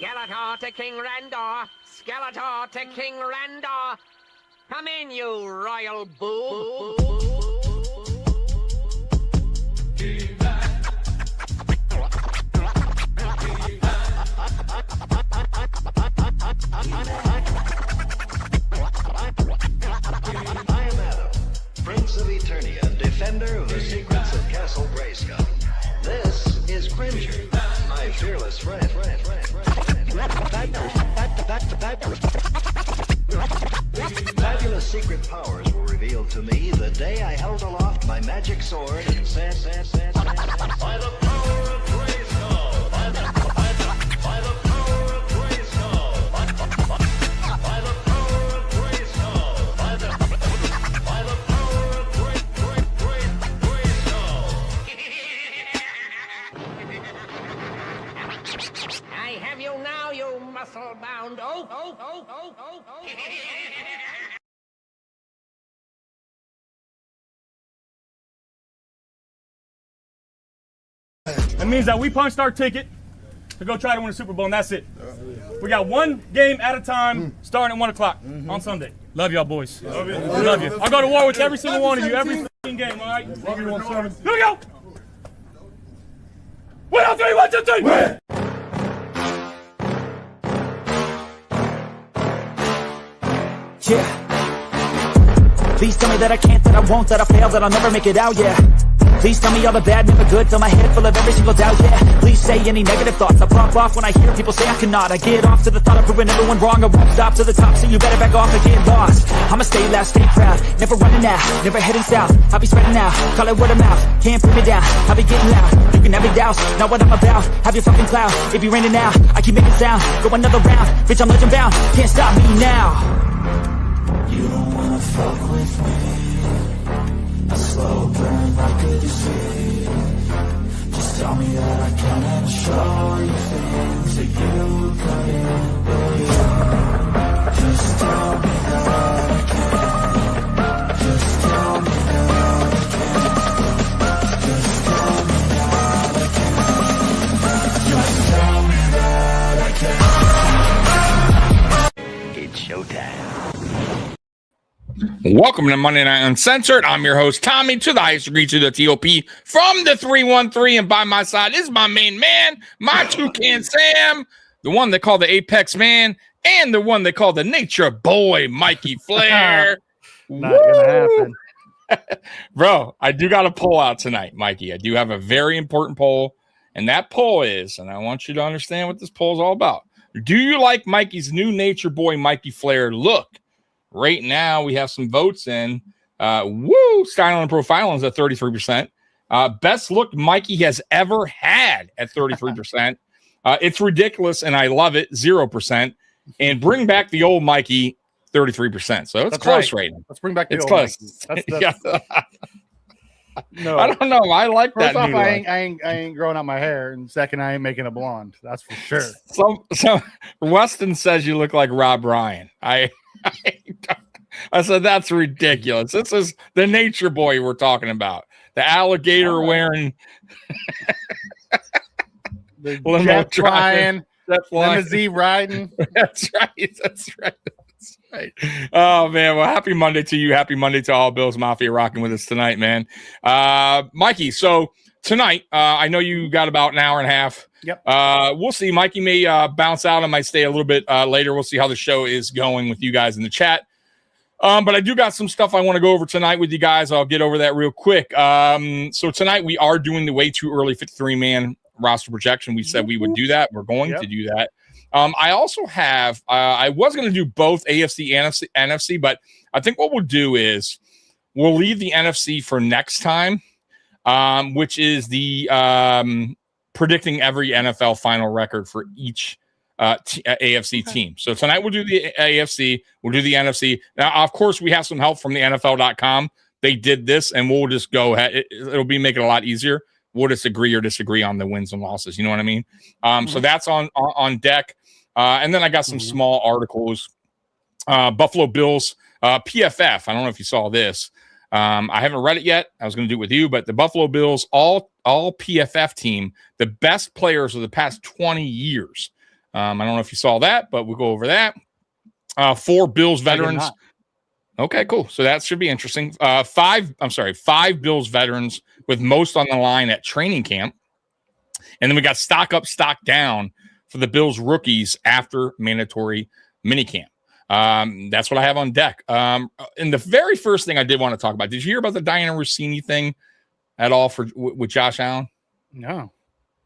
Skeletor to King Randor. Skeletor to King Randor. Come in, you royal boo. I am Adam, Prince of Eternia, defender of the secrets of Castle Grayskull. This is Cringer, my fearless friend. Fabulous secret powers were revealed to me the day I held aloft my magic sword and said, by the power of Grayskull, by the power of Grayskull, by the power of Grayskull, by the power of Grayskull. I have you now, you muscle-bound oaf. That means that we punched our ticket to go try to win a Super Bowl, and that's it. We got one game at a time, starting at 1 o'clock on Sunday. Love y'all, boys. Love you. Love you. I'll go to war with every single one of you, every game, all right? Love you, 1-7. Here we go! 1, 2, 3, 1, 2, 3! Win! Yeah. Please tell me that I can't, that I won't, that I fail, that I'll never make it out, yeah. Please tell me all the bad, never good, fill my head full of every single doubt, yeah. Please say any negative thoughts, I pop off when I hear people say I cannot. I get off to the thought of proving everyone wrong, I won't stop to the top, so you better back off and get lost. I'ma stay loud, stay proud, never running out, never heading south. I'll be spreading out, call it word of mouth, can't put me down, I'll be getting loud. You can have me douse, not what I'm about, have your fucking cloud. It be raining now, I keep making sound, go another round, bitch I'm legend bound, can't stop me now. You don't wanna fuck with me, a slow burn like a disease. Just tell me that I can and show you things that you couldn't believe. Just tell me that I can. Just tell me that I can. Just tell me that I can. Just tell me that I can. It's showtime. Welcome to Monday Night Uncensored. I'm your host, Tommy, to the highest degree to the TOP from the 313. And by my side is my main man, my toucan Sam, the one they call the Apex Man, and the one they call the Nature Boy, Mikey Flair. Not gonna happen. Bro, I do got a poll out tonight, Mikey. I do have a very important poll. And that poll is, and I want you to understand what this poll is all about. Do you like Mikey's new Nature Boy, Mikey Flair look? Right now, we have some votes in. Styling and profiling is at 33%. Best look Mikey has ever had at 33%. It's ridiculous, and I love it, 0%. And bring back the old Mikey, 33%. So it's close right now. Let's bring back the old close. Mikey. That's no, I don't know. I like First that. off, new I ain't growing out my hair, and second, I ain't making a blonde. That's for sure. So Weston says you look like Rob Ryan. I said that's ridiculous. This is the Nature Boy we're talking about. The alligator wearing the jet flying, limousine riding. That's right. That's right. That's right. Oh man. Well, happy Monday to you. Happy Monday to all Bills Mafia rocking with us tonight, man. Mikey. So tonight, I know you got about an hour and a half. Yep. We'll see. Mikey may bounce out. I might stay a little bit later. We'll see how the show is going with you guys in the chat. But I do got some stuff I want to go over tonight with you guys. I'll get over that real quick. So tonight we are doing the way too early 53-man roster projection. We said we would do that. We're going to do that. I also have, I was going to do both AFC and NFC, but I think what we'll do is we'll leave the NFC for next time, which is the predicting every NFL final record for each AFC team. So tonight we'll do the AFC, we'll do the NFC. Now, of course, we have some help from the NFL.com. They did this, and we'll just go ahead. It'll be make it a lot easier. We'll just agree or disagree on the wins and losses. You know what I mean? So that's on deck. And then I got some small articles. Buffalo Bills, PFF. I don't know if you saw this. I haven't read it yet. I was going to do it with you, but the Buffalo Bills, all PFF team, the best players of the past 20 years I don't know if you saw that, but we'll go over that. 4 Bills veterans. Okay, cool. So that should be interesting. 5 Bills veterans with most on the line at training camp. And then we got stock up, stock down for the Bills rookies after mandatory minicamp. That's what I have on deck. And the very first thing I did want to talk about, did you hear about the Diana Rossini thing at all with Josh Allen? No.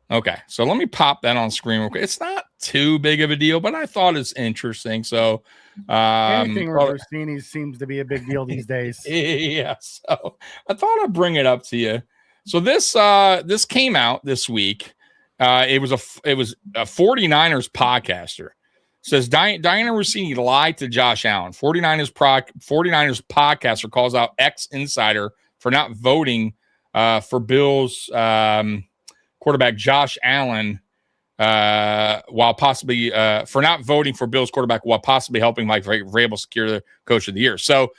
Okay, so let me pop that on screen real quick. It's not too big of a deal, but I thought it's interesting. So anything with Rossini seems to be a big deal these days. Yeah, so I thought I'd bring it up to you. So this came out this week. It was a 49ers podcaster. Says Diana Rossini lied to Josh Allen. 49ers podcaster calls out ex-insider for not voting for Bills quarterback Josh Allen while possibly for not voting for Bills quarterback while possibly helping Mike Vrabel secure the coach of the year. So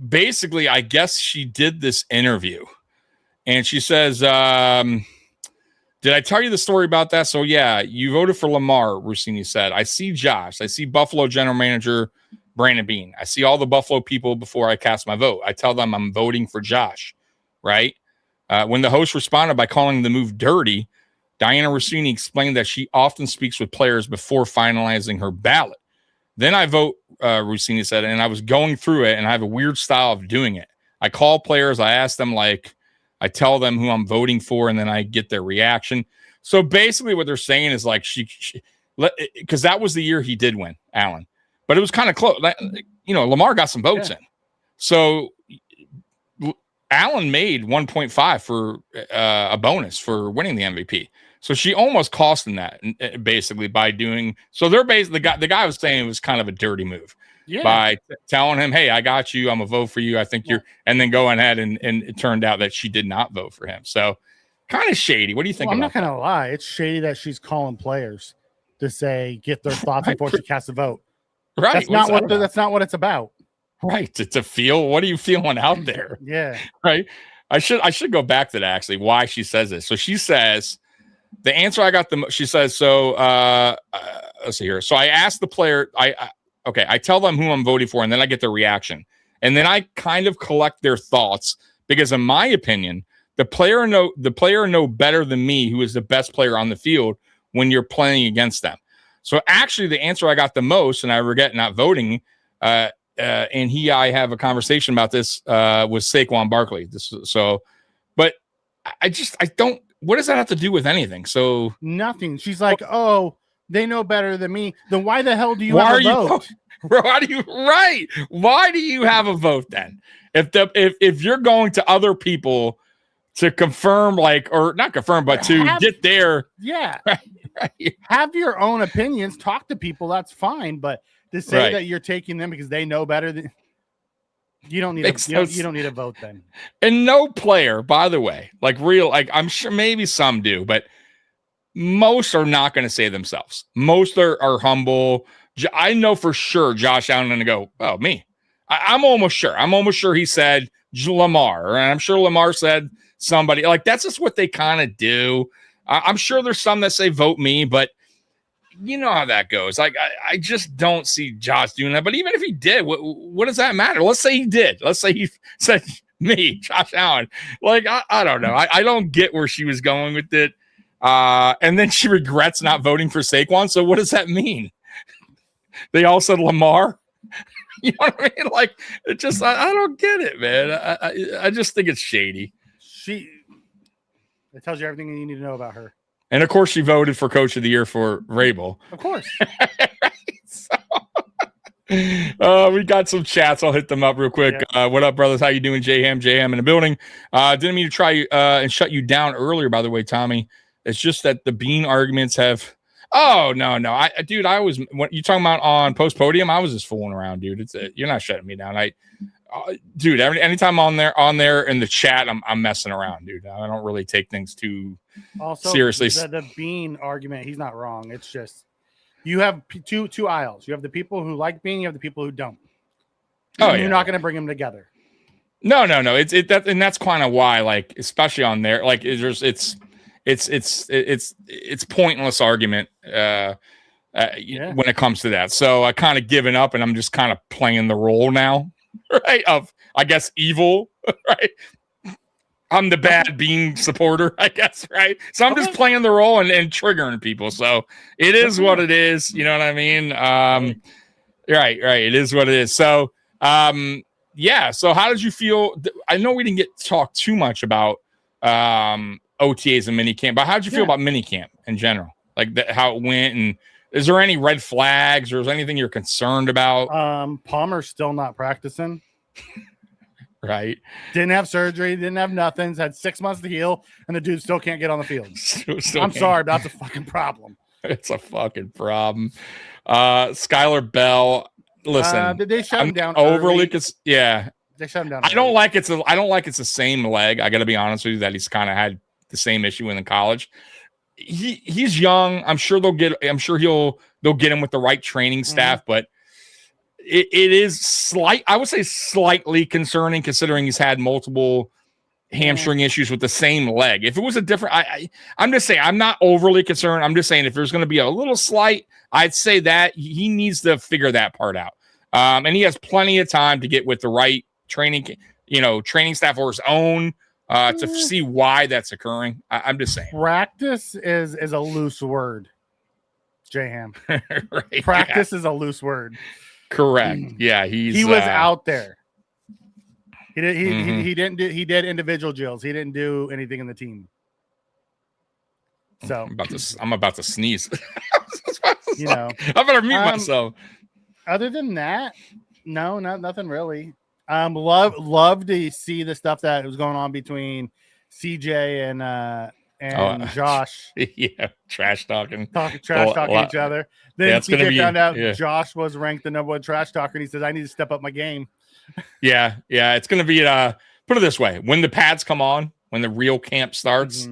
basically, I guess she did this interview and she says, did I tell you the story about that? So yeah, you voted for Lamar, Rossini said. I see Josh. I see Buffalo general manager Brandon Beane. I see all the Buffalo people before I cast my vote. I tell them I'm voting for Josh, right? When the host responded by calling the move dirty, Diana Rossini explained that she often speaks with players before finalizing her ballot. Then I vote, Rossini said, and I was going through it, and I have a weird style of doing it. I call players. I ask them, I tell them who I'm voting for, and then I get their reaction. So basically what they're saying is she because that was the year he did win, Allen. But it was kind of close. Lamar got some votes in. So Allen made 1.5 for a bonus for winning the MVP. So she almost cost him that basically by doing. So they're basically the guy was saying it was kind of a dirty move by telling him, "Hey, I got you. I'm a vote for you. I think you're," and then going ahead and it turned out that she did not vote for him. So kind of shady. What do you think? I'm not going to lie. It's shady that she's calling players to say get their thoughts before she casts a vote. Right. That's not what it's about. Right. To feel, what are you feeling out there? Yeah. Right. I should go back to that actually, why she says this. So she says, the answer I got she says, so let's see here. So I asked the player, I tell them who I'm voting for, and then I get their reaction. And then I kind of collect their thoughts because in my opinion, the player know better than me who is the best player on the field when you're playing against them. So actually the answer I got the most, and I regret not voting, and I have a conversation about this with Saquon Barkley. But I don't, what does that have to do with anything? So nothing. She's like, oh, they know better than me. Then why the hell do you have a vote? Why do you have a vote then? If you're going to other people to confirm, or not confirm, but to get there. Yeah. Right. Have your own opinions. Talk to people. That's fine. But to say that you're taking them because they know better than you don't need you don't need a vote then. And no player, by the way, I'm sure maybe some do, but most are not going to say themselves. Most are humble. I know for sure Josh Allen going to go, oh, me. I'm almost sure. I'm almost sure he said Lamar, and I'm sure Lamar said somebody. That's just what they kind of do. I'm sure there's some that say vote me, but you know how that goes. I just don't see Josh doing that. But even if he did, what does that matter? Let's say he did. Let's say he said me, Josh Allen. I don't know. I don't get where she was going with it. And then she regrets not voting for Saquon. So what does that mean? They all said Lamar. You know what I mean? It just, I don't get it, man. I just think it's shady. It tells you everything you need to know about her. And of course, she voted for Coach of the Year for Vrabel. Of course. We got some chats. I'll hit them up real quick. Yeah. What up, brothers? How you doing? J-Ham in the building. Didn't mean to try and shut you down earlier, by the way, Tommy. It's just that the Bean arguments have. Oh, no. I was, when you talking about on post podium, I was just fooling around, dude. You're not shutting me down. Dude, anytime on there in the chat, I'm messing around, dude. I don't really take things too seriously. The Bean argument, he's not wrong. It's just you have two aisles. You have the people who like Bean, you have the people who don't. You're not going to bring them together. No. And that's kind of why, especially on there, it's pointless argument. when it comes to that. So I kind of given up, and I'm just kind of playing the role now, right? Of, I guess, evil, right? I'm the bad bean supporter, I guess, right? So I'm just playing the role and triggering people. So it is what it is. You know what I mean? Right. It is what it is. So, yeah. So how did you feel? I know we didn't get to talk too much about OTAs and minicamp, but how did you feel about minicamp in general? Like how it went, and is there any red flags, or is there anything you're concerned about? Palmer's still not practicing. Right. Didn't have surgery, didn't have nothing, had 6 months to heal, and the dude still can't get on the field. I'm sorry, but that's a fucking problem. It's a fucking problem. Skylar Bell, listen. Did they shut him down? Overly, yeah. They shut him down. I don't like it's the same leg. I got to be honest with you that he's kind of had the same issue in college. He's young. I'm sure they'll get him with the right training staff, but it is I would say slightly concerning, considering he's had multiple hamstring issues with the same leg. If it was a different, I'm just saying, I'm not overly concerned. I'm just saying, if there's going to be a little slight, I'd say that he needs to figure that part out. And he has plenty of time to get with the right training staff or his own to see why that's occurring. I'm just saying. Practice is a loose word, J-Ham. Right, Practice is a loose word. Correct. Yeah, he was out there. He did individual drills. He didn't do anything in the team. So I'm about to sneeze. I better mute myself. Other than that, no, nothing really. Love to see the stuff that was going on between CJ and Josh. Yeah, trash talking each other. Then CJ found out Josh was ranked the #1 trash talker, and he says, "I need to step up my game." Yeah, it's going to be put it this way: when the pads come on, when the real camp starts,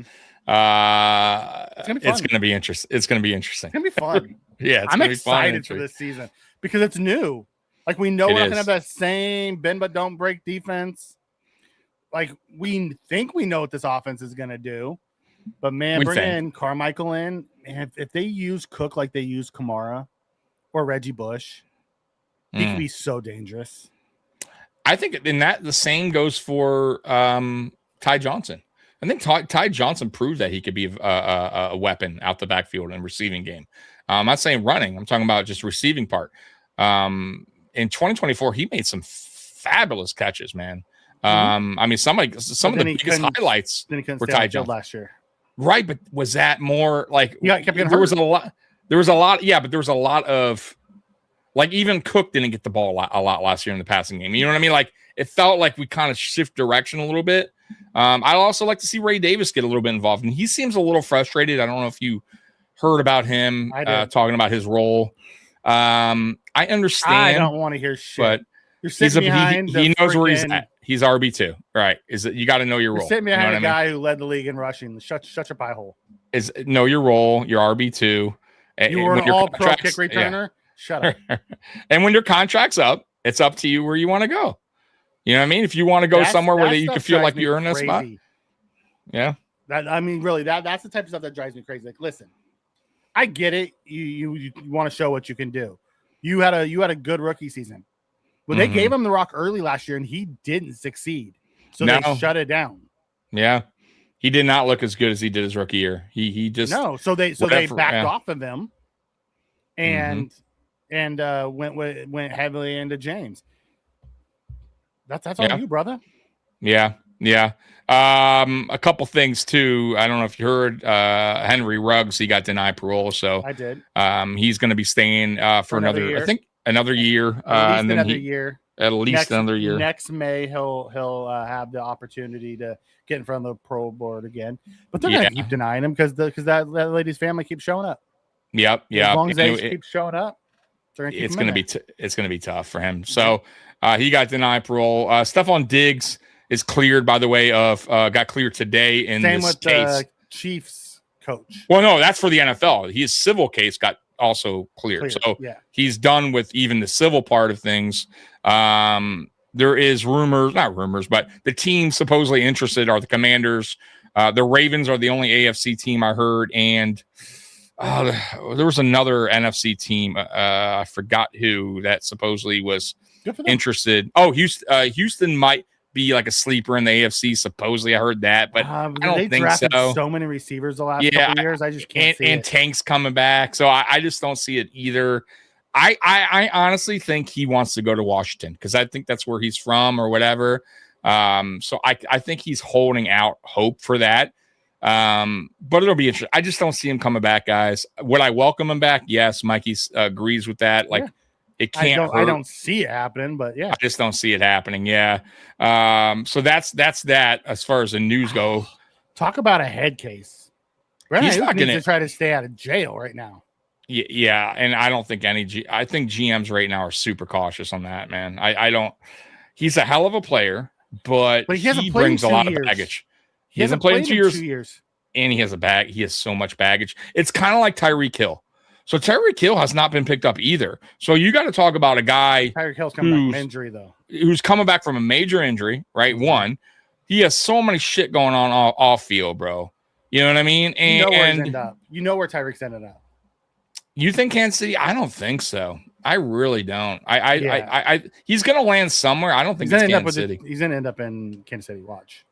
it's going to be interesting. It's going to be interesting. It's going to be fun. Yeah, I'm excited for this season because it's new. Like, we know we're not going to have that same bend but don't break defense. Like, we think we know what this offense is going to do. But, man, bring Carmichael in. Man, if they use Cook like they use Kamara or Reggie Bush, he could be so dangerous. I think in that the same goes for Ty Johnson. I think Ty Johnson proved that he could be a weapon out the backfield and receiving game. I'm not saying running. I'm talking about just receiving part. In 2024, he made some fabulous catches, man. I mean, some of the biggest highlights were Ty Johnson last year. Right, but was that more like kept getting there hurt. was a lot, but there was a lot of, like, even Cook didn't get the ball a lot last year in the passing game. You know what I mean? Like, it felt like we kind of shift direction a little bit. I'd also like to see Ray Davis get a little bit involved, and he seems a little frustrated. I don't know if you heard about him talking about his role. I understand. I don't want to hear shit. But you're sitting behind he knows where he's at. He's RB2, right? You got to know your role. You're sitting behind a guy who led the league in rushing. Shut your pie hole. Know your role. You're RB2. You were an all-pro kick returner. Shut up. And when your contract's up, it's up to you where you want to go. You know what I mean? If you want to go somewhere where you can feel like you earn that spot. Yeah. Really, that's the type of stuff that drives me crazy. Like, listen, I get it. You want to show what you can do. You had a good rookie season. Well, they gave him the rock early last year, and he didn't succeed. So they shut it down. Yeah. He did not look as good as he did his rookie year. He just So they backed off of him and went heavily into James. That's on you, brother. Yeah. A couple things too. I don't know if you heard Henry Ruggs, he got denied parole. So I did. He's going to be staying for another year. I think another year. At least another year. Next May, he'll have the opportunity to get in front of the pro board again. But they're going to keep denying him because that lady's family keeps showing up. Yep. As long as they keep showing up, it's going to be tough for him. So he got denied parole. Stephon Diggs is cleared, by the way, got cleared today in this case. The Chiefs coach. Well, no, that's for the NFL. His civil case got also cleared. So he's done with even the civil part of things. There is not rumors, but the team supposedly interested are the Commanders. The Ravens are the only AFC team I heard, and There was another NFC team. I forgot who that supposedly was interested. Oh, Houston might be like a sleeper in the AFC. Supposedly, I heard that, but I don't think so. So many receivers the last couple of years, I just can't see it. And Tank's coming back, so I just don't see it either. I honestly think he wants to go to Washington because I think that's where he's from or whatever. So I think he's holding out hope for that. But it'll be interesting. I just don't see him coming back, guys. Would I welcome him back? Yes, Mikey agrees with that. Like it can't. I don't see it happening, but yeah, I just don't see it happening. Yeah. So that's that as far as the news go. Talk about a head case. He's not going to try to stay out of jail right now. Yeah, and I don't think I think GMs right now are super cautious on that, man. I don't. He's a hell of a player, but he brings a lot of baggage. He hasn't played in 2 years, and he has He has so much baggage. It's kind of like Tyreek Hill. So Tyreek Hill has not been picked up either. So you got to talk about a guy. Tyreek Hill's coming back from injury though. Who's coming back from a major injury, right? One, he has so many shit going on off field, bro. You know what I mean? And you know where Tyreek's ended up. You think Kansas City? I don't think so. I really don't. He's going to land somewhere. I don't think it's Kansas City. He's going to end up in Kansas City. Watch.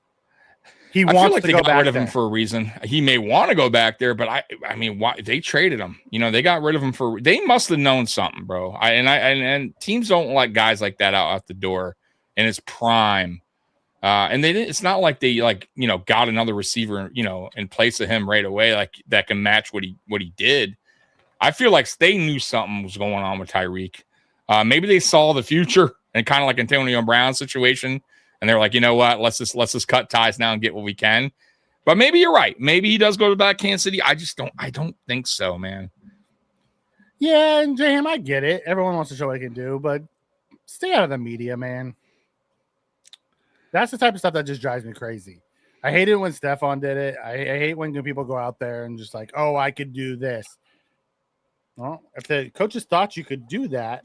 I feel like they got rid of him for a reason. He may want to go back there, but I mean, why they traded him? You know, they got rid of him they must have known something, bro. And teams don't let guys like that out the door in his prime. And it's not like they got another receiver, in place of him right away, like that can match what he did. I feel like they knew something was going on with Tyreek. Maybe they saw the future and kind of like Antonio Brown's situation. And they're like, you know what? Let's just cut ties now and get what we can. But maybe you're right. Maybe he does go to back Kansas City. I don't think so, man. Yeah, and Jam, I get it. Everyone wants to show what they can do, but stay out of the media, man. That's the type of stuff that just drives me crazy. I hate it when Stephon did it. I hate when people go out there and just like, oh, I could do this. Well, if the coaches thought you could do that,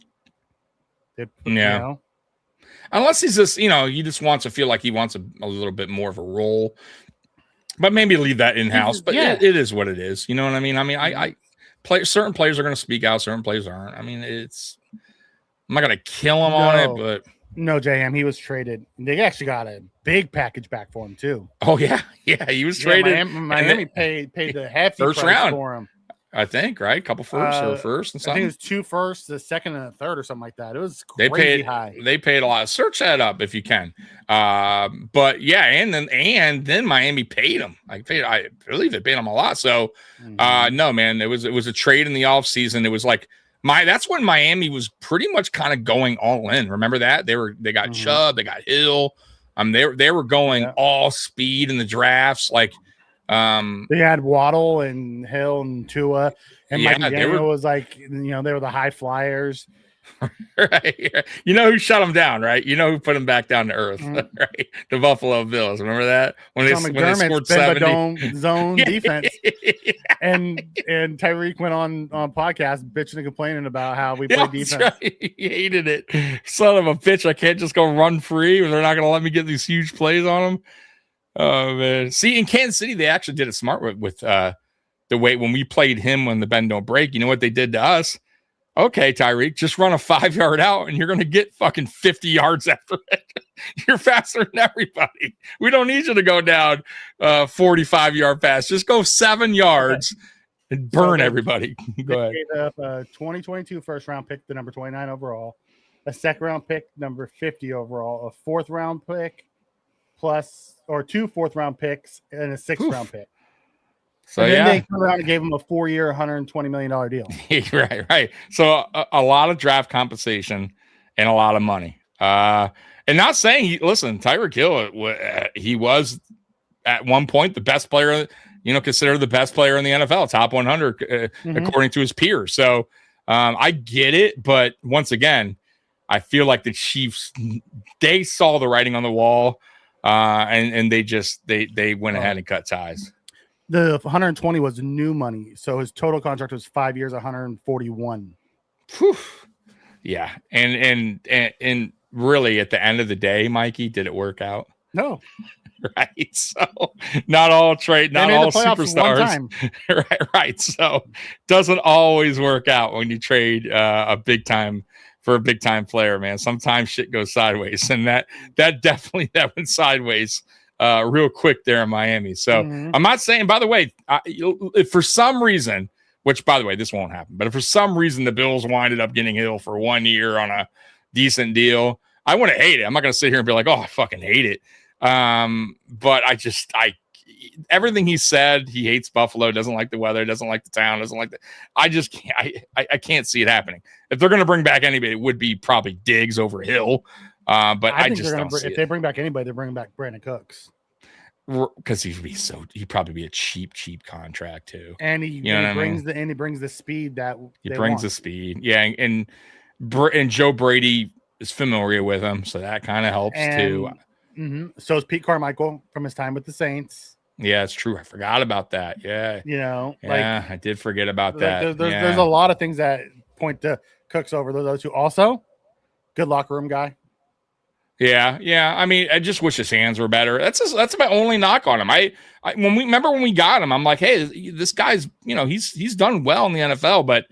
unless he's just, he just wants to feel like he wants a little bit more of a role, but maybe leave that in house. But it is what it is. You know what I mean? I mean, certain players are going to speak out, certain players aren't. I mean, I'm not going to kill him on it, but no, JM, he was traded. They actually got a big package back for him too. Oh yeah, he was traded. Miami paid the hefty first price round for him. I think, right? A couple firsts or first and something. I think it was 2 firsts, the second and a third or something like that. It was crazy high. They paid a lot. Search that up if you can. But yeah, and then Miami paid him. I believe they paid him a lot. So no, man, it was a trade in the offseason. It was like that's when Miami was pretty much kind of going all in. Remember that? They got Chubb, they got Hill. They were going all speed in the drafts, like they had Waddle and Hill and Tua, and Mike McDaniel was like, they were the high flyers. Right. You know who shut them down, right? You know who put them back down to earth, right? The Buffalo Bills. Remember that? When they scored 70. Zone defense. And Tyreek went on podcast bitching and complaining about how we play defense. Right. He hated it. Son of a bitch. I can't just go run free. They're not going to let me get these huge plays on them. Oh man! See, in Kansas City, they actually did it smart with the way when we played him when the bend don't break. You know what they did to us? Okay, Tyreek, just run a 5-yard out, and you're going to get fucking 50 yards after it. You're faster than everybody. We don't need you to go down 45-yard pass. Just go 7 yards and burn everybody. Go ahead. They gave up a 2022 first-round pick, the number 29 overall, a second-round pick, number 50 overall, a fourth-round pick, or 2 fourth-round picks and a 6th-round pick. So and then they turned around and gave him a 4-year, $120 million deal. Right. So a lot of draft compensation and a lot of money. And not saying Tyreek Hill, he was at one point the best player, considered the best player in the NFL, top 100 according to his peers. So I get it, but once again, I feel like the Chiefs, they saw the writing on the wall. And they went ahead and cut ties. The 120 was new money, so his total contract was 5 years, 141. Whew. Yeah, and really, at the end of the day, Mikey, did it work out? No. Right. So not all superstars. Right. So doesn't always work out when you trade a big time player, man. Sometimes shit goes sideways, and that definitely went sideways real quick there in Miami. So I'm not saying, by the way, if for some reason, which by the way, this won't happen, but if for some reason the Bills winded up getting Hill for 1 year on a decent deal, I wouldn't hate it. I'm not going to sit here and be like, oh, I fucking hate it. But everything he said, he hates Buffalo, doesn't like the weather, doesn't like the town, doesn't like I can't see it happening. If they're going to bring back anybody, it would be probably Diggs over Hill. But I just don't see if they bring back anybody, they're bringing back Brandon Cooks. Because he'd probably be a cheap contract too. And he brings the speed that he brings the speed. Yeah. And Joe Brady is familiar with him. So that kind of helps too. So is Pete Carmichael from his time with the Saints. Yeah, it's true. I forgot about that. Yeah. I did forget about that. There's a lot of things that point to Cooks over those two. Also, good locker room guy. Yeah. I mean, I just wish his hands were better. That's my only knock on him. When we got him, I'm like, hey, this guy's, he's done well in the NFL, but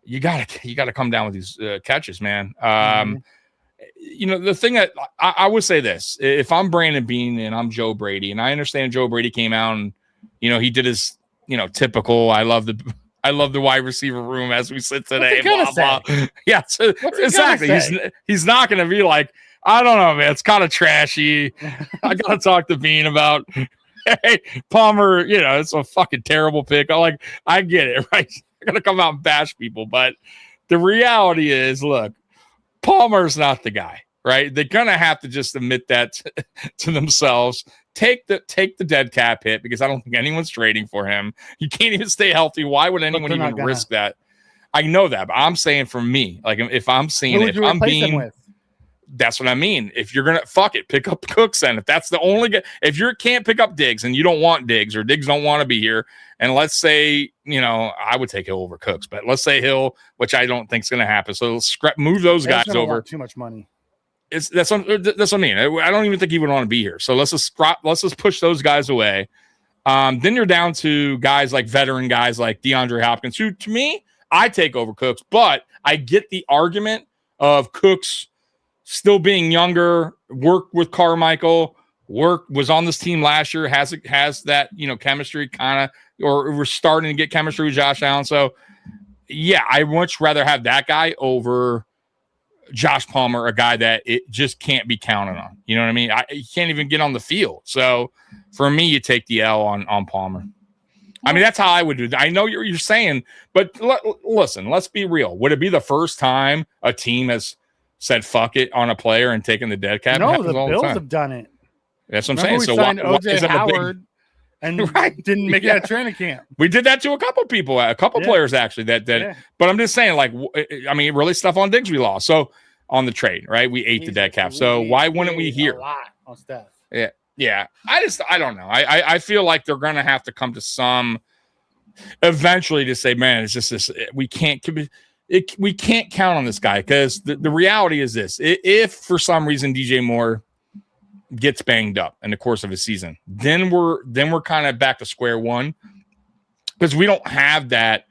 you gotta come down with these catches, man. The thing that I would say this: if I'm Brandon Beane and I'm Joe Brady, and I understand Joe Brady came out and he did his typical I love the wide receiver room as we sit today. Blah, blah. Yeah, so exactly. He's not going to be like, I don't know, man. It's kind of trashy. I got to talk to Bean about, hey, Palmer, it's a fucking terrible pick. I get it, right? I'm going to come out and bash people. But the reality is, look, Palmer's not the guy, right? They're going to have to just admit that to themselves. Take the dead cap hit because I don't think anyone's trading for him. He can't even stay healthy. Why would anyone even risk that? I know that, but I'm saying for me, like if I'm seeing it, if I'm being, that's what I mean. If you're gonna pick up Cooks, then if that's the only guy, if you can't pick up Diggs and you don't want Diggs or Diggs don't want to be here, and let's say I would take Hill over Cooks, but let's say Hill, which I don't think is gonna happen. So move those guys over. Too much money. That's what I mean. I don't even think he would want to be here. So let's just push those guys away. Then you're down to guys like veteran guys like DeAndre Hopkins, who to me I take over Cooks, but I get the argument of Cooks still being younger, worked with Carmichael, was on this team last year, has that chemistry kind of, or we're starting to get chemistry with Josh Allen. So yeah, I much rather have that guy over Josh Palmer, a guy that it just can't be counted on. You know what I mean? He can't even get on the field. So for me, you take the L on Palmer. I mean, that's how I would do that. I know you're saying, but listen, let's be real. Would it be the first time a team has said fuck it on a player and taken the dead cap? No, the Bills have done it. That's what I'm saying. So why OJ Howard and didn't make it out of training camp? We did that to a couple people, a couple players actually. But I'm just saying, really stuff on Diggs we lost. So on the trade, right? We ate the dead cap. So why wouldn't we hear? A lot on Steph. Yeah. I don't know. I feel like they're going to have to come to some eventually to say, man, it's just this. We can't count on this guy because the reality is this: if for some reason DJ Moore gets banged up in the course of a season, then we're kind of back to square one because we don't have that,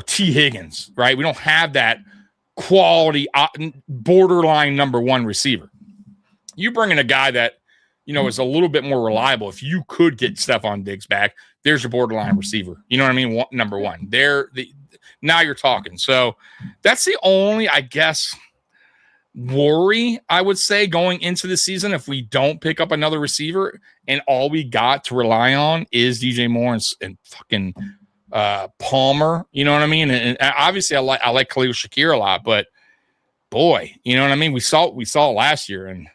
T. Higgins, right? We don't have that quality borderline number one receiver. You bring in a guy that is a little bit more reliable. If you could get Stephon Diggs back, there's your borderline receiver. You know what I mean? Number one. Now you're talking. So that's the only, I guess, worry I would say going into the season if we don't pick up another receiver and all we got to rely on is DJ Moore and fucking Palmer. You know what I mean? And obviously I like Khalil Shakir a lot, but boy, you know what I mean? We saw it last year and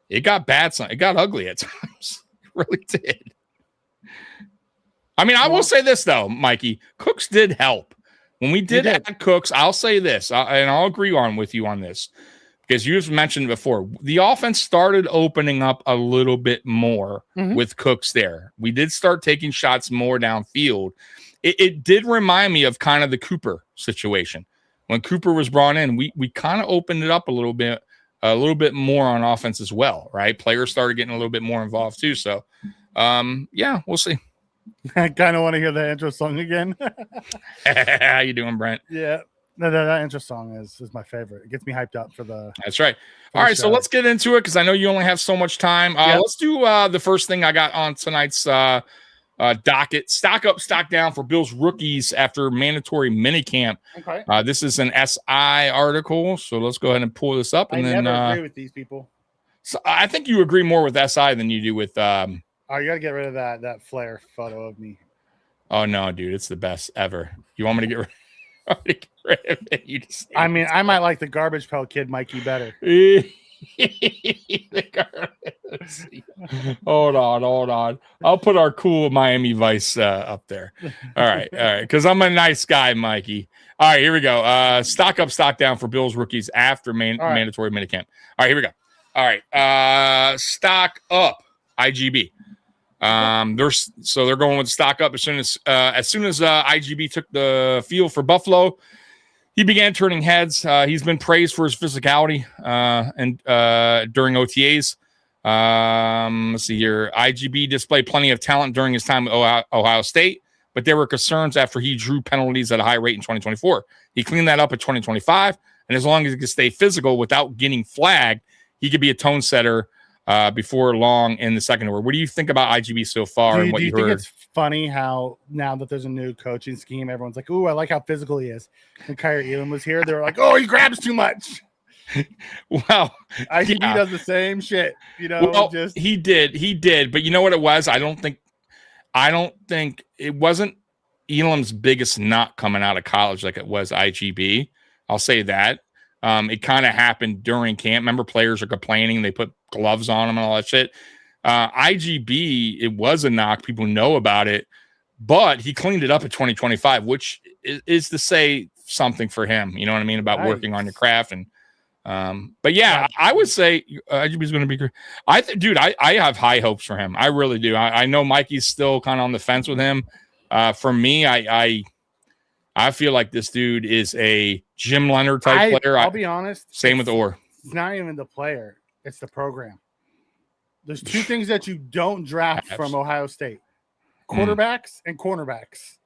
it got bad. It got ugly at times. It really did. I mean, I will say this though, Mikey, Cooks did help. When we did add Cooks, I'll say this, and I'll agree with you on this, because you've mentioned before, the offense started opening up a little bit more with Cooks there. We did start taking shots more downfield. It did remind me of kind of the Cooper situation. When Cooper was brought in, we kind of opened it up a little bit a little bit more on offense as well, right? Players started getting a little bit more involved too. So, yeah, we'll see. I kind of want to hear the intro song again. How you doing, Brent? Yeah. No, that intro song is my favorite. It gets me hyped up for the. That's right. All right, so let's get into it because I know you only have so much time. Let's do the first thing I got on tonight's docket. Stock up, stock down for Bills rookies after mandatory minicamp. Okay. This is an SI article, so let's go ahead and pull this up. And I then never agree with these people. So I think you agree more with SI than you do with. Oh, you got to get rid of that flare photo of me. Oh no, dude, it's the best ever. You want me to get rid? I mean, I might like the Garbage Pail Kid Mikey better. Hold on. I'll put our cool Miami Vice up there. All right, because I'm a nice guy, Mikey. All right, here we go. Stock up, stock down for Bills rookies after mandatory minicamp. All right, here we go. All right, stock up, IGB. They're going with stock up as soon as IGB took the field for Buffalo. He began turning heads. He's been praised for his physicality and during OTAs. Let's see here. IGB displayed plenty of talent during his time at Ohio State, but there were concerns after he drew penalties at a high rate in 2024. He cleaned that up in 2025, and as long as he could stay physical without getting flagged, he could be a tone setter before long in the secondary. What do you think about IGB so far and what you heard? Do you think it's funny how now that there's a new coaching scheme, everyone's like, "Ooh, I like how physical he is." When Kyrie Elam was here, they were like, "Oh, he grabs too much." Well, IGB does the same shit, you know. Well, he did, but you know what it was? I don't think it wasn't Elam's biggest knock coming out of college like it was IGB. I'll say that. It kind of happened during camp. Remember, players are complaining. They put gloves on them and all that shit. IGB, it was a knock. People know about it, but he cleaned it up in 2025, which is to say something for him. You know what I mean? About working on your craft. And, but yeah, I would say IGB is going to be great. I have high hopes for him. I really do. I know Mikey's still kind of on the fence with him. For me, I feel like this dude is a Jim Leonard type player. I'll be honest. Same with Orr. It's not even the player. It's the program. There's two things that you don't draft from Ohio State: quarterbacks and cornerbacks.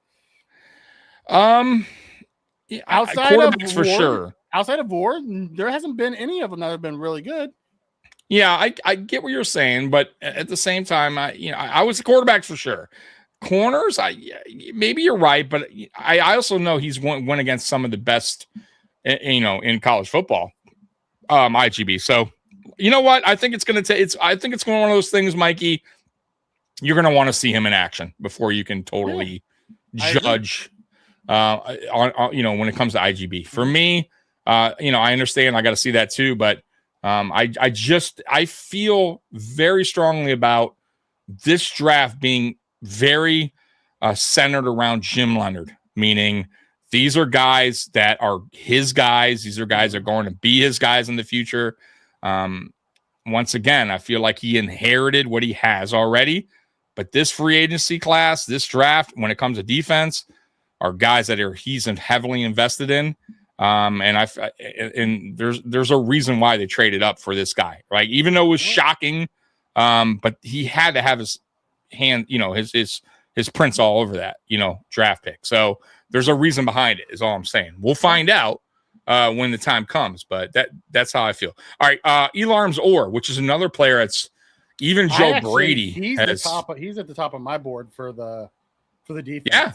Outside of Ward, for sure. Outside of Ward, there hasn't been any of them that have been really good. Yeah, I get what you're saying, but at the same time, I was the quarterbacks for sure. Corners, maybe you're right, but I also know he's went against some of the best, in college football, IGB. So, you know what? I think it's going to take. I think it's one of those things, Mikey. You're going to want to see him in action before you can totally judge. On when it comes to IGB, for me, I understand. I got to see that too, but I feel very strongly about this draft being very centered around Jim Leonard, meaning these are guys that are his guys. These are guys that are going to be his guys in the future. Once again, I feel like he inherited what he has already, but this free agency class, this draft, when it comes to defense, are guys that he's heavily invested in. And there's a reason why they traded up for this guy, right? Even though it was shocking, but he had to have his hand, his prints all over that, draft pick. So there's a reason behind it, is all I'm saying. We'll find out when the time comes, but that's how I feel. All right, Elarms Orr, which is another player that's even Joe Brady. He's at the top of my board for the defense. Yeah.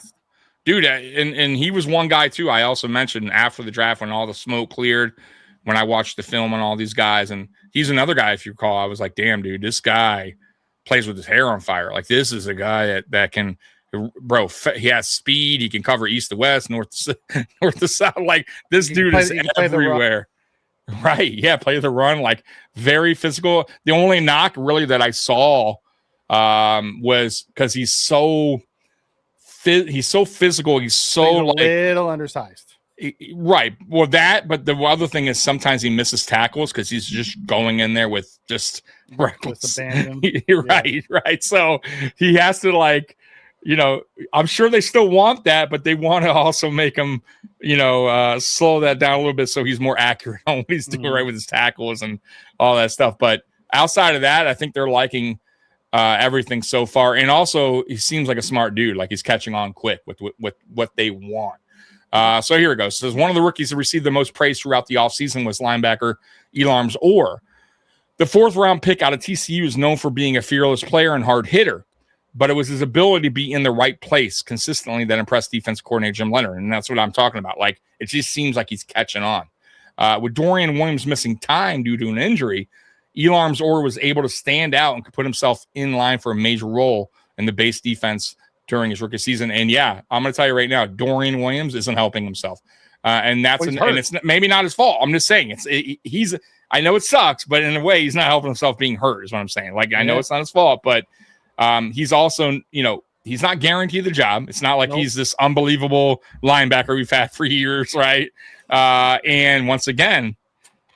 Dude, and he was one guy too. I also mentioned after the draft when all the smoke cleared, when I watched the film on all these guys, and he's another guy. If you recall, I was like, "Damn, dude, this guy plays with his hair on fire. Like this is a guy that can, bro. He has speed. He can cover east to west, north to south. Like this dude is everywhere." Right? Yeah, play the run. Like very physical. The only knock really that I saw was because he's so physical. He's so little undersized. Right. Well, but the other thing is sometimes he misses tackles because he's just going in there with just reckless abandon. Right. So he has to I'm sure they still want that, but they want to also make him, slow that down a little bit so he's more accurate on what he's doing right with his tackles and all that stuff. But outside of that, I think they're liking everything so far. And also, he seems like a smart dude. Like he's catching on quick with what they want. So here it goes. It says one of the rookies that received the most praise throughout the offseason was linebacker Elarms Orr. The 4th-round pick out of TCU is known for being a fearless player and hard hitter, but it was his ability to be in the right place consistently that impressed defense coordinator Jim Leonard, and that's what I'm talking about. Like, it just seems like he's catching on. With Dorian Williams missing time due to an injury, Elarms Orr was able to stand out and could put himself in line for a major role in the base defense during his rookie season. And yeah, I'm going to tell you right now, Dorian Williams isn't helping himself. And it's maybe not his fault. I'm just saying I know it sucks, but in a way he's not helping himself being hurt is what I'm saying. Like, I know it's not his fault, but he's also, he's not guaranteed the job. It's not like he's this unbelievable linebacker we've had for years. Right. And once again,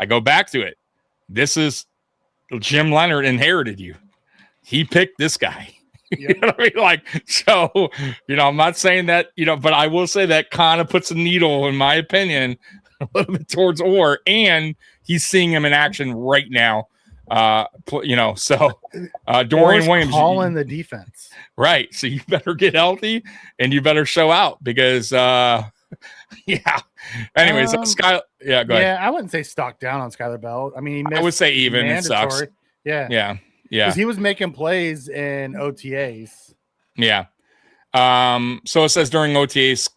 I go back to it. This is Jim Leonard inherited you. He picked this guy. You know what I mean? Like, so, I'm not saying that, but I will say that kind of puts a needle, in my opinion, a little bit towards Orr, and he's seeing him in action right now. So Dorian Williams calling the defense. Right. So you better get healthy and you better show out because, yeah. Anyways, go ahead. Yeah, I wouldn't say stock down on Skylar Bell. I mean, I would say even. mandatory. It sucks. Yeah. Yeah. Yeah. Because he was making plays in OTAs. Yeah. So it says during OTAs,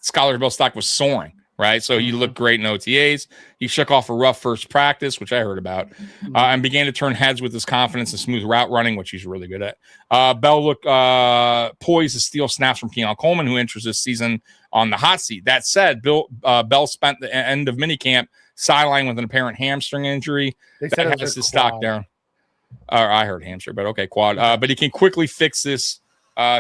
Skylar Bell stock was soaring, right? So he looked great in OTAs. He shook off a rough first practice, which I heard about, and began to turn heads with his confidence and smooth route running, which he's really good at. Bell looked poised to steal snaps from Keon Coleman, who enters this season on the hot seat. That said, Bell spent the end of minicamp sidelined with an apparent hamstring injury. They said that has his stock down. I heard hamstring, but okay, quad. But he can quickly fix this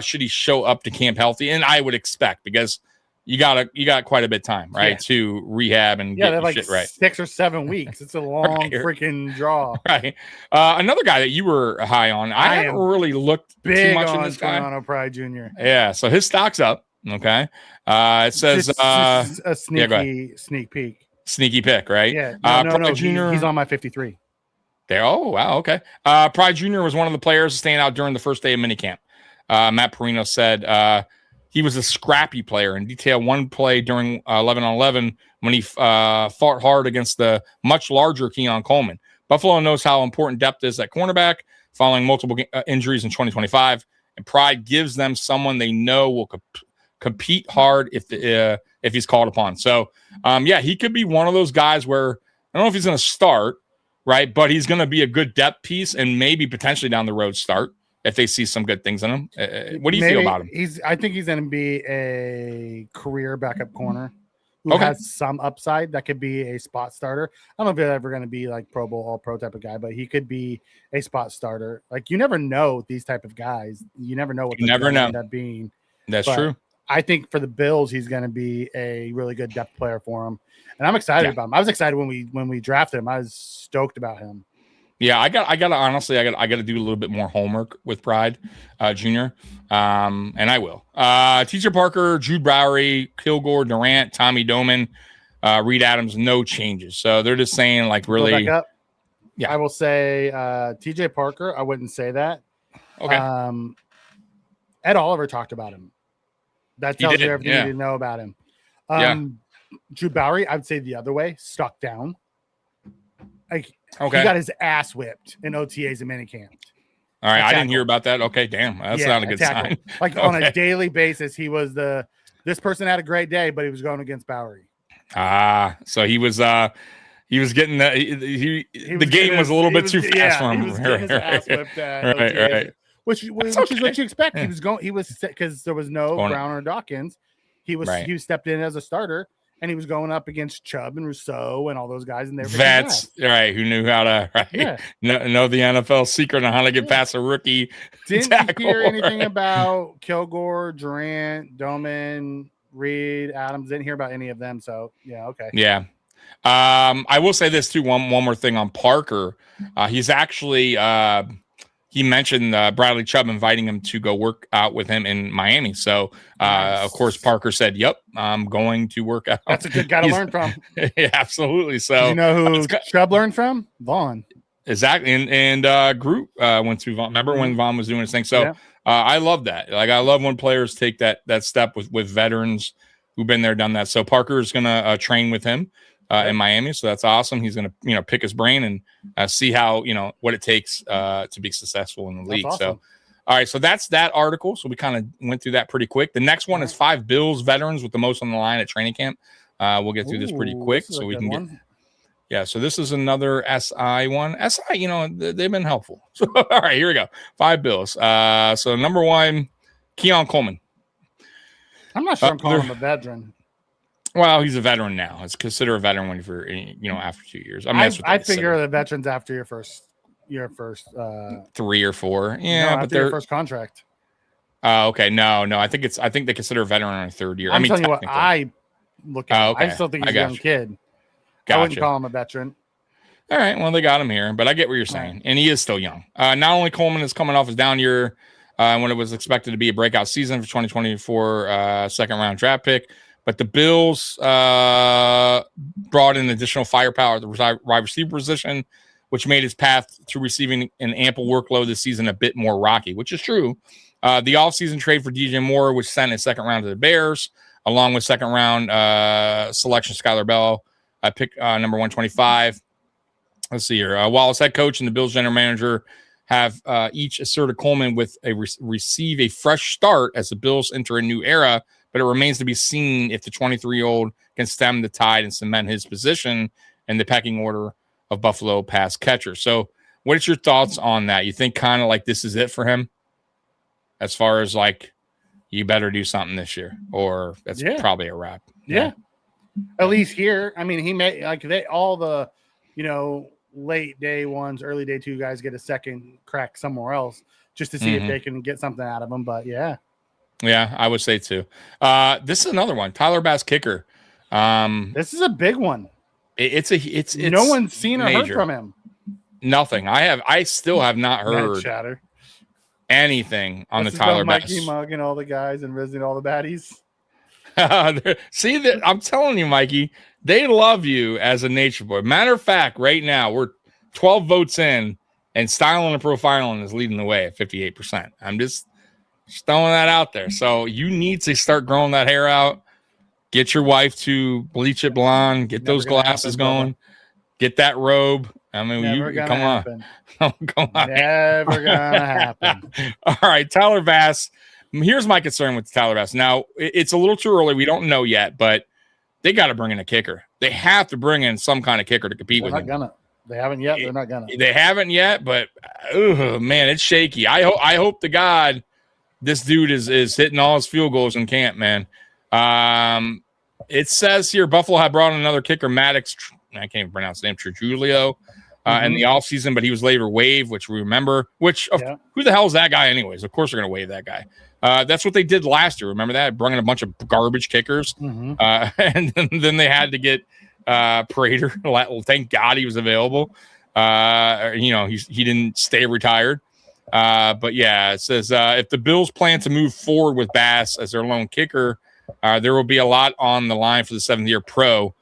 should he show up to camp healthy, and I would expect because you got quite a bit of time, right, to rehab and get like shit right. 6 or 7 weeks. It's a long freaking draw. Right. Another guy that you were high on, I haven't really looked too much on this guy. On Pride Jr. Yeah, so his stock's up. Okay. It says just a sneak peek. Sneaky pick, right? Yeah. Pride Jr. He's on my 53. There. Oh, wow. Okay. Pride Jr. was one of the players staying out during the first day of minicamp. Matt Perino said he was a scrappy player and detailed one play during 11-on-11 when he fought hard against the much larger Keon Coleman. Buffalo knows how important depth is at cornerback following multiple injuries in 2025, and Pride gives them someone they know will compete hard if he's called upon. So, he could be one of those guys where I don't know if he's going to start, right? But he's going to be a good depth piece and maybe potentially down the road start if they see some good things in him. What do you feel about him? I think he's going to be a career backup corner who has some upside that could be a spot starter. I don't know if he's ever going to be like Pro Bowl, All-Pro type of guy, but he could be a spot starter. Like you never know these type of guys. You never know what they're going to end up being. That's true. I think for the Bills, he's going to be a really good depth player for him. And I'm excited about him. I was excited when we drafted him. I was stoked about him. Yeah, I got to do a little bit more homework with Pride Jr. And I will. Teacher Parker, Jude Bowery, Kilgore, Durant, Tommy Doman, Reed Adams, no changes. So they're just saying like really. Back up. Yeah, I will say TJ Parker. I wouldn't say that. Okay. Ed Oliver talked about him. That tells you everything you need to know about him. Jude Bowery, I would say the other way, stuck down. Like he got his ass whipped in OTAs and minicamp. All right, I didn't hear about that. Okay, damn, that's not a good sign. Like on a daily basis, he was this person had a great day, but he was going against Bowery. So he was getting the game was a little bit too fast for him. He was getting his ass whipped at right. Which is what you expect. Yeah. He was because there was no Brown or Dawkins. He stepped in as a starter. And he was going up against Chubb and Rousseau and all those guys, and they were vets, right? Who knew how to know the NFL secret on how to get past a rookie. Didn't you hear anything about Kilgore, Durant, Doman, Reed, Adams? Didn't hear about any of them. So yeah. I will say this too. One more thing on Parker. He's actually he mentioned Bradley Chubb inviting him to go work out with him in Miami. So, of course, Parker said, "Yep, I'm going to work out." That's a good guy to learn from. Yeah, absolutely. So, you know who Chubb learned from? Vaughn. Exactly. And Groot went through Vaughn. Remember when Vaughn was doing his thing? So, I love that. Like, I love when players take that step with veterans who've been there, done that. So, Parker is going to train with him in Miami. So that's awesome. He's going to, pick his brain and see how, what it takes to be successful in the league. Awesome. So, all right. So that's that article. So we kind of went through that pretty quick. The next one is 5 Bills veterans with the most on the line at training camp. We'll get through this pretty quick so we can get. Yeah. So this is another SI one. SI, they've been helpful. So, all right, here we go. 5 Bills. So number 1, Keon Coleman. I'm not sure I'm calling him a veteran. Well, he's a veteran now. It's considered a veteran when you're, after 2 years. I mean, I figure the veterans after your first 3 or 4. Yeah, but their first contract. Okay. No. I think they consider a veteran on a 3rd year. I'm telling you what I look at. I still think he's a young kid. Gotcha. I wouldn't call him a veteran. All right. Well, they got him here, but I get what you're saying. And he is still young. Not only Coleman is coming off his down year when it was expected to be a breakout season for 2024 second round draft pick, but the Bills brought in additional firepower at the wide receiver position, which made his path to receiving an ample workload this season a bit more rocky, which is true. The offseason trade for DJ Moore, which sent a second round to the Bears, along with second round selection Skylar Bell, pick number 125. Let's see here. Wallace, head coach, and the Bills general manager have each asserted Coleman with receive a fresh start as the Bills enter a new era, but it remains to be seen if the 23-year-old can stem the tide and cement his position in the pecking order of Buffalo pass catchers. So what is your thoughts on that? You think kind of like this is it for him as far as like you better do something this year, or that's probably a wrap? Yeah. At least here. I mean, he may all the, late day ones, early day 2 guys get a second crack somewhere else just to see if they can get something out of them. But yeah, I would say too. This is another one. Tyler Bass, kicker. This is a big one. It's no one's seen or heard from him. Nothing. I still have not heard anything on the Tyler Bass. Mikey mugging all the guys and visiting all the baddies. See that? I'm telling you, Mikey, they love you as a nature boy. Matter of fact, right now we're 12 votes in, and styling and profiling is leading the way at 58%. I'm just throwing that out there. So you need to start growing that hair out. Get your wife to bleach it blonde. Get those glasses going. Get that robe. I mean, come on. Come on. Never gonna happen. All right, Tyler Bass. Here's my concern with Tyler Bass. Now, it's a little too early. We don't know yet, but they got to bring in a kicker. They have to bring in some kind of kicker to compete with him. They haven't yet. They're not gonna. They haven't yet, but man, it's shaky. I hope to God this dude is hitting all his field goals in camp, man. It says here Buffalo had brought in another kicker, Maddox. I can't even pronounce the name, Trujillo, in the offseason, but he was later waived, which we remember. Who the hell is that guy anyways? Of course they're going to waive that guy. That's what they did last year. Remember that? Brought in a bunch of garbage kickers. And then they had to get Prater. Thank God he was available. He didn't stay retired. But yeah, it says if the Bills plan to move forward with Bass as their lone kicker, there will be a lot on the line for the 7th-year pro,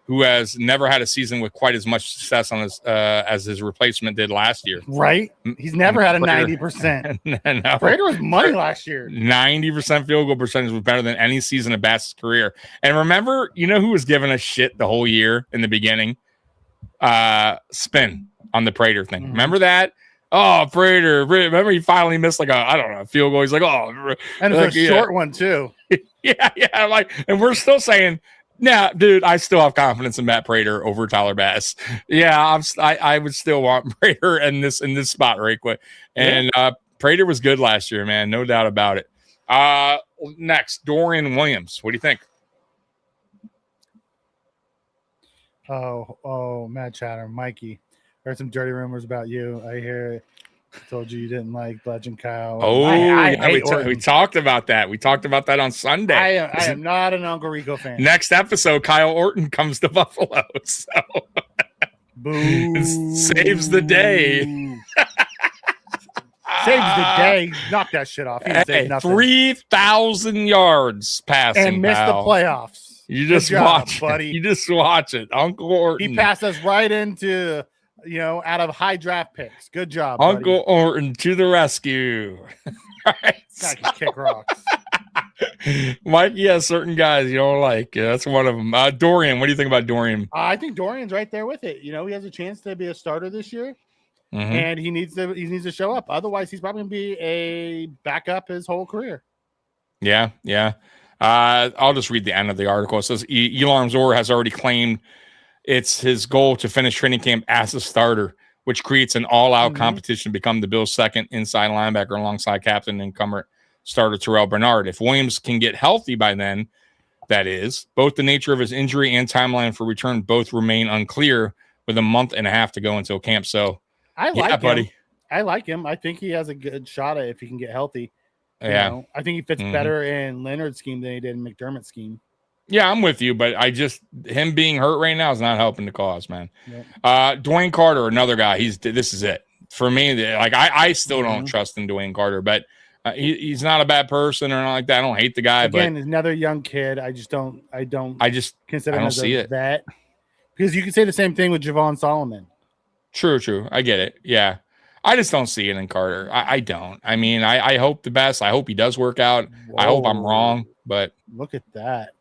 who has never had a season with quite as much success on his as his replacement did last year. Right? He's never had a 90%. No. Prater was money last year. 90% field goal percentage was better than any season of Bass's career. And remember, who was giving us shit the whole year in the beginning? Spin on the Prater thing. Remember that? Oh, Prater. Remember he finally missed a field goal. He's like, oh. And it's a short one, too. Yeah. And we're still saying, nah, dude, I still have confidence in Matt Prater over Tyler Bass. Yeah, I would still want Prater in this spot right quick. And Prater was good last year, man. No doubt about it. Next, Dorian Williams. What do you think? Oh, Matt Chatter, Mikey. Heard some dirty rumors about you. I hear told you didn't like Legend Kyle. We talked about that. We talked about that on Sunday. I am not an Uncle Rico fan. Next episode, Kyle Orton comes to Buffalo. So Boo. Saves the day. saved the day. Knock that shit off. He didn't save nothing. 3,000 yards passing. And missed the playoffs. You just watch, buddy. You just watch it, Uncle Orton. He passed us right into, out of high draft picks. Good job, Uncle Orton to the rescue. Right. I can kick rocks. Mikey has certain guys you don't like. Yeah, that's one of them. Dorian, what do you think about Dorian? I think Dorian's right there with it. He has a chance to be a starter this year, and he needs to show up. Otherwise, he's probably going to be a backup his whole career. Yeah. I'll just read the end of the article. It says Elam Zor has already claimed it's his goal to finish training camp as a starter, which creates an all-out competition to become the Bills' second inside linebacker alongside captain and incumbent starter Terrell Bernard. If Williams can get healthy by then, that is, both the nature of his injury and timeline for return both remain unclear with a month and a half to go until camp. So I like him. Buddy. I like him. I think he has a good shot at if he can get healthy. I think he fits better in Leonard's scheme than he did in McDermott's scheme. Yeah, I'm with you, but him being hurt right now is not helping the cause, man. Yep. Dwayne Carter, another guy. This is it for me. I still don't trust in Dwayne Carter, but he's not a bad person or anything like that. I don't hate the guy, again, but another young kid. I don't consider him as see a vet, because you can say the same thing with Javon Solomon. True. I get it. Yeah. I just don't see it in Carter. I don't. I mean, I hope the best. I hope he does work out. Whoa. I hope I'm wrong, but look at that.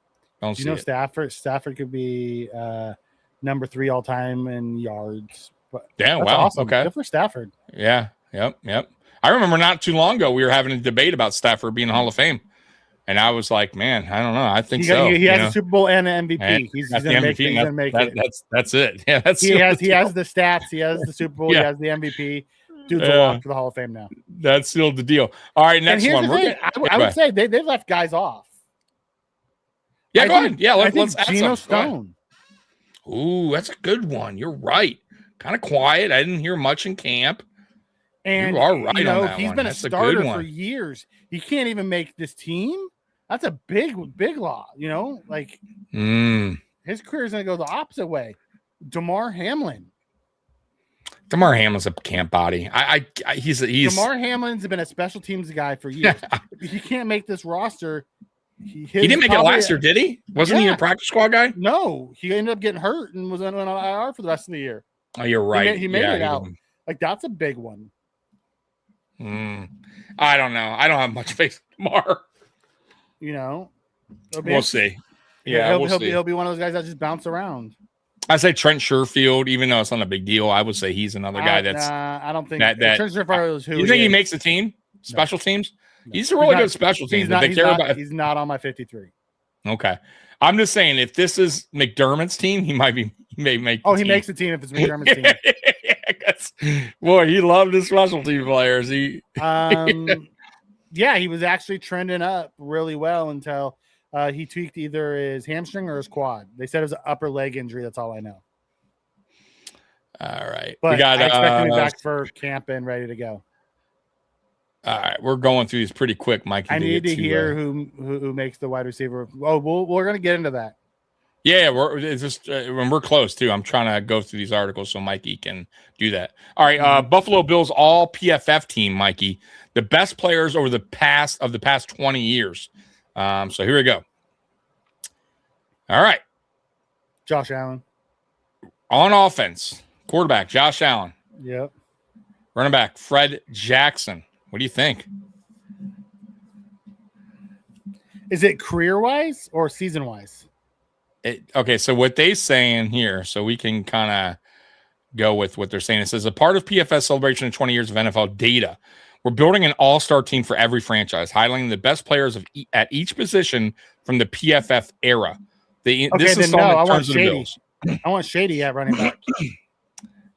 Don't see it. Stafford could be number 3 all time in yards. But yeah, that's wow. Awesome. Okay. Good for Stafford. Yeah. Yep. I remember not too long ago we were having a debate about Stafford being Hall of Fame. And I was like, man, I don't know. I think so. He has a Super Bowl and an MVP. And he's going to make it. That's it. Yeah, he has the stats. He has the Super Bowl. He has the MVP. Dude's a walk to the Hall of Fame now. That's still the deal. All right, next one. I would say they left guys off. Yeah, go ahead. Yeah, let's add Geno Stone. Ooh, that's a good one. You're right. Kind of quiet. I didn't hear much in camp. And you are right on that he's one. been That's a starter for years. He can't even make this team. That's a big law. His career is going to go the opposite way. Damar Hamlin's a camp body. He's Damar Hamlin's been a special teams guy for years. He can't make this roster. He didn't make it last year, did he? Wasn't he a practice squad guy? No, he ended up getting hurt and was on IR for the rest of the year. Oh, you're right. He made it out. That's a big one. I don't know. I don't have much faith in Damar. We'll see. Yeah, he'll be one of those guys that just bounce around. I say Trent Sherfield, even though it's not a big deal. I would say he's another guy that's. I don't think that Trent Sherfield is who. You think he makes the team? Special teams? No. He's a really good special team. He's not on my 53. Okay, I'm just saying if this is McDermott's team, he may make. He makes the team if it's McDermott's team. Boy, he loved his special team players. He was actually trending up really well until he tweaked either his hamstring or his quad. They said it was an upper leg injury. That's all I know. All right, but I expect him to be back for camp and ready to go. All right, we're going through these pretty quick, Mike. I need to hear who makes the wide receiver. Oh, we're going to get into that. Yeah, we're close too. I'm trying to go through these articles so Mikey can do that. All right, Buffalo Bills all PFF team, Mikey, the best players over the past 20 years. So here we go. All right, Josh Allen on offense, quarterback Josh Allen. Yep. Running back Fred Jackson. What do you think? Is it career wise or season wise? Okay, so what they're saying here, so we can kind of go with what they're saying. It says, a part of PFS celebration of 20 years of NFL data, we're building an all-star team for every franchise, highlighting the best players at each position from the PFF era. I want Shady. I want Shady at running back.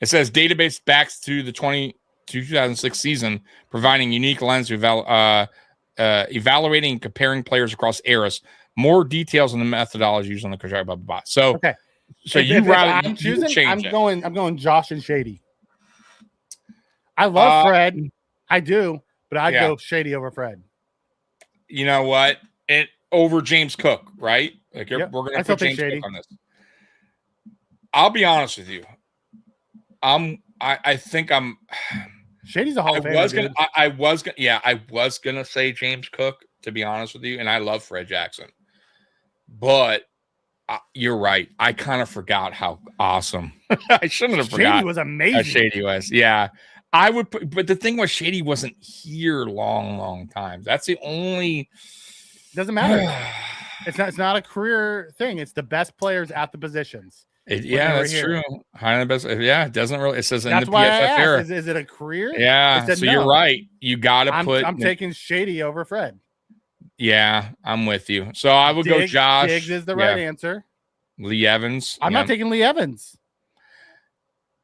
It says database backs to the 2006 season, providing unique lens to evaluating and comparing players across eras. More details on the methodology used on the contract, blah, blah, blah. So, okay. So I'm going Josh and Shady. I love Fred. I do, but I'd go Shady over Fred. You know what? Over James Cook, right? Like we're going to put James Cook on this. I'll be honest with you. I think I'm Shady's a Hall of Famer. I was gonna say James Cook, to be honest with you, and I love Fred Jackson, but you're right. I kind of forgot how awesome. I shouldn't have forgot. Shady was amazing. Shady was, yeah. I would, but the thing was, Shady wasn't here long times. That's the only. Doesn't matter. It's not a career thing. It's the best players at the positions. That's true. High the best. Yeah, it doesn't really. It says in That's the why PFF era. Is it a career? Yeah. So no. you're right. You got to put. I'm taking Shady over Fred. Yeah, I'm with you. So I would go Josh. Diggs is the right answer. Lee Evans. I'm not taking Lee Evans.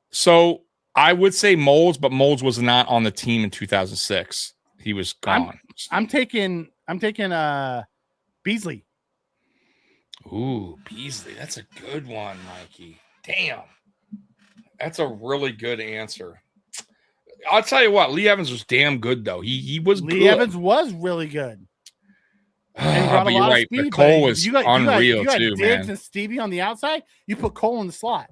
So I would say Moles, but Moles was not on the team in 2006. He was gone. I'm taking Beasley. Ooh, Beasley. That's a good one, Mikey. Damn. That's a really good answer. I'll tell you what, Lee Evans was damn good, though. He was good. Lee Evans was really good. But you're right. But Cole was unreal, too, Diggs man. and Stevie on the outside. You put Cole in the slot.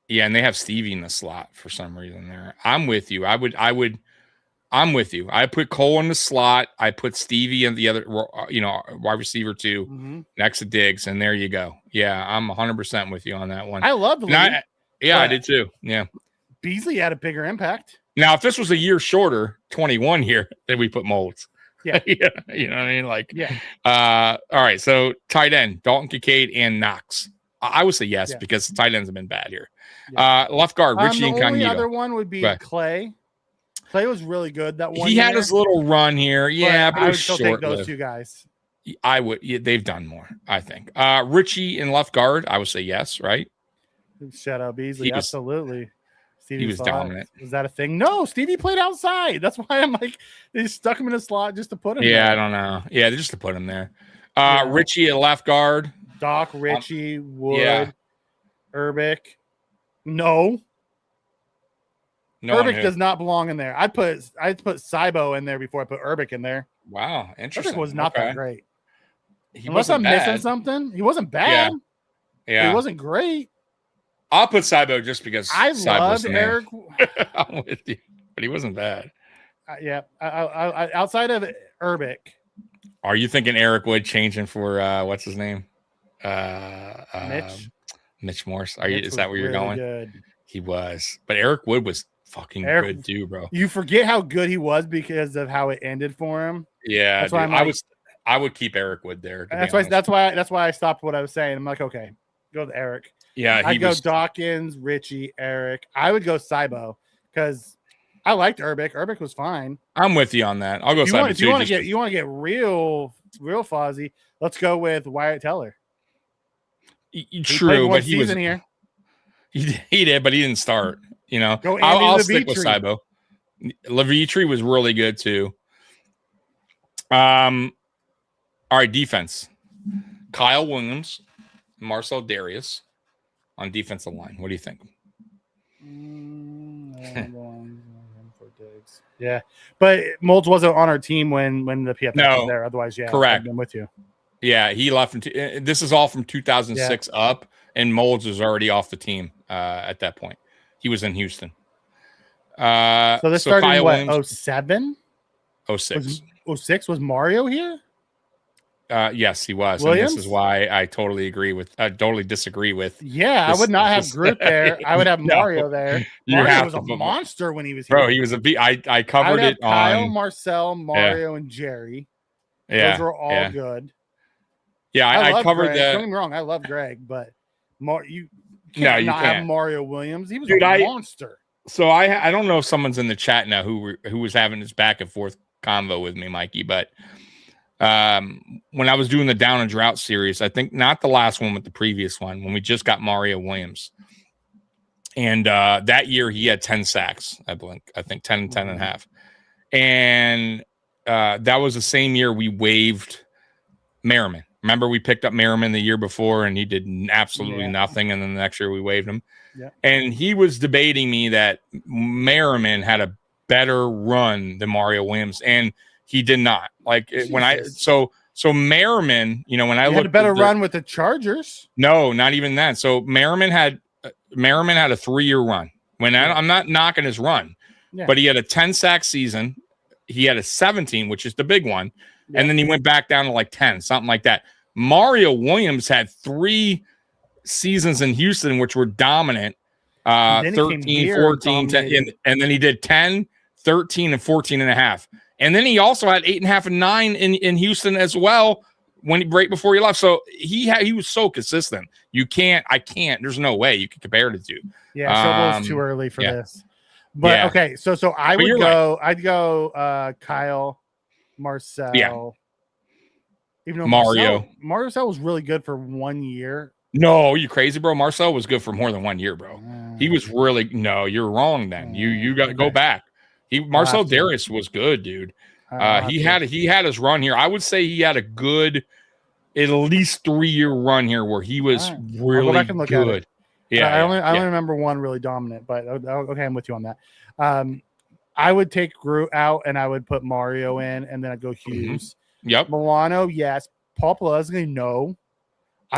Yeah, and they have Stevie in the slot for some reason there. I'm with you. I'm with you. I put Cole in the slot. I put Stevie in the other, wide receiver too, next to Diggs, and there you go. Yeah, I'm 100% with you on that one. I loved Lee. I did too. Yeah. Beasley had a bigger impact. Now, if this was a year shorter, 21 here, then we put Molds. Yeah. Yeah. You know what I mean? Yeah. All right. So tight end, Dalton Kincaid and Knox. I would say yes because tight ends have been bad here. Yeah. Left guard, Richie Incognito. The only other one would be Clay. Clay was really good that one. He had his little run here. Yeah, but I would still take those two guys. I would. Yeah, they've done more, I think. Richie in left guard, I would say yes, right? Shout out Beasley. Absolutely. He was dominant. Was that a thing? No, Stevie played outside. That's why I'm like, they stuck him in a slot just to put him there. I don't know. Yeah, just to put him there. Richie at left guard. Doc, Richie, Wood, Urbic. No. Urbic does not belong in there. I'd put Cybo in there before I put Urbic in there. Wow, interesting. Urbic was not that great. Unless I'm missing something. He wasn't bad. Yeah. He wasn't great. I'll put Cybo just because I loved Eric. I'm with you, but he wasn't bad. I outside of Urbic. Are you thinking Eric Wood changing for what's his name? Mitch Morse. Is that where you're going? Good. He was, but Eric Wood was fucking good too, bro. You forget how good he was because of how it ended for him. Yeah, that's why I would keep Eric Wood there. That's why I stopped what I was saying. I'm like, okay, go to Eric. Yeah, I'd go Dawkins, Richie, Eric. I would go Cybo because I liked Urbic. Urbic was fine. I'm with you on that. I'll go Cybo too. You want to get real fuzzy? Let's go with Wyatt Teller. True, but he was in here. He did, but he didn't start. Go I'll stick with Cybo. Levitri was really good too. All right, defense. Kyle Williams, Marcel Darius on defensive line. What do you think? Yeah, but Molds wasn't on our team when the PFF was there. Otherwise, correct. I'm with you. Yeah, he left. This is all from 2006 up, and Molds was already off the team at that point. He was in Houston. So this started in what, 07? 06. 06 was Mario here? Yes, he was. Williams? And this is why I totally disagree with. Yeah, I would not have Groot there. I would have Mario there. Mario was a monster when he was here. Bro, he was a I covered it on Kyle, Marcel, Mario, and Jerry. Yeah. Those were all good. Yeah, I covered Greg. that. Don't get me wrong, I love Greg, but you can't have Mario Williams. He was a monster. So I don't know if someone's in the chat now who was having this back and forth convo with me, Mikey, but when I was doing the Down and Drought series, I think not the last one, but the previous one, when we just got Mario Williams. And that year he had 10 sacks, I think 10 and a half. And that was the same year we waived Merriman. Remember, we picked up Merriman the year before and he did absolutely nothing. And then the next year we waived him. Yeah. And he was debating me that Merriman had a better run than Mario Williams. And he did not. So Merriman, when I looked at a better run with the Chargers. No, not even that. So Merriman had a 3-year run. I'm not knocking his run, but he had a 10 sack season. He had a 17, which is the big one. And then he went back down to like 10, something like that. Mario Williams had 3 seasons in Houston, which were dominant. 13, 14, 10, and then he did 10, 13, and 14 and a half. And then he also had 8.5 and 9 in Houston as well right before he left. So he was so consistent. I can't. There's no way you can compare the two. Yeah, so it's too early for this. But okay, so I would go. Right. I'd go Kyle, Marcel. Yeah. Even though Marcel was really good for 1 year. No, you crazy, bro? Marcel was good for more than 1 year, bro. He was really you're wrong. Then you got to go back. Marcel Darius was good, dude. He had his run here. I would say he had a good, at least 3-year run here where he was really good. Yeah, I only remember one really dominant, but okay, I'm with you on that. I would take Groot out and I would put Mario in, and then I'd go Hughes. Yep. Milano, yes. Paul Pelesny, no.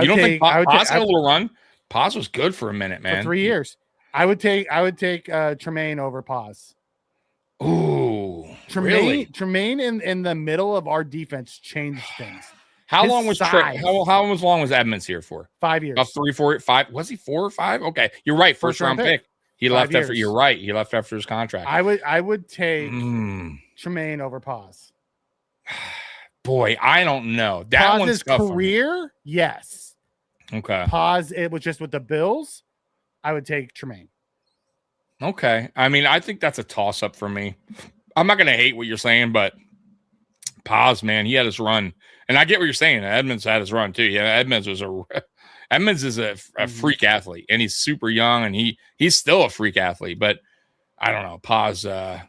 You don't think Paz had a little run? Paz was good for a minute, man. For 3 years. I would take Tremaine over Paz. Ooh, Tremaine in the middle of our defense changed things. How long was Edmonds here for? 5 years. About 3, 4, 5. Was he 4 or 5? Okay, you're right. First round pick. He left after. You're right. He left after his contract. I would take Tremaine over Paz. Boy, I don't know. That one's tough. Career, yes. Okay. Paz. It was just with the Bills. I would take Tremaine. Okay. I mean, I think that's a toss-up for me. I'm not going to hate what you're saying, but Paz, man, he had his run. And I get what you're saying. Edmonds had his run, too. Yeah, Edmonds is a freak athlete, and he's super young, and he's still a freak athlete. But I don't know. Paz,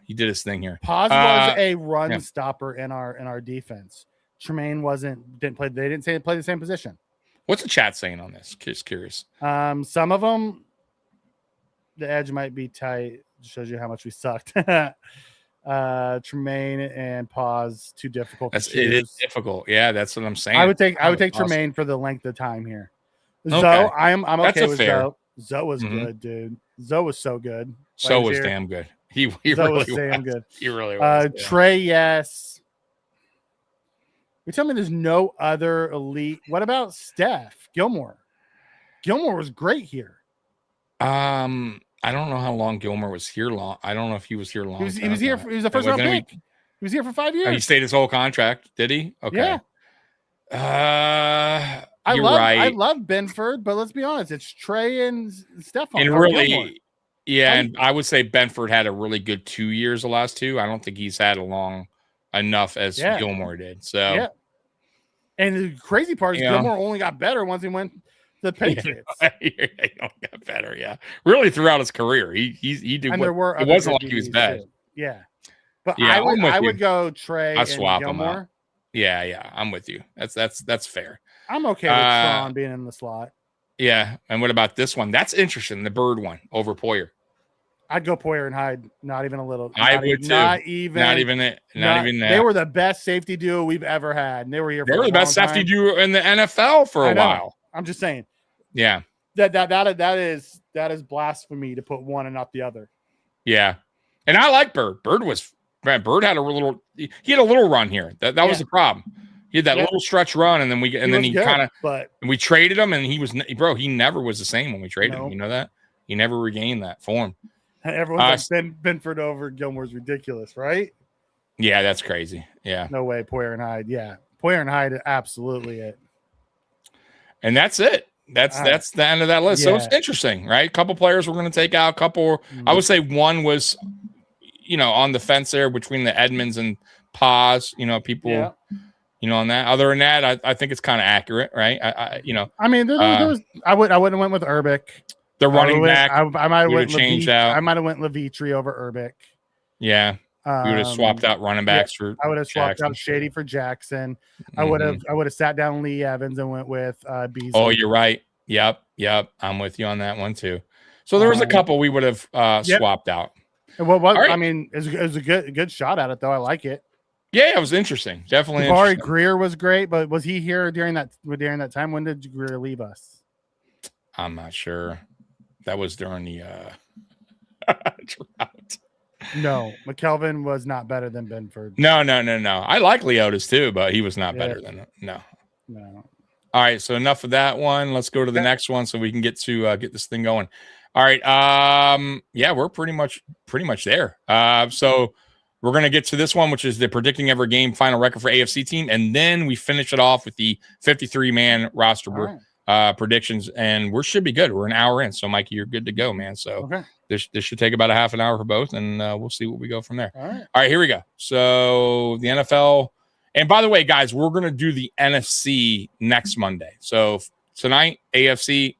he did his thing here. Paz was a run stopper in our defense. Tremaine didn't play. They didn't say they played the same position. What's the chat saying on this? Just curious. Some of them, the edge might be tight. It shows you how much we sucked. Tremaine and Paz too difficult. It is difficult. Yeah, that's what I'm saying. I would take Tremaine for the length of time here. Okay. Zoe, I'm okay with fair. Zoe. Zoe was good, dude. Zoe was so good. So was damn good. He really was damn good. He really was. Trey, yes. You tell me there's no other elite. What about Steph Gilmore? Gilmore was great here. I don't know how long Gilmore was here. I don't know if he was here long. He was here. He was the first round pick. He was here for 5 years. Oh, he stayed his whole contract, did he? Okay. Yeah. You're right. I love Benford, but let's be honest, it's Trey and Stephon. And really, and I would say Benford had a really good 2 years the last 2. I don't think he's had a long enough as Gilmore did. So yeah. And the crazy part is Gilmore only got better once he went to the Patriots. He only got better, yeah. Really throughout his career. He did. And it wasn't like he was bad. Too. Yeah. But I would go Trey and Gilmore. Yeah, I'm with you. That's fair. I'm okay with Tron being in the slot. Yeah. And what about this one? That's interesting. The Bird one over Poyer. I'd go Poyer and Hyde. Not even a little. I would too. Not even that. They were the best safety duo we've ever had, and they were here. They were the best safety duo in the NFL for a while. I'm just saying. Yeah. That is blasphemy to put one and not the other. Yeah. And I like Bird. Bird had a little run here. That was the problem. He had that little stretch run, and then we traded him, and he never was the same when we traded him. You know that? He never regained that form. Everyone's like Benford over Gilmore's ridiculous, right? Yeah, that's crazy. Yeah. No way, Poyer and Hyde. Yeah. Poyer and Hyde, absolutely it. And that's it. That's the end of that list. So it's interesting, right? A couple players we're going to take out. I would say one was, on the fence there between the Edmonds and Paz. People, on that. Other than that, I think it's kind of accurate, right? I wouldn't have went with Urbic. The running back. I might have went Levitri over Urbic. Yeah. You would have swapped out running backs for. I would have swapped out Shady for Jackson. I would have sat down Lee Evans and went with Beasley. Oh, you're right. Yep. I'm with you on that one too. So there was a couple we would have swapped out. Well, right. I mean, it was a good shot at it though. I like it. Yeah, it was interesting. Definitely. Jabari Greer was great, but was he here during that time? When did Greer leave us? I'm not sure. That was during the drought. No, McKelvin was not better than Benford. No. I like Leotis too, but he was not better than no. All right, so enough of that one. Let's go to the next one so we can get to get this thing going. All right. Yeah, we're pretty much there. So we're gonna get to this one, which is the predicting every game final record for AFC team, and then we finish it off with the 53-man roster predictions, and we should be good. We're an hour in, so Mikey, you're good to go, man. So this should take about a half an hour for both, and we'll see what we go from there. All right, here we go. So the NFL. And by the way, guys, we're going to do the NFC next Monday. So tonight, AFC,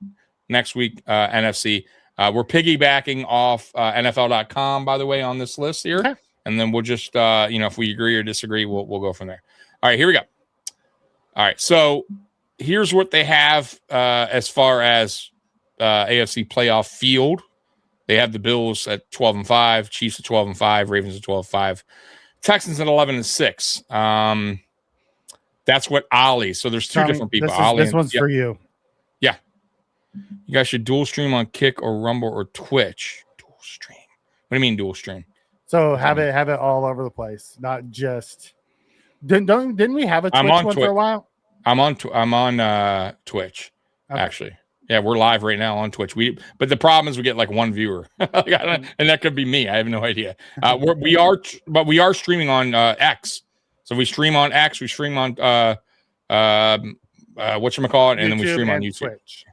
next week, NFC. We're piggybacking off NFL.com, by the way, on this list here. Okay. And then we'll just, if we agree or disagree, we'll go from there. All right, here we go. All right, so here's what they have as far as AFC playoff field. They have the Bills at 12-5, Chiefs at 12-5, Ravens at 12-5. Texans at 11-6. That's what Ollie. So there's two different people. This one's for you. Yeah. You guys should dual stream on Kick or Rumble or Twitch. Dual stream. What do you mean dual stream? So have it all over the place, not just. Didn't we have a Twitch one for a while? I'm on Twitch actually. Yeah, we're live right now on Twitch. But the problem is we get like one viewer, and that could be me. I have no idea. We are streaming on X. So we stream on X. We stream on whatchamacallit, and then we stream on YouTube. Twitch.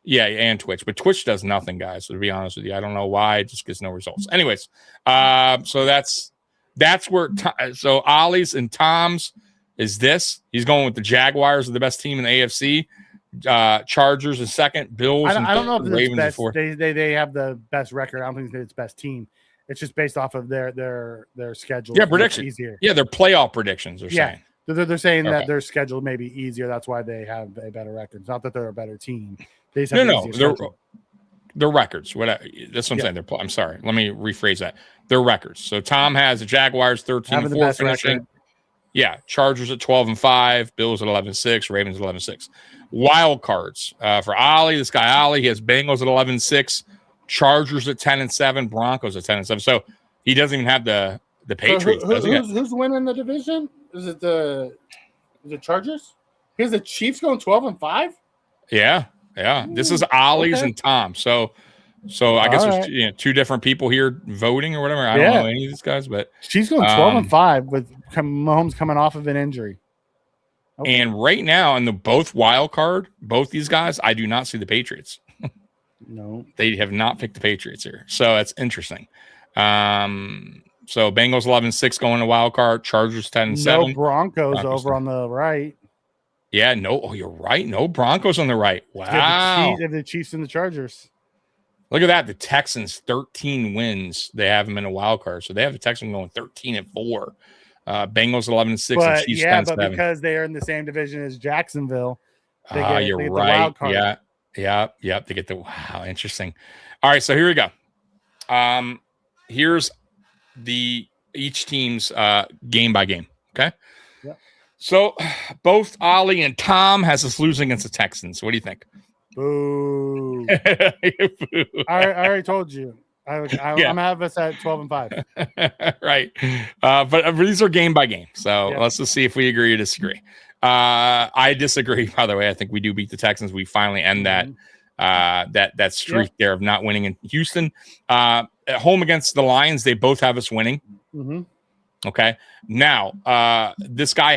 Yeah, and Twitch. But Twitch does nothing, guys. So to be honest with you, I don't know why. It just gets no results. Anyways, so that's where. So Ollie's and Tom's is this. He's going with the Jaguars, are the best team in the AFC. Chargers in second, Bills. I don't know if Ravens best, they have the best record. I don't think it's best team. It's just based off of their schedule. Yeah, prediction. Easier. Yeah, their playoff predictions are saying. They're saying that their schedule may be easier. That's why they have a better record. It's not that they're a better team. They just have their records. What that's what I'm saying. I'm sorry. Let me rephrase that. Their records. So Tom has the Jaguars 13-4 finishing. Record. Yeah, Chargers at 12-5, Bills at 11-6, Ravens at 11-6. Wild cards for Ollie. This guy Ollie, he has Bengals at 11-6, Chargers at 10-7, Broncos at 10-7. So he doesn't even have the Patriots. Who's winning the division? Is it Chargers? He has the Chiefs going 12-5. Yeah. This is Ollie's and Tom. So I guess there's two different people here voting or whatever. I don't know any of these guys, but she's going 12-5 with Mahomes coming off of an injury. Okay. And right now, in the both wild card, both these guys, I do not see the Patriots. No, they have not picked the Patriots here, so that's interesting. So Bengals 11-6 going to wild card, Chargers 10-7. No Broncos over on the right. Yeah, no. Oh, you're right. No Broncos on the right. Wow. The Chiefs and the Chargers. Look at that. The Texans 13 wins. They have them in a wild card, so they have the Texans going 13-4. Bengals 11-6 and Chiefs 10-7. But because they are in the same division as Jacksonville, you're right. The wild card. Yeah. They get the interesting. All right, so here we go. Here's each team's game by game. Okay. Yep. So both Ollie and Tom has us losing against the Texans. What do you think? Boo. I already told you. I'm gonna have us at 12-5. Right. But these are game by game. So let's just see if we agree or disagree. I disagree, by the way. I think we do beat the Texans. We finally end that streak there of not winning in Houston. At home against the Lions, they both have us winning. Mm-hmm. Okay. Now, this guy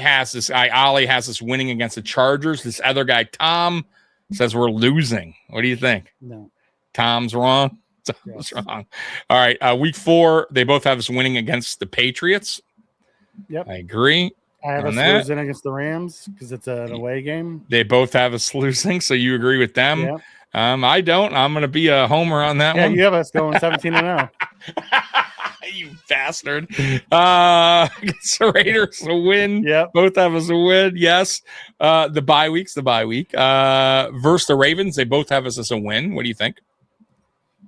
Ollie has us winning against the Chargers. This other guy, Tom, says we're losing. What do you think? No. Tom's wrong. Tom's wrong. All right. Week 4, they both have us winning against the Patriots. Yep. I agree. I have us losing against the Rams because it's an away game. They both have us losing, so you agree with them. Yep. I don't. I'm going to be a homer on that one. Yeah, you have us going 17-0. You bastard. Against the Raiders a win. Yep. Both have us a win. Yes. The bye week's the bye week. Versus the Ravens, they both have us as a win. What do you think?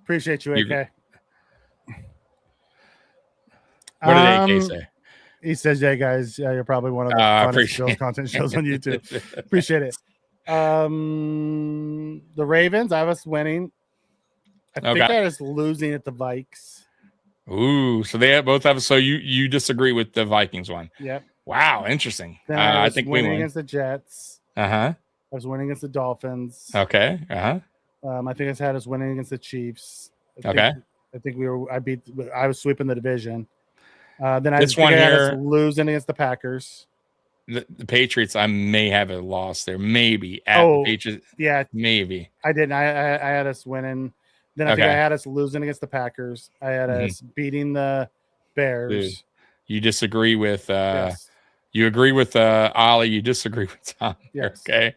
Appreciate you, AK. What did AK say? He says, "Yeah, guys, you're probably one of the funnest content shows on YouTube." Appreciate it. The Ravens, I have us winning. I think I was losing at the Vikes. Ooh, so they both have. So you disagree with the Vikings one? Yep. Wow, interesting. Then I think we winning win against the Jets. I was winning against the Dolphins. Okay. I think I had us winning against the Chiefs. Okay. I think I was sweeping the division. Then I This think one I had here- us losing against the Packers. The Patriots, I may have a loss there. Maybe at the Patriots. Yeah, Maybe. I didn't. I had us winning. Then I think I had us losing against the Packers. I had us beating the Bears. Dude, you disagree with Yes. you agree with Ollie, you disagree with Tom. Yes. Okay.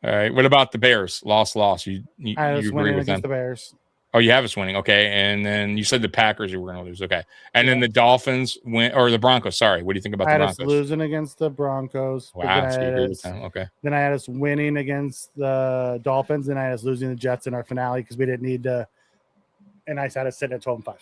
All right. What about the Bears? Loss. You I had us agree winning with them? against the Bears. Oh, you have us winning. Okay. And then you said the Packers you were going to lose. Okay. And then the Dolphins win, or the Broncos. Sorry. What do you think about I the had us Broncos? losing against the Broncos. but Wow. then So I you had agree with us- them. Okay. Then I had us winning against the Dolphins, and I had us losing the Jets in our finale because we didn't need to. And I had us sitting at 12-5.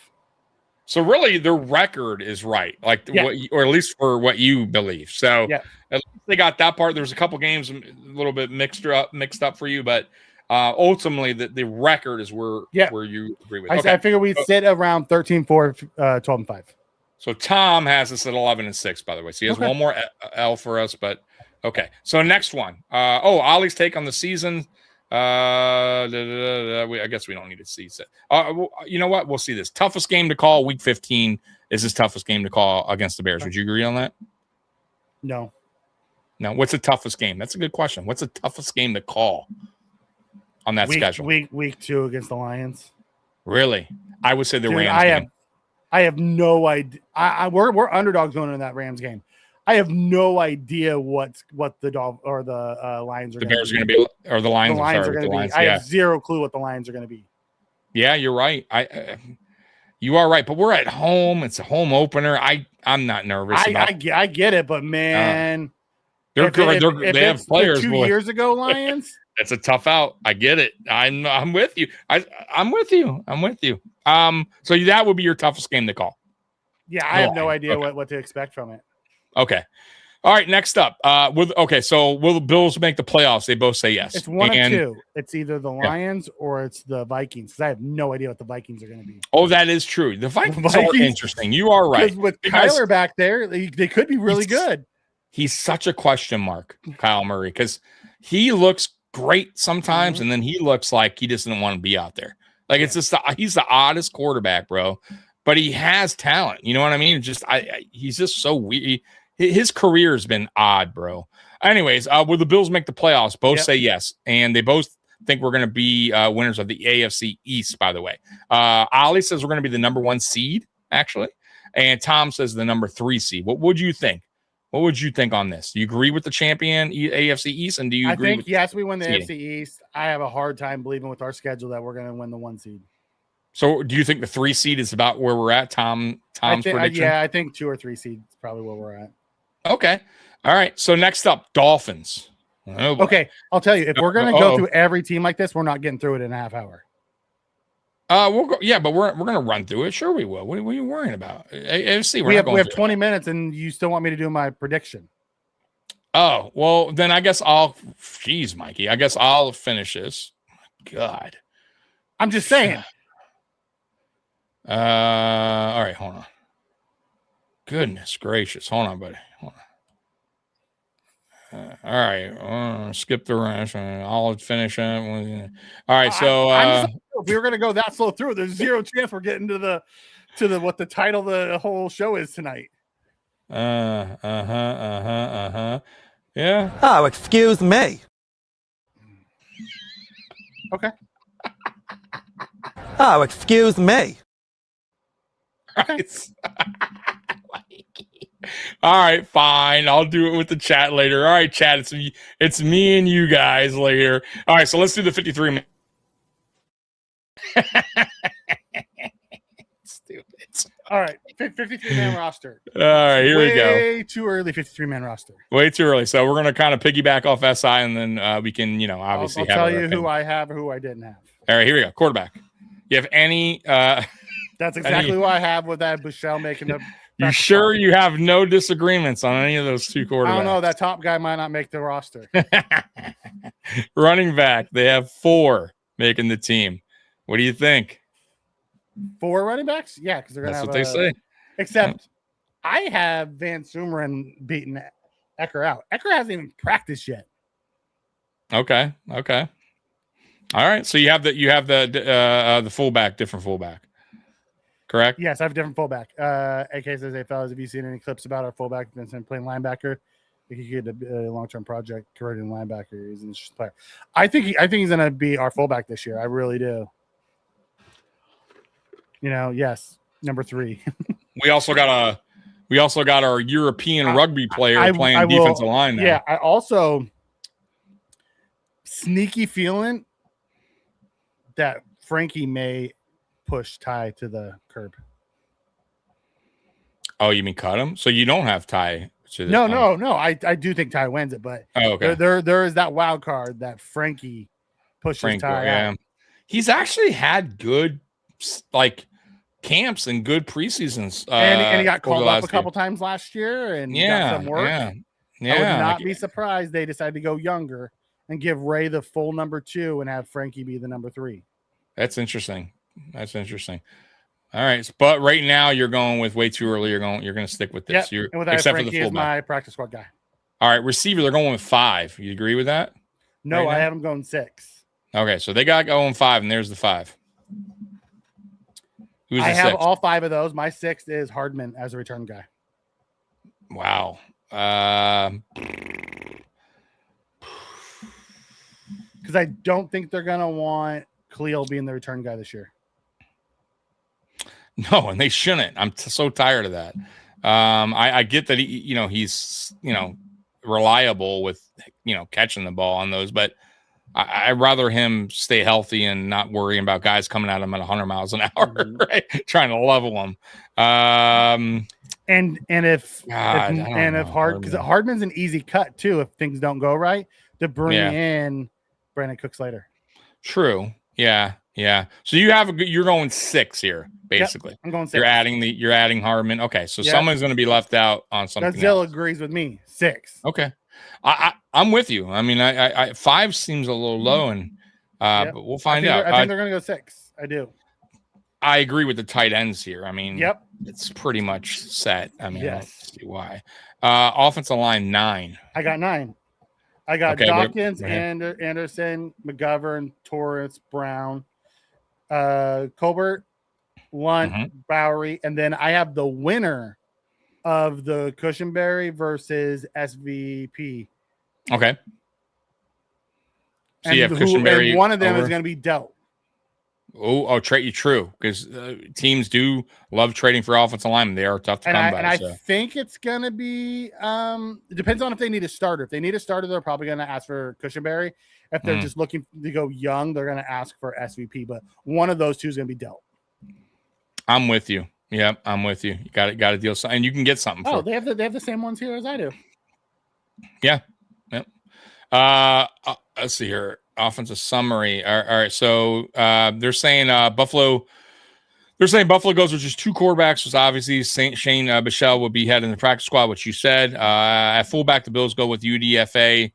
So really, their record is right, like Yeah. or at least for what you believe. So Yeah. at least they got that part. There's a couple games a little bit mixed up for you, but ultimately the record is where you agree with. I figure we sit around 13-4, 12-5. So Tom has us at 11-6, by the way. So he has one more L for us, but okay. So next one. Ollie's take on the season. I guess we don't need to see it. You know what? We'll see this. Toughest game to call, week 15 is his toughest game to call against the Bears. Would you agree on that? No. What's the toughest game? That's a good question. What's the toughest game to call on that schedule? Week 2 against the Lions. Really? I would say the Dude, Rams game. I have no idea. We're underdogs going into that Rams game. I have no idea what the Lions are. The Bears are going to be, or the Lions. The Lions are going to Lions, be. I have zero clue what the Lions are going to be. Yeah, you're right. You are right, but we're at home. It's a home opener. I'm not nervous. I get it, but man, they have players. 2 years ago, Lions. That's a tough out. I get it. I'm with you. I'm with you. So that would be your toughest game to call. Yeah, I have no idea what to expect from it. Okay. All right. Next up. So will the Bills make the playoffs? They both say yes. It's one of two. It's either the Lions or it's the Vikings. Because I have no idea what the Vikings are going to be. Oh, that is true. The Vikings are interesting. You are right. With Kyler back there, they could be really good. He's such a question mark, Kyle Murray, because he looks great sometimes, and then he looks like he doesn't want to be out there. Like it's just he's the oddest quarterback, bro. But he has talent. You know what I mean? He's just so weird. His career has been odd, bro. Anyways, will the Bills make the playoffs? Both say yes, and they both think we're going to be winners of the AFC East. By the way, Ollie says we're going to be the number 1 seed, actually, and Tom says the number 3 seed. What would you think? What would you think on this? Do you agree with the champion AFC East, and do you agree? Yes, we win the AFC East. I have a hard time believing with our schedule that we're going to win the 1 seed. So, do you think the 3 seed is about where we're at? Tom's prediction. I think 2 or 3 seed is probably where we're at. Okay. All right. So next up, Dolphins. Okay, I'll tell you, if we're going to go through every team like this, we're not getting through it in a half hour. We'll go. Yeah, but we're going to run through it. Sure, we will. What are you worrying about? AFC. We have 20 minutes, and you still want me to do my prediction? Oh well, then I guess Jeez, Mikey. I guess I'll finish this. God, I'm just saying. All right, hold on. Goodness gracious, hold on, buddy. Hold on. All right, skip the rest. I'll finish it. All right, so if we were going to go that slow through, there's zero chance we're getting to the what the title of the whole show is tonight. Yeah. Oh, excuse me. Okay. Oh, excuse me. All right, fine. I'll do it with the chat later. All right, chat. It's me and you guys later. All right, so let's do the 53. Stupid. All right, 53-man roster. All right, here we go. Way too early 53-man roster. Way too early. So we're going to kind of piggyback off SI, and then we can, obviously I'll tell you who I have or who I didn't have. All right, here we go. Quarterback. You have any? That's exactly who I have with that Bushell making the. You sure you have no disagreements on any of those 2 quarterbacks? I don't know. That top guy might not make the roster. Running back. They have 4 making the team. What do you think? 4 running backs? Yeah, because they're going to That's have what they say. Except I have Van Sumeren beating Ecker out. Ecker hasn't even practiced yet. Okay. All right. So you have the fullback, different fullback. Correct? Yes, I have a different fullback. AK says, hey, fellas, have you seen any clips about our fullback Vincent playing linebacker? I think he could get a long-term project converting linebacker. He's an interesting player. I think he's going to be our fullback this year. I really do. Yes, number 3. We also got our European rugby player playing defensive line now. Yeah, I also sneaky feeling that Frankie may push Ty to the curb. Oh, you mean cut him? So you don't have Ty? No. I do think Ty wins it, but there is that wild card that Frankie pushes Ty out. He's actually had good camps and good preseasons. And he got called up a couple times last year and got some work. Yeah. I would not be surprised they decide to go younger and give Ray the full number 2 and have Frankie be the number 3. That's interesting. All right, but right now you're going with way too early. You're going to stick with this. Yep. And with that, except Frankie for the fullback. is my practice squad guy. All right, receiver. They're going with 5. You agree with that? No, I have him going 6. Okay, so they got going 5, and there's the 5. Who's I the have 6? all 5 of those. My 6th is Hardman as a return guy. Wow. Because I don't think they're going to want Khalil being the return guy this year. No, and they shouldn't. I'm so tired of that. I get that he's reliable with catching the ball on those, but I'd rather him stay healthy and not worrying about guys coming at him at 100 miles an hour, right? Trying to level him. And if because Hardman's an easy cut too if things don't go right to bring in Brandon Cooks later. True. Yeah. So you're going 6 here, basically. Yep, I'm going 6. You're adding Hardman. Okay, so someone's going to be left out on something. Godzilla agrees with me. 6. Okay, I'm with you. I mean, I 5 seems a little low, and but we'll find out. I think they're going to go 6. I do. I agree with the tight ends here. I mean, it's pretty much set. I mean, I don't see why. Offensive line 9. I got 9. I got Dawkins, Anderson, McGovern, Torrance, Brown, Colbert, Lunt, Bowery, and then I have the winner of the Cushenberry versus SVP. Okay. So and you have Cushenberry. And one of them is going to be dealt. Trade you true because teams do love trading for offensive linemen. They are tough to come by. And I think it's going to be it depends on if they need a starter. If they need a starter, they're probably going to ask for Cushenberry. If they're just looking to go young, they're going to ask for SVP. But one of those two is going to be dealt. I'm with you. Yeah, I'm with you. You got to deal something, and you can get something. They have the same ones here as I do. Yeah. Let's see here. Offensive summary. All right. So they're saying Buffalo. They're saying Buffalo goes with just 2 quarterbacks. So obviously Shane Bichelle will be head in the practice squad, which you said. At fullback, the Bills go with UDFA.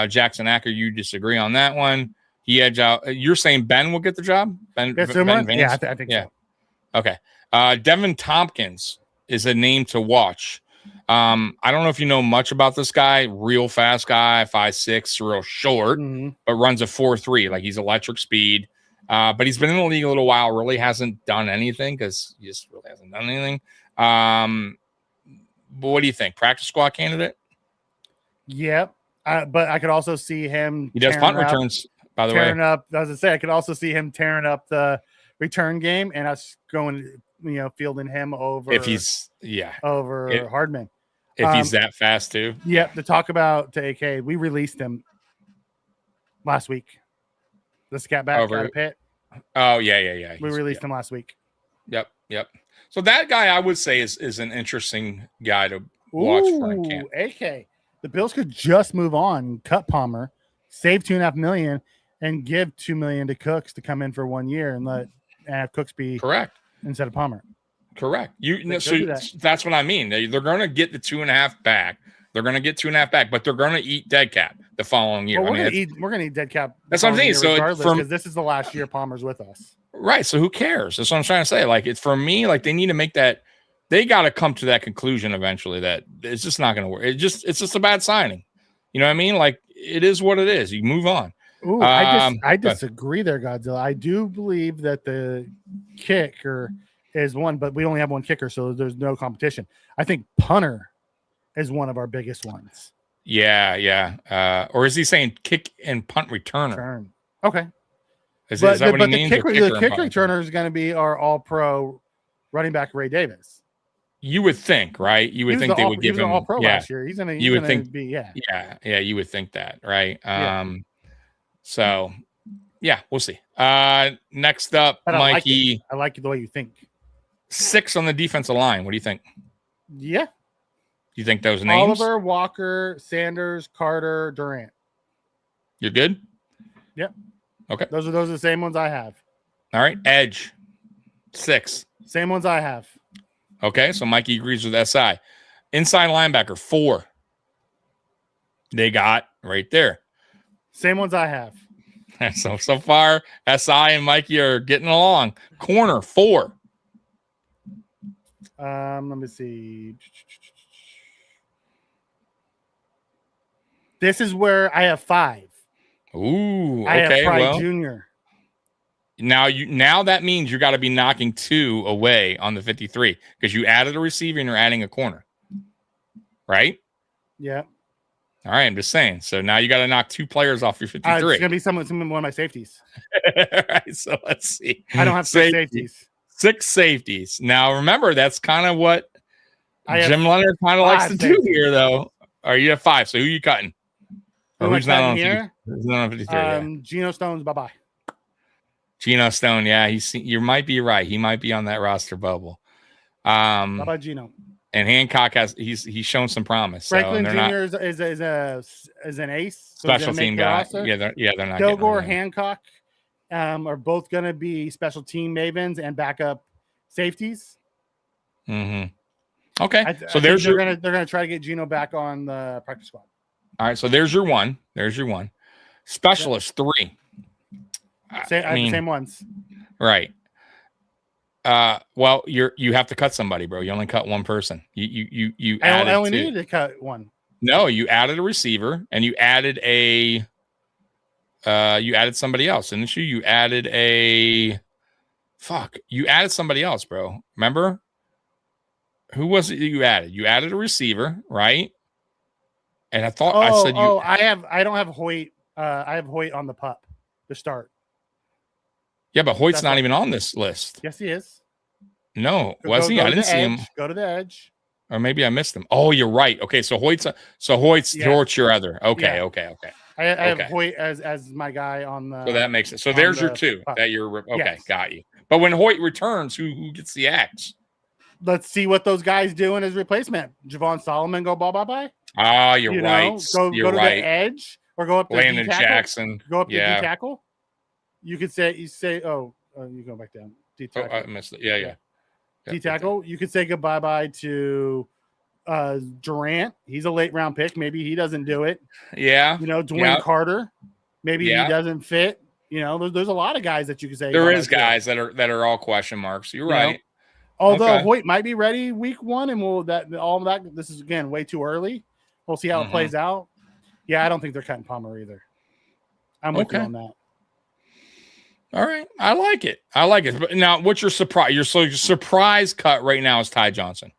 Jackson Acker, you disagree on that one. He edge out. You're saying Ben will get the job? Ben Vance? Yeah, I think so. Okay. Devin Tompkins is a name to watch. I don't know if you know much about this guy. Real fast guy, 5'6", real short, but runs a 4.3. Like he's electric speed. But he's been in the league a little while. Really hasn't done anything because he just really hasn't done anything. But what do you think? Practice squad candidate? Yep. But I could also see him. He does punt returns, by the way. As I say, I could also see him tearing up the return game and us going, fielding him over. If he's Hardman. If he's that fast too. Yep. To talk about to AK, we released him last week. The scat back out of Pitt. Oh yeah. We released him last week. Yep. So that guy, I would say, is an interesting guy to watch for in camp. AK. The Bills could just move on, cut Palmer, save $2.5 million, and give $2 million to Cooks to come in for 1 year and have Cooks be correct instead of Palmer. Correct. That's what I mean. They're going to get the 2.5 back. They're going to get 2.5 back, but they're going to eat dead cap. the following year. Well, we're gonna need dead cap. That's what I'm saying. So because this is the last year Palmer's with us. Right. So who cares? That's what I'm trying to say. Like, it's for me, like they need to make that. They got to come to that conclusion eventually that it's just not going to work. It's just a bad signing. You know what I mean? Like, it is what it is. You move on. Ooh, I disagree there, Godzilla. I do believe that the kicker is one, but we only have one kicker, so there's no competition. I think punter is one of our biggest ones. Yeah. Or is he saying kick and punt returner? Okay. Is that what he means? The kick returner is going to be our all-pro running back, Ray Davis. You would think, right? You would think they would give him all-pro last year. He's gonna you would think that, right? Yeah. So yeah, we'll see. Next up, Mikey. I like the way you think. 6 on the defensive line. What do you think? Yeah. You think those names? Oliver, Walker, Sanders, Carter, Durant. You're good? Yep. Okay. Those are the same ones I have. All right. Edge. 6. Same ones I have. Okay. So Mikey agrees with SI. Inside linebacker, 4. They got right there. Same ones I have. So far, SI and Mikey are getting along. Corner, 4. Let me see. This is where I have 5. Ooh, I okay. have Pride Jr. Now that means you got to be knocking 2 away on the 53 because you added a receiver and you're adding a corner, right? Yeah. All right, I'm just saying. So now you got to knock 2 players off your 53. It's gonna be one of my safeties. All right, so let's see. I don't have 6 safeties. 6 safeties. Now remember, that's kind of what Jim Leonard kind of likes to do here, though. Or you have 5. So who are you cutting? Or who's not on here? Who's not on 53? Geno Stone's bye-bye. Geno Stone, yeah, you might be right. He might be on that roster bubble. Bye-bye, Geno. And Hancock he's shown some promise. Franklin Jr. is an ace. Special team guy. They're not. Kilgore, Hancock are both going to be special team mavens and backup safeties. Mm-hmm. Okay, they're gonna try to get Geno back on the practice squad. All right, so there's your one. Specialist 3. Same ones. Right. Well, you have to cut somebody, bro. You only cut one person. You added I only needed to cut one. No, you added a receiver and you added somebody else, didn't you? You added you added somebody else, bro. Remember? Who was it you added? You added a receiver, right? And I thought I don't have Hoyt. I have Hoyt on the pup to start. Yeah, but Hoyt's not even on this list. Yes, he is. No, was he? I didn't see him. Go to the edge. Or maybe I missed him. Oh, you're right. Okay, so Hoyt's your other. Okay, yeah. Okay. I have Hoyt as my guy on the. So that makes it. So there's your 2 that you're okay. Yes. Got you. But when Hoyt returns, who gets the axe? Let's see what those guys do in his replacement. Javon Solomon go bye. Oh, you're right. Go to the edge or go up to Landon Jackson. Go up to D tackle. You could say you go back down. D tackle. Oh, I missed it. Yeah. D tackle. You could say goodbye to Durant. He's a late round pick. Maybe he doesn't do it. Yeah. Dwayne Carter. Maybe he doesn't fit. There's a lot of guys that you could say. There is guys that are all question marks. You're right. Although Hoyt might be ready week 1, and this is again way too early. We'll see how it plays out. Yeah, I don't think they're cutting Palmer either. I'm with you on that. All right. I like it. But now, what's your surprise? Your surprise cut right now is Ty Johnson.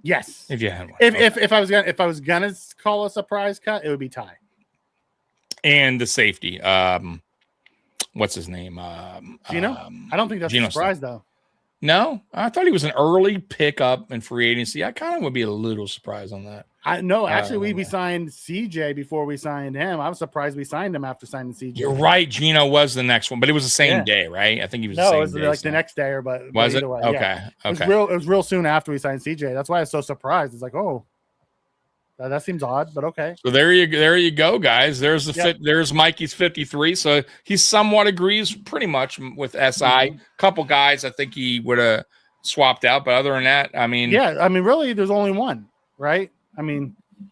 Yes. If you had one. If I was gonna call a surprise cut, it would be Ty. And the safety. What's his name? Gino? I don't think that's a surprise though. No, I thought he was an early pickup in free agency. I kind of would be a little surprised on that. We signed CJ before we signed him. I was surprised we signed him after signing CJ. You're right. Gino was the next one, but it was the same day, right? I think he was. No, it was like the next day, but was it? Way, okay. Yeah. It was real soon after we signed CJ. That's why I was so surprised. It's like, oh, that seems odd, but okay. So there you go, guys. There's there's Mikey's 53. So he somewhat agrees pretty much with SI. Couple guys I think he would have swapped out, but other than that, really, there's only one, right?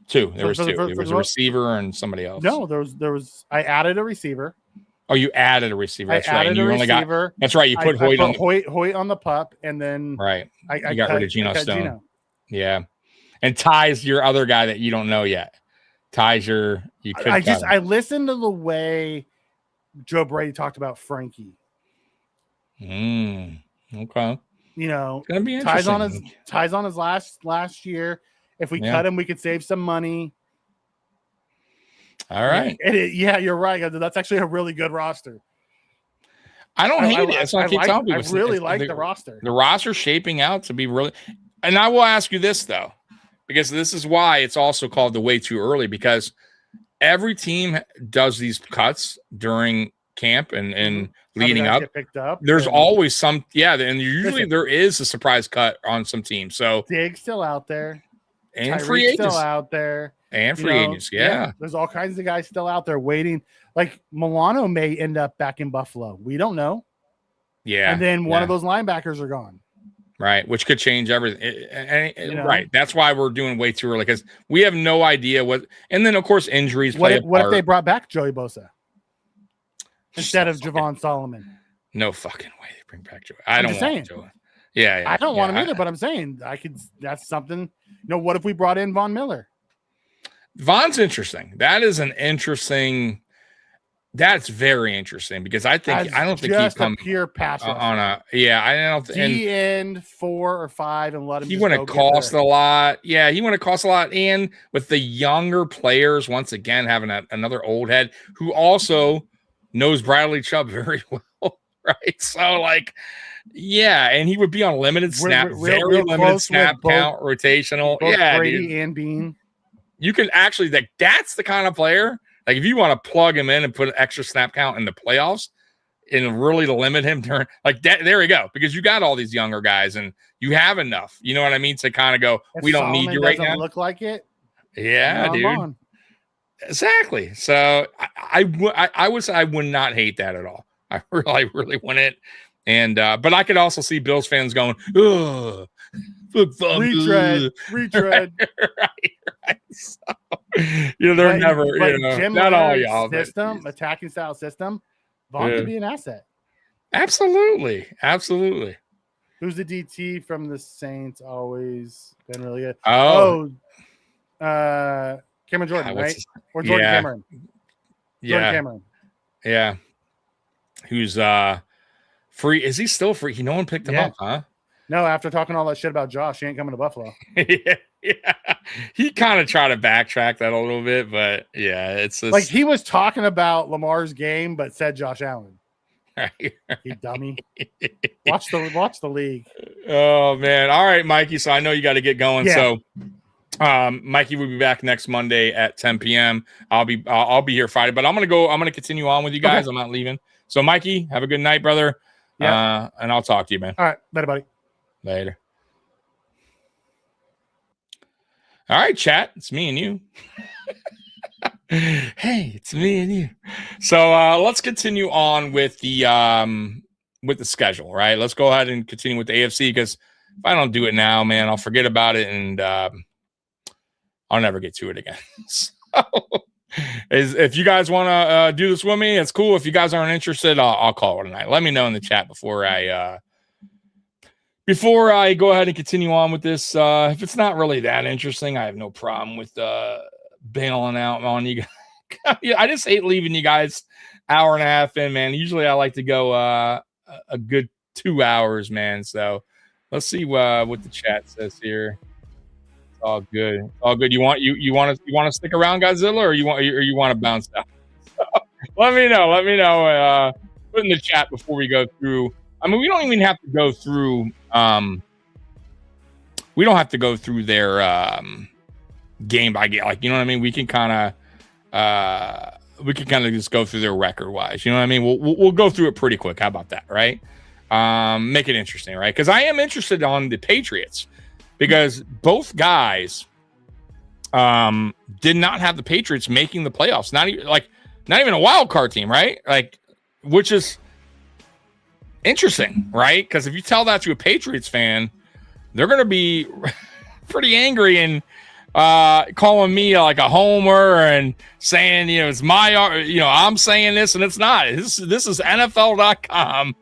Two. There was two. There was a receiver and somebody else. No, there was. I added a receiver. Oh, you added a receiver. That's right. And you only got. That's right. You put Hoyt on Hoyt on the pup, and then right. I got rid of Geno Stone. Yeah, and Ty's your other guy that you don't know yet. Ty's your. You could. I listened to the way Joe Brady talked about Frankie. Okay. You know, it's gonna be interesting. Ty's on his last year. If we cut him, we could save some money. All right. Yeah, you're right. That's actually a really good roster. I don't hate it. That's what I keep telling people. I really like the roster. The roster's shaping out to be really. And I will ask you this, though, because this is why it's also called the way too early, because every team does these cuts during camp and leading up. Picked up. There's always some. Yeah. And usually there is a surprise cut on some teams. So Diggs still out there. And Tyreek's free agents. Still out there. And free agents, yeah. There's all kinds of guys still out there waiting. Like Milano may end up back in Buffalo. We don't know. Yeah. And then one of those linebackers are gone. Right, which could change everything. Right. That's why we're doing way too early, because we have no idea what. And then, of course, injuries play a part. What if they brought back Joey Bosa instead of Javon Solomon? No fucking way they bring back Joey. I don't want Joey. Yeah. I don't want him either, but I'm saying I could. That's something. You know, what if we brought in Von Miller? Von's interesting. That is an interesting. That's very interesting, because I don't think he's come pure pass on a. Yeah, I don't think he end 4 or 5 and let him. He wouldn't cost a lot. Yeah, he wouldn't cost a lot. And with the younger players, once again having another old head who also knows Bradley Chubb very well, right? So like. Yeah, and he would be on limited snap, very limited snap count, rotational. Yeah, Brady dude. And Bean. You can actually that's the kind of player. Like if you want to plug him in and put an extra snap count in the playoffs and really to limit him during like that, there you go. Because you got all these younger guys and you have enough. You know what I mean? To kind of go, we don't need you right now. Look like it. Yeah, dude. Exactly. So I would say I would not hate that at all. I really wouldn't. And but I could also see Bills fans going, "Ugh, retread." right. So, they're never. Jim not all y'all. System, attacking style system. Vaughn could be an asset. Absolutely. Who's the DT from the Saints? Always been really good. Cameron Jordan, right? Or Jordan Cameron. Yeah. Jordan Cameron. Yeah. Who's free? Is he still free? No one picked him up, huh? No, after talking all that shit about Josh, he ain't coming to Buffalo. yeah. He kind of tried to backtrack that a little bit, but yeah, it's just... like he was talking about Lamar's game, but said Josh Allen. Right. You dummy. Watch the league. Oh man. All right, Mikey. So I know you got to get going. Yeah. So Mikey will be back next Monday at 10 p.m. I'll be here Friday, but I'm gonna continue on with you guys. Okay. I'm not leaving. So Mikey, have a good night, brother. Yeah. And I'll talk to you, man. All right. Later, buddy. Later. All right, chat. It's me and you. Hey, it's me and you. So let's continue on with the schedule, right? Let's go ahead and continue with the AFC, because if I don't do it now, man, I'll forget about it and I'll never get to it again. So if you guys want to do this with me, it's cool. If you guys aren't interested, I'll call it tonight. Let me know in the chat before I go ahead and continue on with this. If it's not really that interesting, I have no problem with bailing out on you guys. I just hate leaving you guys hour and a half in, man. Usually I like to go a good 2 hours, man. So let's see what the chat says here. It's all good. It's all good. You want to stick around, Godzilla, or you want to bounce out? So, let me know. Put in the chat before we go through. I mean, we don't even have to go through. We don't have to go through their game by game. Like, you know what I mean? We can kind of just go through their record wise. You know what I mean? We'll go through it pretty quick. How about that? Right? Make it interesting, right? Because I am interested on the Patriots, because both guys did not have the Patriots making the playoffs. Not even a wild card team, right? Like, which is interesting, right? Because if you tell that to a Patriots fan, they're going to be pretty angry and calling me like a homer and saying, it's my, I'm saying this and it's not. This is NFL.com.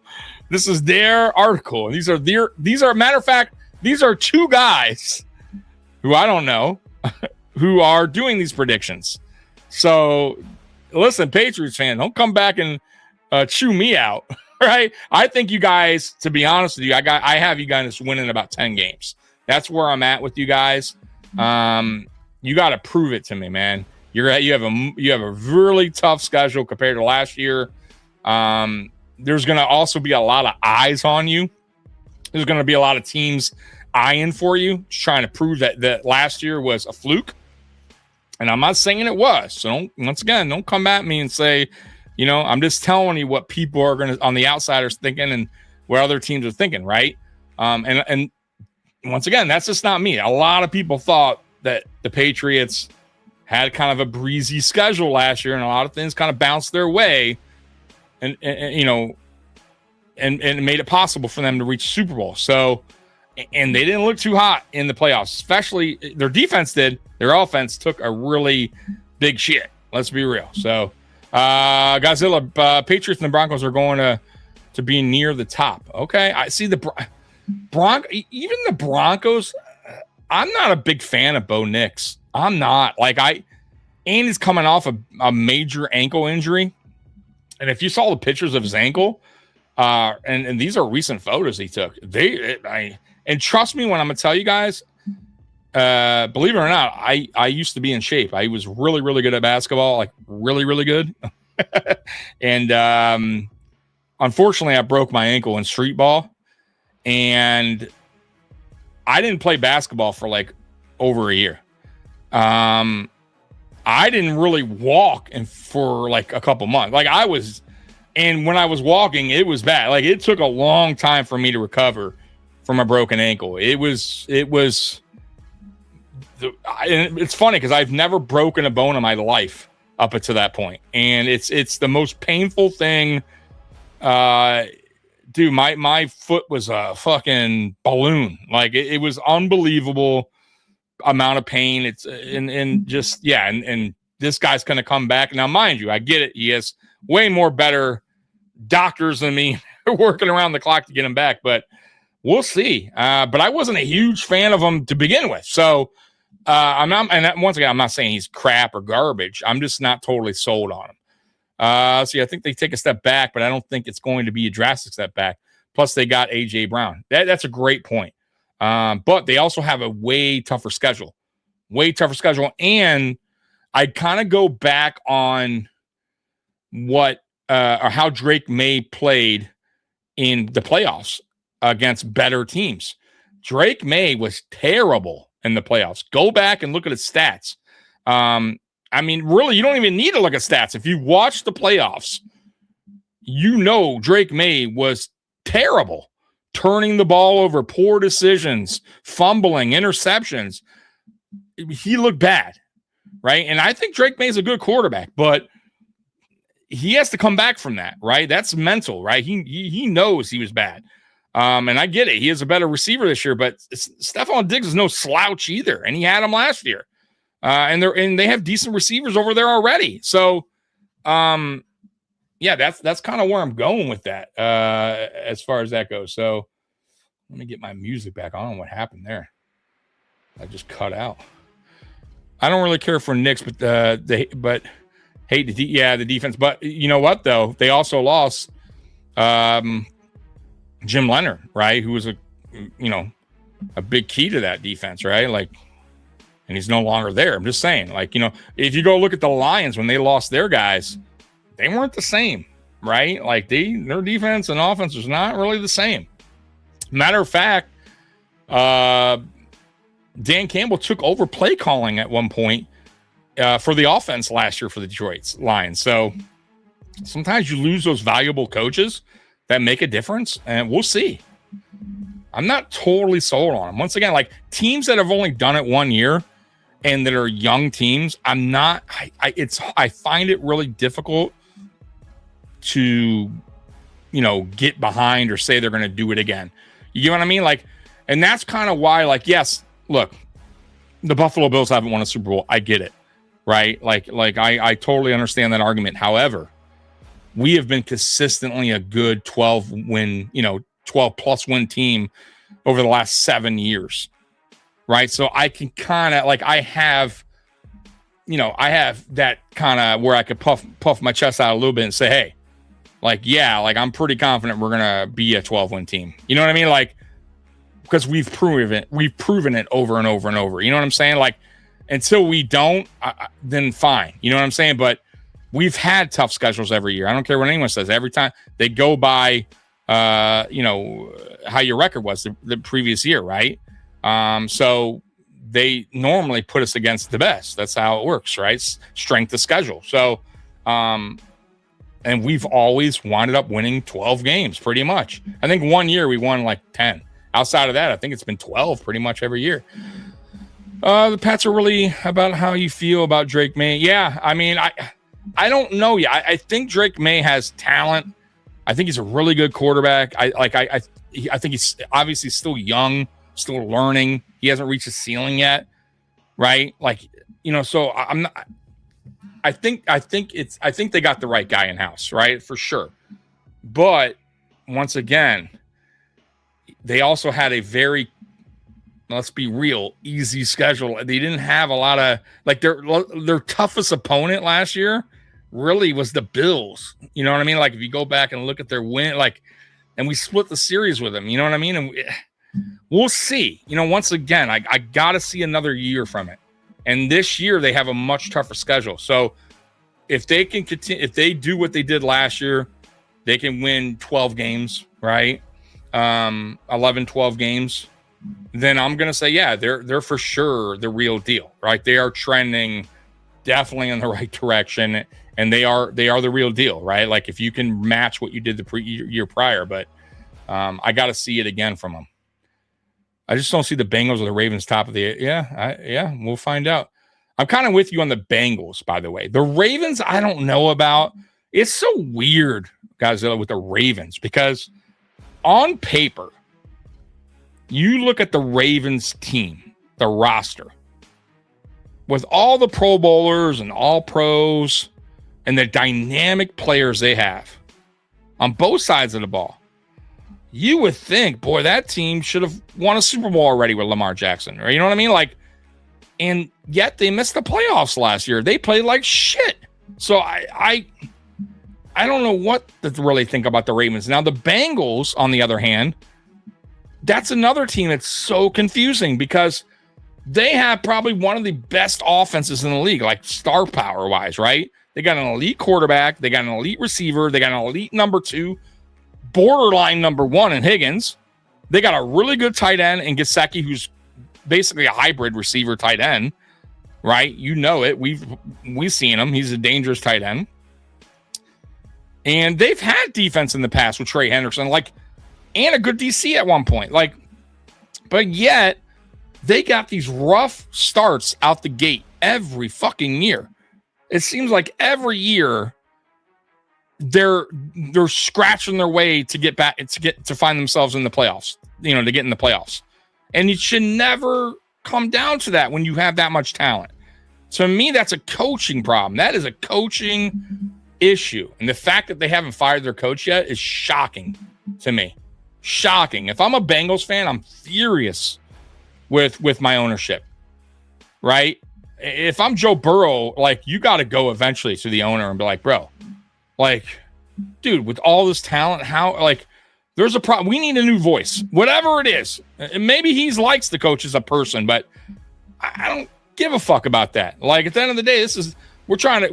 This is their article. And these are matter of fact, these are two guys who I don't know who are doing these predictions. So listen, Patriots fan, don't come back and chew me out. Right? I think you guys, to be honest with you, I have you guys winning about 10 games. That's where I'm at with you guys. You got to prove it to me, man. You have a really tough schedule compared to last year. There's going to also be a lot of eyes on you. There's going to be a lot of teams eyeing for you, just trying to prove that last year was a fluke. And I'm not saying it was. So don't come at me and say, I'm just telling you what people are going to, on the outsiders, thinking and what other teams are thinking, right? And once again, that's just not me. A lot of people thought that the Patriots had kind of a breezy schedule last year, and a lot of things kind of bounced their way, and made it possible for them to reach Super Bowl. So, and they didn't look too hot in the playoffs, especially their defense did. Their offense took a really big shit. Let's be real. So, Godzilla, Patriots and the Broncos are going to be near the top. Okay, I see the even the Broncos. I'm not a big fan of Bo Nix. I'm not. And he's coming off a major ankle injury. And if you saw the pictures of his ankle, and these are recent photos he took, and trust me when I'm going to tell you guys, believe it or not, I used to be in shape. I was really, really good at basketball, like really, really good. And unfortunately, I broke my ankle in street ball. And I didn't play basketball for like over a year. I didn't really walk for like a couple months. And when I was walking, it was bad. Like it took a long time for me to recover from a broken ankle. It's funny because I've never broken a bone in my life up until that point. And it's the most painful thing. Dude, my foot was a fucking balloon. Like it was unbelievable amount of pain. And this guy's going to come back. Now, mind you, I get it. He has way more better doctors than me working around the clock to get him back, but we'll see. But I wasn't a huge fan of him to begin with. So I'm not, and once again, I'm not saying he's crap or garbage. I'm just not totally sold on him. So I think they take a step back, but I don't think it's going to be a drastic step back. Plus, they got A.J. Brown. That's a great point. But they also have a way tougher schedule. And I kind of go back on what or how Drake May played in the playoffs against better teams. Drake May was terrible in the playoffs. Go back and look at his stats. I mean, really, you don't even need to look at stats. If you watch the playoffs, Drake May was terrible, turning the ball over, poor decisions, fumbling, interceptions. He looked bad, right? And I think Drake May is a good quarterback, but he has to come back from that, right? That's mental, right? He knows he was bad. And I get it. He is a better receiver this year, but Stephon Diggs is no slouch either, and he had him last year. And they have decent receivers over there already. So, that's kind of where I'm going with that as far as that goes. So let me get my music back. I don't know what happened there. I just cut out. I don't really care for Knicks, but hate the defense. But you know what though? They also lost Jim Leonard, right? Who was a big key to that defense, right? And he's no longer there. I'm just saying, if you go look at the Lions when they lost their guys, they weren't the same, right? Their defense and offense was not really the same. Matter of fact, Dan Campbell took over play calling at one point for the offense last year for the Detroit Lions. So sometimes you lose those valuable coaches that make a difference, and we'll see. I'm not totally sold on them. Once again, teams that have only done it 1 year and that are young teams, I find it really difficult to, get behind or say they're going to do it again. You get what I mean? And that's kind of why, yes, look, the Buffalo Bills haven't won a Super Bowl. I get it, right? Like I totally understand that argument. However, we have been consistently a good 12 plus win team over the last 7 years, right? So I can kind of I have that kind of where I could puff my chest out a little bit and say, hey, I'm pretty confident we're gonna be a 12-win team. You know what I mean? Because we've proven it over and over and over. You know what I'm saying? Until we don't, then fine. You know what I'm saying? But we've had tough schedules every year. I don't care what anyone says. Every time they go by, how your record was the previous year, right? So they normally put us against the best. That's how it works, right? Strength of schedule. So, and we've always wound up winning 12 games pretty much. I think 1 year we won 10. Outside of that, I think it's been 12 pretty much every year. The Pats are really about how you feel about Drake May. Yeah, I mean, I don't know yet. I think Drake May has talent. I think he's a really good quarterback. I think he's obviously still young, still learning. He hasn't reached his ceiling yet, right? So I'm not. I think they got the right guy in house, right? For sure. But once again, they also had a very, let's be real, easy schedule. They didn't have a lot of their toughest opponent last year really was the Bills. You know what I mean? If you go back and look at their win, and we split the series with them. You know what I mean? And we'll see. Once again, I got to see another year from it. And this year they have a much tougher schedule. So if they can continue, if they do what they did last year, they can win 12 games, right? 11, 12 games. Then I'm going to say, yeah, they're for sure the real deal, right? They are trending definitely in the right direction, and they are the real deal, right? If you can match what you did the year prior, but I got to see it again from them. I just don't see the Bengals or the Ravens top of the we'll find out. I'm kind of with you on the Bengals, by the way. The Ravens, I don't know about. It's so weird, guys, with the Ravens, because on paper, you look at the Ravens team, the roster, with all the Pro Bowlers and all pros and the dynamic players they have on both sides of the ball. You would think, boy, that team should have won a Super Bowl already with Lamar Jackson. Or you know what I mean? And yet they missed the playoffs last year. They played like shit. So I don't know what to really think about the Ravens. Now, the Bengals, on the other hand, that's another team that's so confusing because they have probably one of the best offenses in the league, star power wise, right? They got an elite quarterback. They got an elite receiver. They got an elite number 2. Borderline number 1 in Higgins. They got a really good tight end in Gesicki, who's basically a hybrid receiver tight end, right? You know it. We've seen him. He's a dangerous tight end. And they've had defense in the past with Trey Henderson, and a good DC at one point. But yet they got these rough starts out the gate every fucking year. It seems like every year they're scratching their way to get back to find themselves in the playoffs, to get in the playoffs. And it should never come down to that when you have that much talent. To me, that's a coaching problem. That is a coaching issue. And the fact that they haven't fired their coach yet is shocking to me. Shocking. If I'm a Bengals fan, I'm furious with my ownership, right? If I'm Joe Burrow, you got to go eventually to the owner and be like, bro, dude, with all this talent, how, there's a problem. We need a new voice, whatever it is. And maybe he likes the coach as a person, but I don't give a fuck about that. At the end of the day,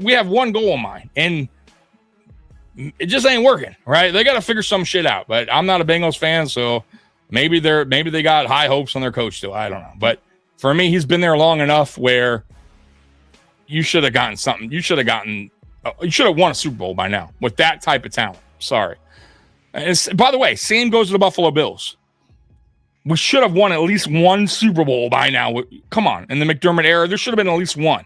we have one goal in mind, and it just ain't working, right? They got to figure some shit out, but I'm not a Bengals fan, so maybe they got high hopes on their coach still. I don't know. But for me, he's been there long enough where you should have gotten something. You should have won a Super Bowl by now with that type of talent. Sorry. And by the way, same goes to the Buffalo Bills. We should have won at least one Super Bowl by now. Come on. In the McDermott era, there should have been at least one,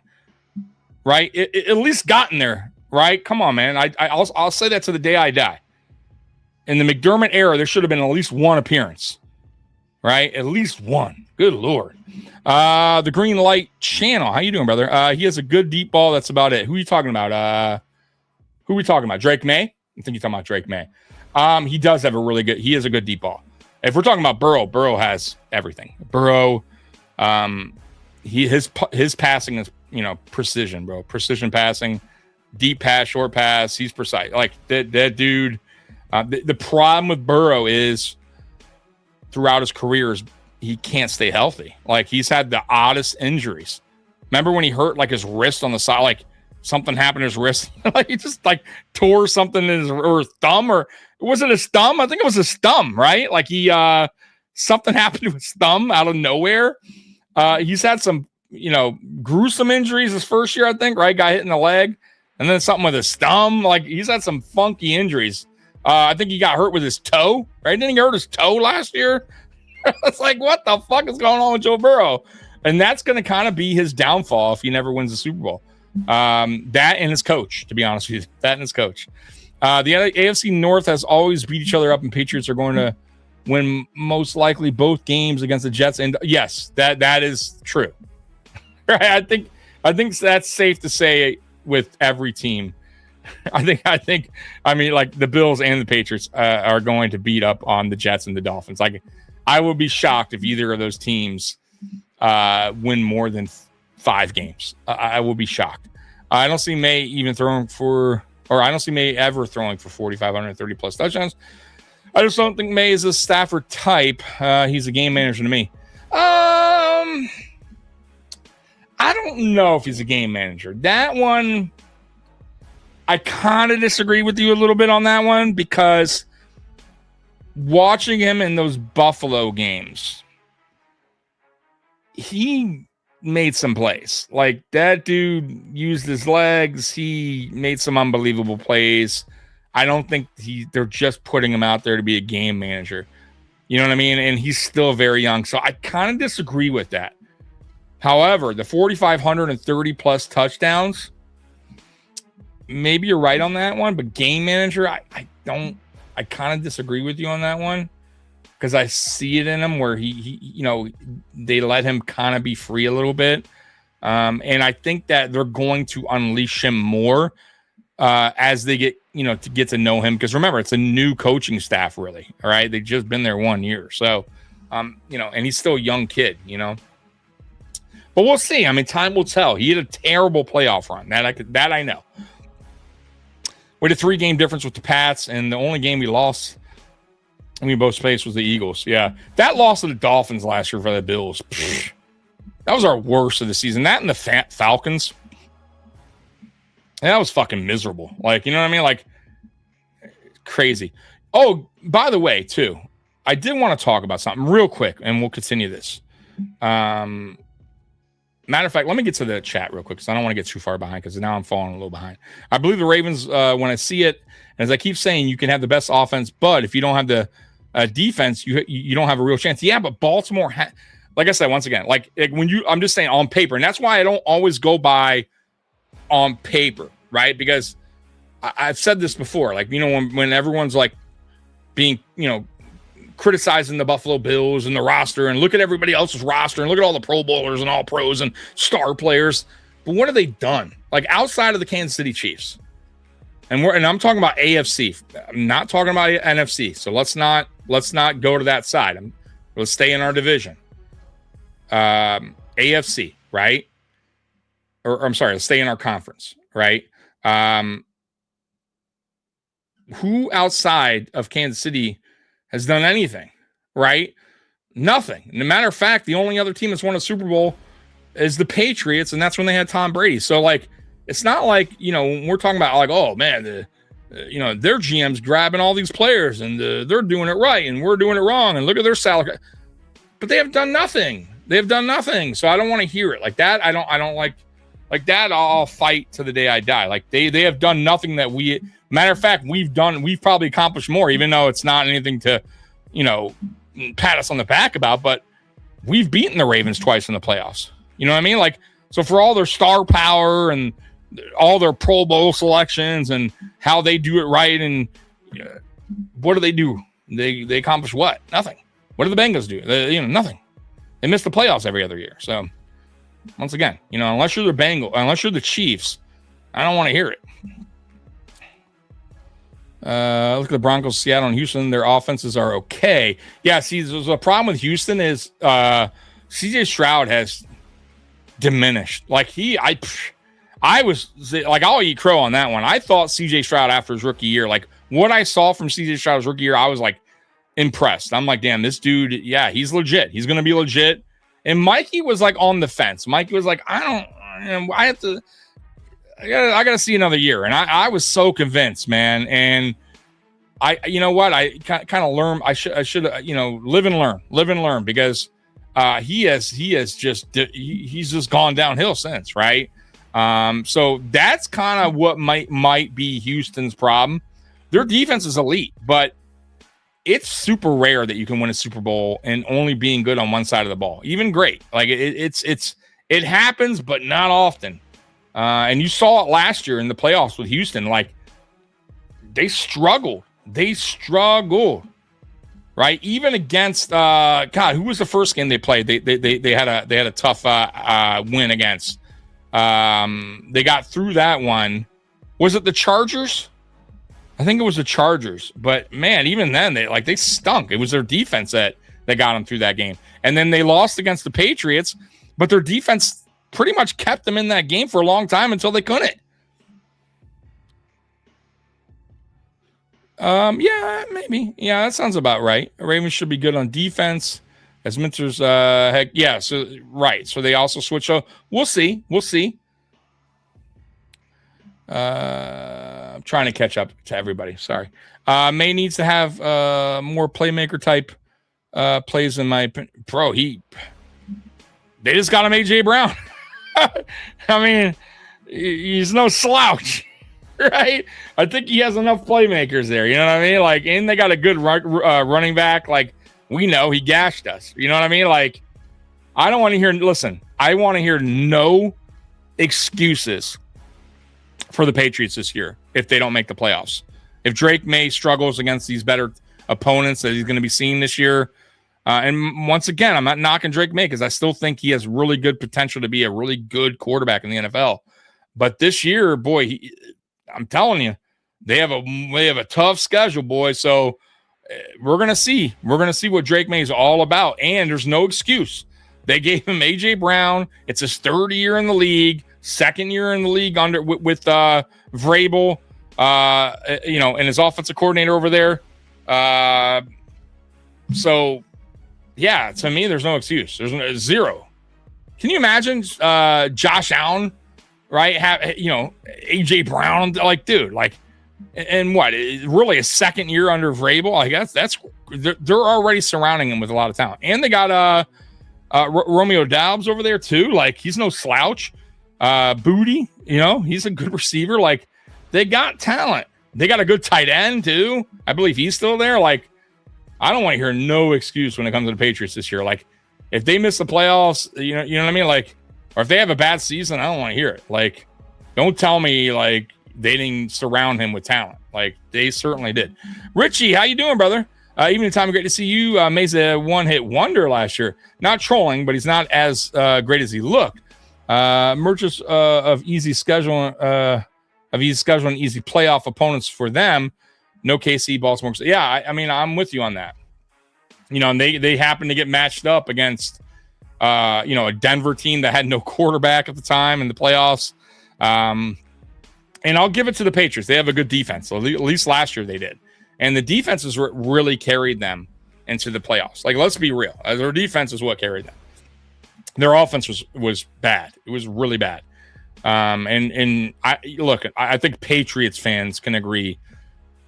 right? At least gotten there, right? Come on, man. I'll say that to the day I die. In the McDermott era, there should have been at least one appearance, right? At least one. Good Lord. The Green Light Channel. How you doing, brother? He has a good deep ball. That's about it. Who are you talking about? Who are we talking about? Drake May? I think you're talking about Drake May. He does have he has a good deep ball. If we're talking about Burrow has everything. Burrow, his passing is, precision, bro. Precision passing, deep pass, short pass. He's precise. Like that dude. The problem with Burrow is throughout his career is he can't stay healthy. Like he's had the oddest injuries. Remember when he hurt like his wrist on the side, like something happened to his wrist, like he just like tore something in his thumb, or was it his thumb? I think it was his thumb, right? Like he something happened to his thumb out of nowhere. He's had some, gruesome injuries his first year, I think, right? Got hit in the leg, and then something with his thumb. Like he's had some funky injuries. I think he got hurt with his toe, right? Didn't he hurt his toe last year? It's like, what the fuck is going on with Joe Burrow? And that's going to kind of be his downfall if he never wins the Super Bowl. That and his coach, to be honest with you. That and his coach. The AFC North has always beat each other up, and Patriots are going to win most likely both games against the Jets. And yes, that is true. Right? I think that's safe to say with every team. I mean, like the Bills and the Patriots are going to beat up on the Jets and the Dolphins. Like, I would be shocked if either of those teams win more than 5 games. I will be shocked. I don't see May even throwing for, or I don't see May ever throwing for 4,530 plus touchdowns. I just don't think May is a Stafford type. He's a game manager to me. I don't know if he's a game manager. That one, I kind of disagree with you a little bit on that one, because watching him in those Buffalo games, he made some plays. Like, that dude used his legs. He made some unbelievable plays. I don't think they're just putting him out there to be a game manager. You know what I mean? And he's still very young. So I kind of disagree with that. However, the 4,530 plus touchdowns, maybe you're right on that one, but game manager, I kind of disagree with you on that one, because I see it in him where he they let him kind of be free a little bit. And I think that they're going to unleash him more as they get to know him. Because remember, it's a new coaching staff, really. All right. They've just been there 1 year. So, and he's still a young kid, but we'll see. I mean, time will tell. He had a terrible playoff run. That I know. We had a 3-game difference with the Pats, and the only game we lost, we both faced, was the Eagles. Yeah. That loss to the Dolphins last year for the Bills, that was our worst of the season. That and the Falcons, that was fucking miserable. Like, you know what I mean? Like, crazy. Oh, by the way, too, I did want to talk about something real quick, and we'll continue this. Matter of fact, let me get to the chat real quick, because I don't want to get too far behind, because now I'm falling a little behind. I believe the Ravens, when I see it, and as I keep saying, you can have the best offense, but if you don't have the defense, you don't have a real chance. Yeah, but Baltimore, like I said, once again, like I'm just saying on paper, and that's why I don't always go by on paper, right? Because I've said this before, like, when everyone's like being, criticizing the Buffalo Bills and the roster, and look at everybody else's roster, and look at all the Pro Bowlers and all pros and star players. But what have they done? Like, outside of the Kansas City Chiefs, and I'm talking about AFC. I'm not talking about NFC. So let's not go to that side. Let's stay in our division. AFC, right? Or I'm sorry, let's stay in our conference, right? Who outside of Kansas City has done anything, right? Nothing. And as a matter of fact, the only other team that's won a Super Bowl is the Patriots, and that's when they had Tom Brady. So, like, it's not like, when we're talking about, like, oh, man, their GM's grabbing all these players, and they're doing it right, and we're doing it wrong, and look at their salary. But they have done nothing. They have done nothing. So I don't want to hear it. Like that, I don't like that, I'll fight to the day I die. Like, they have done nothing that matter of fact, we've probably accomplished more, even though it's not anything to, pat us on the back about, but we've beaten the Ravens twice in the playoffs. You know what I mean? Like, so for all their star power and all their Pro Bowl selections and how they do it right, and what do? They accomplish what? Nothing. What do the Bengals do? Nothing. They miss the playoffs every other year. So once again, unless you're the Chiefs, I don't want to hear it. Look at the Broncos, Seattle, and Houston. Their offenses are okay. Yeah, see, there's a problem with Houston is CJ Stroud has diminished. Like I was like, I'll eat crow on that one. I thought CJ Stroud after his rookie year, like what I saw from CJ Stroud's rookie year, I was like impressed. I'm like, damn, this dude, yeah, he's legit. He's going to be legit. And Mikey was like on the fence. Mikey was like, I got to see another year. And I was so convinced, man. And you know what? I kind of learned. I should live and learn because he's just gone downhill since, right? So that's kind of what might be Houston's problem. Their defense is elite, but it's super rare that you can win a Super Bowl and only being good on one side of the ball. Even great, like it happens, but not often. And you saw it last year in the playoffs with Houston. Like they struggled, right? Even against who was the first game they played? They had a tough win against. They got through that one. Was it the Chargers? I think it was the Chargers. But man, even then they stunk. It was their defense that got them through that game. And then they lost against the Patriots, but their defense pretty much kept them in that game for a long time until they couldn't. Yeah, maybe. Yeah, that sounds about right. Ravens should be good on defense. As Minter's heck, yeah. So right. So they also switch. We'll see. I'm trying to catch up to everybody. Sorry. May needs to have more playmaker type plays in my opinion. Bro, they just got him AJ Brown. I mean, he's no slouch, right? I think he has enough playmakers there. You know what I mean? Like, and they got a good running back. Like, we know he gashed us. You know what I mean? Like, I don't want to hear. Listen, I want to hear no excuses for the Patriots this year if they don't make the playoffs. If Drake May struggles against these better opponents that he's going to be seeing this year. And once again, I'm not knocking Drake May because I still think he has really good potential to be a really good quarterback in the NFL. But this year, boy, I'm telling you, they have a tough schedule, boy. So we're gonna see what Drake May is all about. And there's no excuse. They gave him AJ Brown. It's his third year in the league, second year in the league under with Vrabel, and his offensive coordinator over there. So. Yeah, to me, there's no excuse. There's zero. Can you imagine Josh Allen, right? AJ Brown, like, dude, like, and what? Really, a second year under Vrabel? Like, they're already surrounding him with a lot of talent, and they got Romeo Doubs over there too. Like, he's no slouch. Booty, he's a good receiver. Like, they got talent. They got a good tight end too. I believe he's still there. Like. I don't want to hear no excuse when it comes to the Patriots this year. Like, if they miss the playoffs, you know what I mean? Like, or if they have a bad season, I don't want to hear it. Like, don't tell me, like, they didn't surround him with talent. Like, they certainly did. Richie, how you doing, brother? Evening time, great to see you. May's a one-hit wonder last year. Not trolling, but he's not as great as he looked. Merchants of easy schedule, and easy playoff opponents for them. No KC, Baltimore. Yeah, I mean, I'm with you on that. And they happen to get matched up against, a Denver team that had no quarterback at the time in the playoffs. And I'll give it to the Patriots. They have a good defense. So at least last year they did. And the defense is what really carried them into the playoffs. Like, let's be real. Their defense is what carried them. Their offense was bad. It was really bad. And I think Patriots fans can agree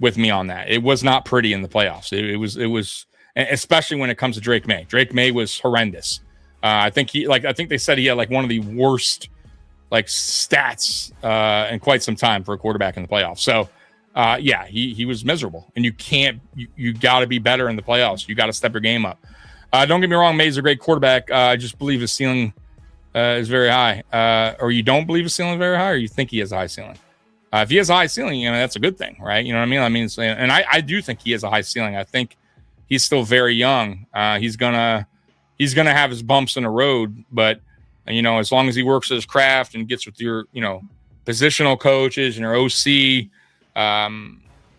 with me on that. It was not pretty in the playoffs. It was, especially when it comes to Drake May. Drake May was horrendous. I think they said he had like one of the worst like stats in quite some time for a quarterback in the playoffs. So he was miserable. And you got to be better in the playoffs. You got to step your game up. Don't get me wrong, May's a great quarterback. I just believe his ceiling is very high. Or you don't believe his ceiling is very high, or you think he has a high ceiling? If he has a high ceiling, that's a good thing, right? You know what I mean? And I do think he has a high ceiling. I think he's still very young. He's gonna have his bumps in the road, but as long as he works his craft and gets with your positional coaches and your OC,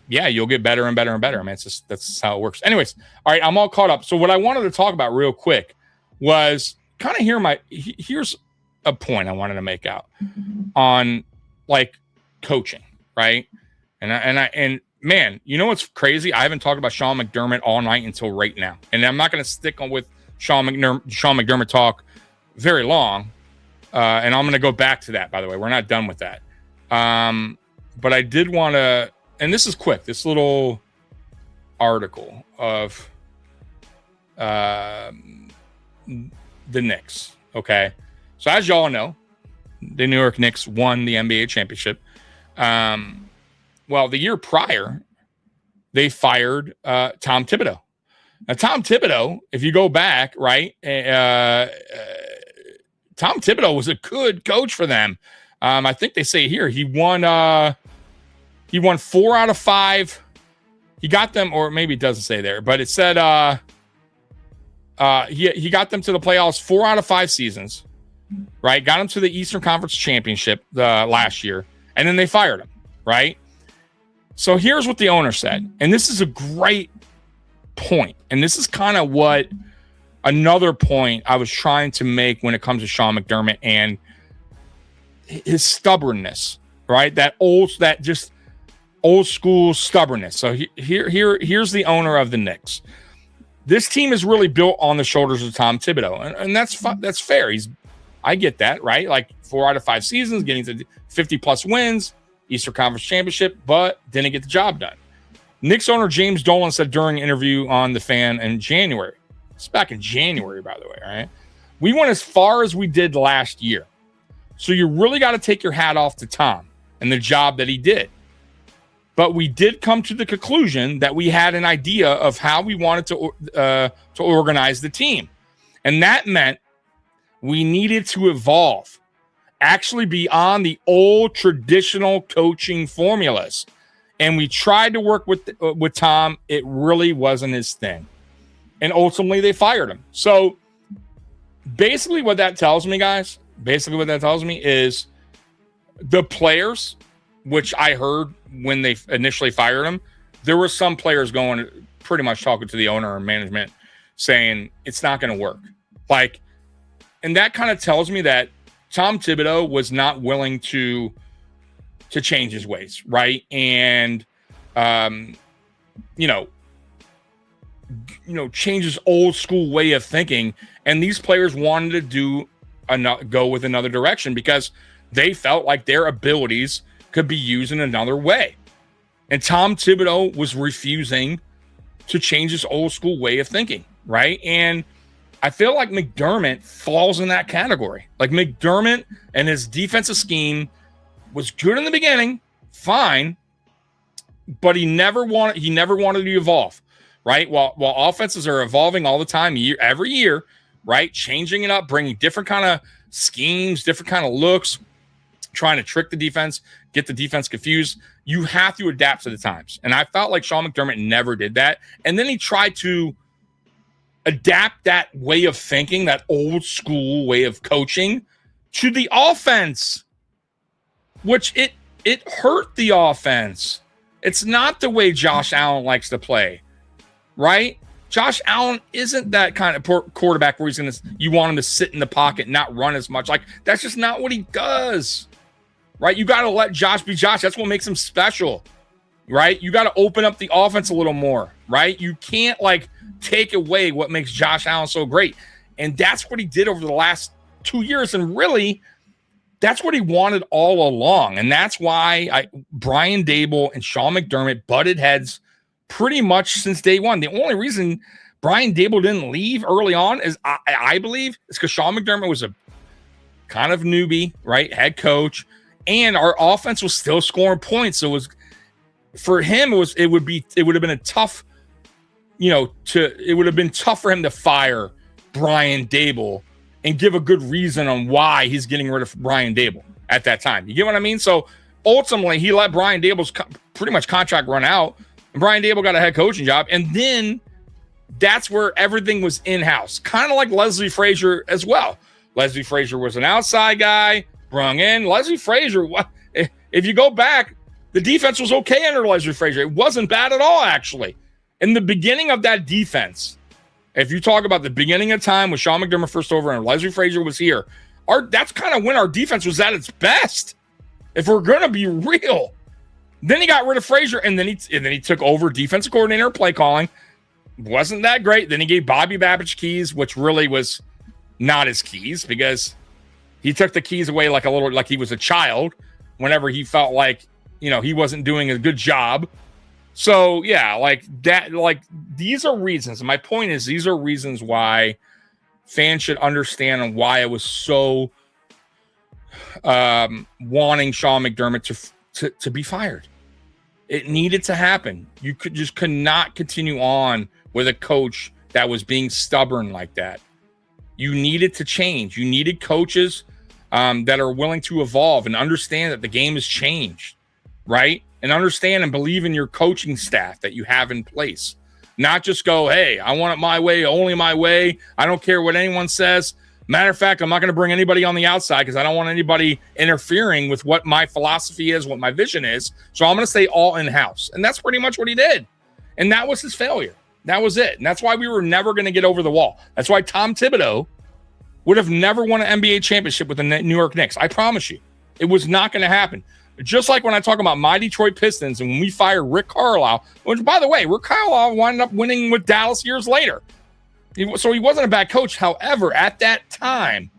you'll get better and better and better. I mean, that's how it works. Anyways, all right, I'm all caught up. So what I wanted to talk about real quick was kind of here's a point I wanted to make out on like coaching, right? And man, you know what's crazy? I haven't talked about Sean McDermott all night until right now, and I'm not going to stick on with Sean McDermott talk very long. And I'm going to go back to that. By the way, we're not done with that. But I did want to, and this is quick. This little article of the Knicks. Okay, so as y'all know, the New York Knicks won the NBA championship. Well, the year prior, they fired Tom Thibodeau. Now, Tom Thibodeau, if you go back, right, Tom Thibodeau was a good coach for them. I think they say here he won 4 out of 5. He got them, or maybe it doesn't say there, but it said he got them to the playoffs 4 out of 5 seasons, right? Got them to the Eastern Conference Championship last year, and then they fired him, right? So here's what the owner said, and this is a great point, and this is kind of what another point I was trying to make when it comes to Sean McDermott and his stubbornness, right? Just old school stubbornness. So here's the owner of the Knicks. This team is really built on the shoulders of Tom Thibodeau, and that's fair. I get that, right? Like 4 out of 5 seasons, getting to 50 plus wins, Eastern Conference Championship, but didn't get the job done. Knicks owner James Dolan said during an interview on The Fan in January. It's back in January, by the way, right? We went as far as we did last year. So you really got to take your hat off to Tom and the job that he did. But we did come to the conclusion that we had an idea of how we wanted to organize the team. And that meant we needed to evolve, actually beyond the old traditional coaching formulas. And we tried to work with Tom. It really wasn't his thing. And ultimately, they fired him. So basically what that tells me, guys, is the players, which I heard when they initially fired him, there were some players going pretty much talking to the owner and management saying it's not going to work. And that kind of tells me that Tom Thibodeau was not willing to change his ways, right? And, change his old school way of thinking. And these players wanted to go with another direction because they felt like their abilities could be used in another way. And Tom Thibodeau was refusing to change his old school way of thinking, right? And I feel like McDermott falls in that category. Like McDermott and his defensive scheme was good in the beginning, fine, but he never wanted to evolve, right? While offenses are evolving all the time, every year, right? Changing it up, bringing different kind of schemes, different kind of looks, trying to trick the defense, get the defense confused. You have to adapt to the times. And I felt like Sean McDermott never did that. And then he tried to adapt that way of thinking, that old school way of coaching, to the offense, which it hurt the offense. It's not the way Josh Allen likes to play, right? Josh Allen isn't that kind of quarterback where you want him to sit in the pocket, not run as much. Like, that's just not what he does, right? You got to let Josh be Josh. That's what makes him special, right? You got to open up the offense a little more, right? You can't take away what makes Josh Allen so great. And that's what he did over the last 2 years. And really, that's what he wanted all along. And that's why Brian Daboll and Sean McDermott butted heads pretty much since day one. The only reason Brian Daboll didn't leave early on is, I believe, is because Sean McDermott was a kind of newbie, right? Head coach. And our offense was still scoring points. So for him, it would have been a tough, it would have been tough for him to fire Brian Daboll and give a good reason on why he's getting rid of Brian Daboll at that time. You get what I mean? So ultimately, he let Brian Daboll's pretty much contract run out, and Brian Daboll got a head coaching job. And then That's where everything was in-house. Kind of like Leslie Frazier as well. Leslie Frazier was an outside guy, brung in. Leslie Frazier, if you go back, the defense was okay under Leslie Frazier. It wasn't bad at all, actually. In the beginning of that defense, if you talk about the beginning of time when Sean McDermott first over and Leslie Frazier was here, that's kind of when our defense was at its best. If we're going to be real. Then he got rid of Frazier, and then he took over defensive coordinator play calling. Wasn't that great. Then he gave Bobby Babich keys, which really was not his keys because he took the keys away like he was a child whenever he felt like, he wasn't doing a good job. So yeah, like that, like these are reasons. My point is, these are reasons why fans should understand and why I was so wanting Sean McDermott to be fired. It needed to happen. You could not continue on with a coach that was being stubborn like that. You needed to change. You needed coaches that are willing to evolve and understand that the game has changed, right? And understand and believe in your coaching staff that you have in place. Not just go, hey, I want it my way, only my way. I don't care what anyone says. Matter of fact, I'm not going to bring anybody on the outside because I don't want anybody interfering with what my philosophy is, what my vision is. So I'm going to stay all in-house. And that's pretty much what he did. And that was his failure. That was it. And that's why we were never going to get over the wall. That's why Tom Thibodeau would have never won an NBA championship with the New York Knicks. I promise you. It was not going to happen. Just like when I talk about my Detroit Pistons and when we fired Rick Carlisle, which, by the way, Rick Carlisle wound up winning with Dallas years later. So he wasn't a bad coach. However, at that time,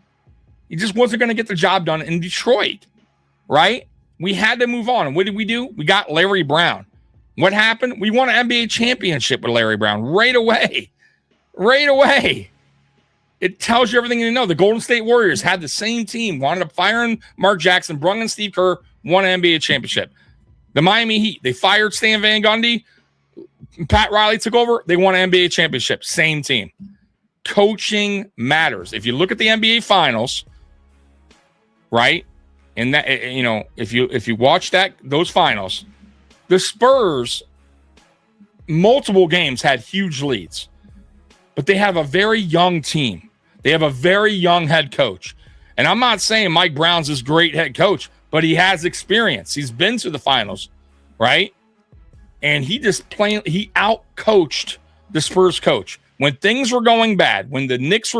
he just wasn't going to get the job done in Detroit, right? We had to move on. And what did we do? We got Larry Brown. What happened? We won an NBA championship with Larry Brown right away. Right away. It tells you everything you need to know. The Golden State Warriors had the same team, wound up firing Mark Jackson, brought in Steve Kerr, won an NBA championship. The Miami Heat, they fired Stan Van Gundy. Pat Riley took over. They won an NBA championship. Same team. Coaching matters. If you look at the NBA Finals, right? And that, if you watch those finals, the Spurs, multiple games had huge leads, but they have a very young team. They have a very young head coach. And I'm not saying Mike Brown's this great head coach, but he has experience. He's been to the finals, right? And he out-coached the Spurs coach. When things were going bad, when the Knicks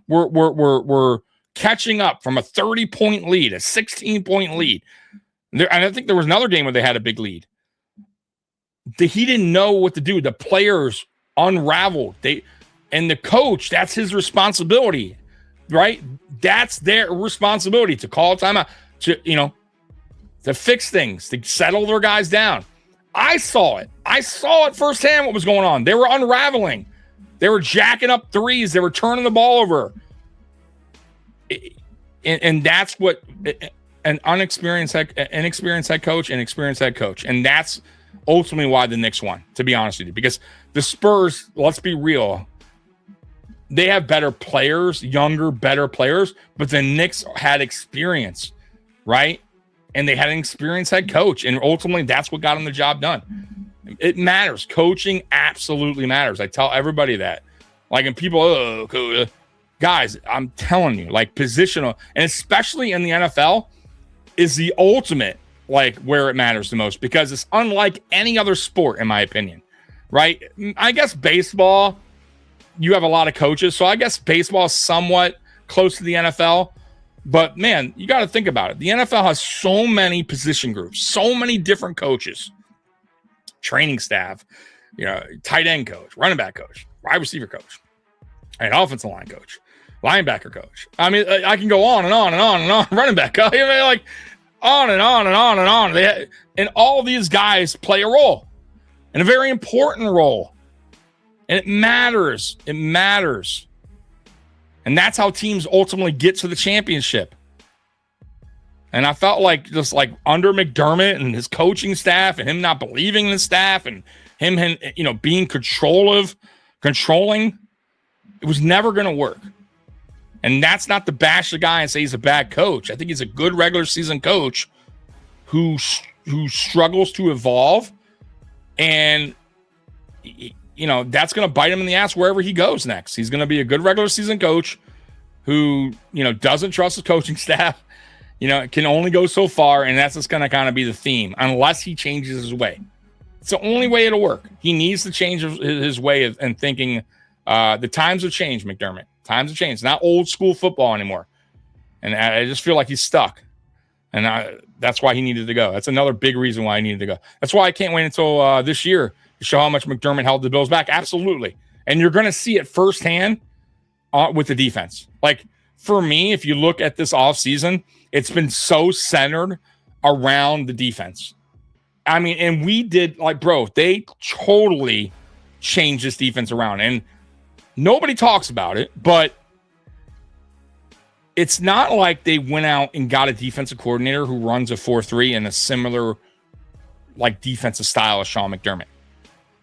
were catching up from a 30-point lead, a 16-point lead, and I think there was another game where they had a big lead. He didn't know what to do. The players unraveled. And the coach, that's his responsibility, right? That's their responsibility to call timeout, to fix things, to settle their guys down. I saw it. I saw it firsthand what was going on. They were unraveling. They were jacking up threes. They were turning the ball over. And that's what an inexperienced head coach and experienced head coach. And that's ultimately why the Knicks won, to be honest with you. Because the Spurs, let's be real, they have better players, younger, better players, but the Knicks had experience, right? And they had an experienced head coach. And ultimately, that's what got them the job done. It matters. Coaching absolutely matters. I tell everybody that. Like, and people, guys, I'm telling you, like, positional, and especially in the NFL, is the ultimate, like, where it matters the most, because it's unlike any other sport, in my opinion, right? I guess baseball, you have a lot of coaches, so I guess baseball is somewhat close to the NFL. But, man, you got to think about it. The NFL has so many position groups, so many different coaches, training staff, tight end coach, running back coach, wide receiver coach, and offensive line coach, linebacker coach. I mean, I can go on and on and on and on. Running back coach, like on and on and on and on. And all these guys play a role, and a very important role. And it matters. It matters. And that's how teams ultimately get to the championship. And I felt like just like under McDermott and his coaching staff and him not believing in the staff and him being controlling, it was never going to work. And that's not to bash the guy and say he's a bad coach. I think he's a good regular season coach who struggles to evolve. And that's going to bite him in the ass wherever he goes next. He's going to be a good regular season coach who, doesn't trust his coaching staff, can only go so far. And that's just going to kind of be the theme unless he changes his way. It's the only way it'll work. He needs to change his way of and thinking. The times have changed, McDermott. Times have changed. It's not old school football anymore. And I just feel like he's stuck. And that's why he needed to go. That's another big reason why he needed to go. That's why I can't wait until this year to show how much McDermott held the Bills back. Absolutely. And you're going to see it firsthand with the defense. Like, for me, if you look at this offseason, it's been so centered around the defense. I mean, and we did, they totally changed this defense around. And nobody talks about it, but it's not like they went out and got a defensive coordinator who runs a 4-3 and a similar defensive style as Sean McDermott,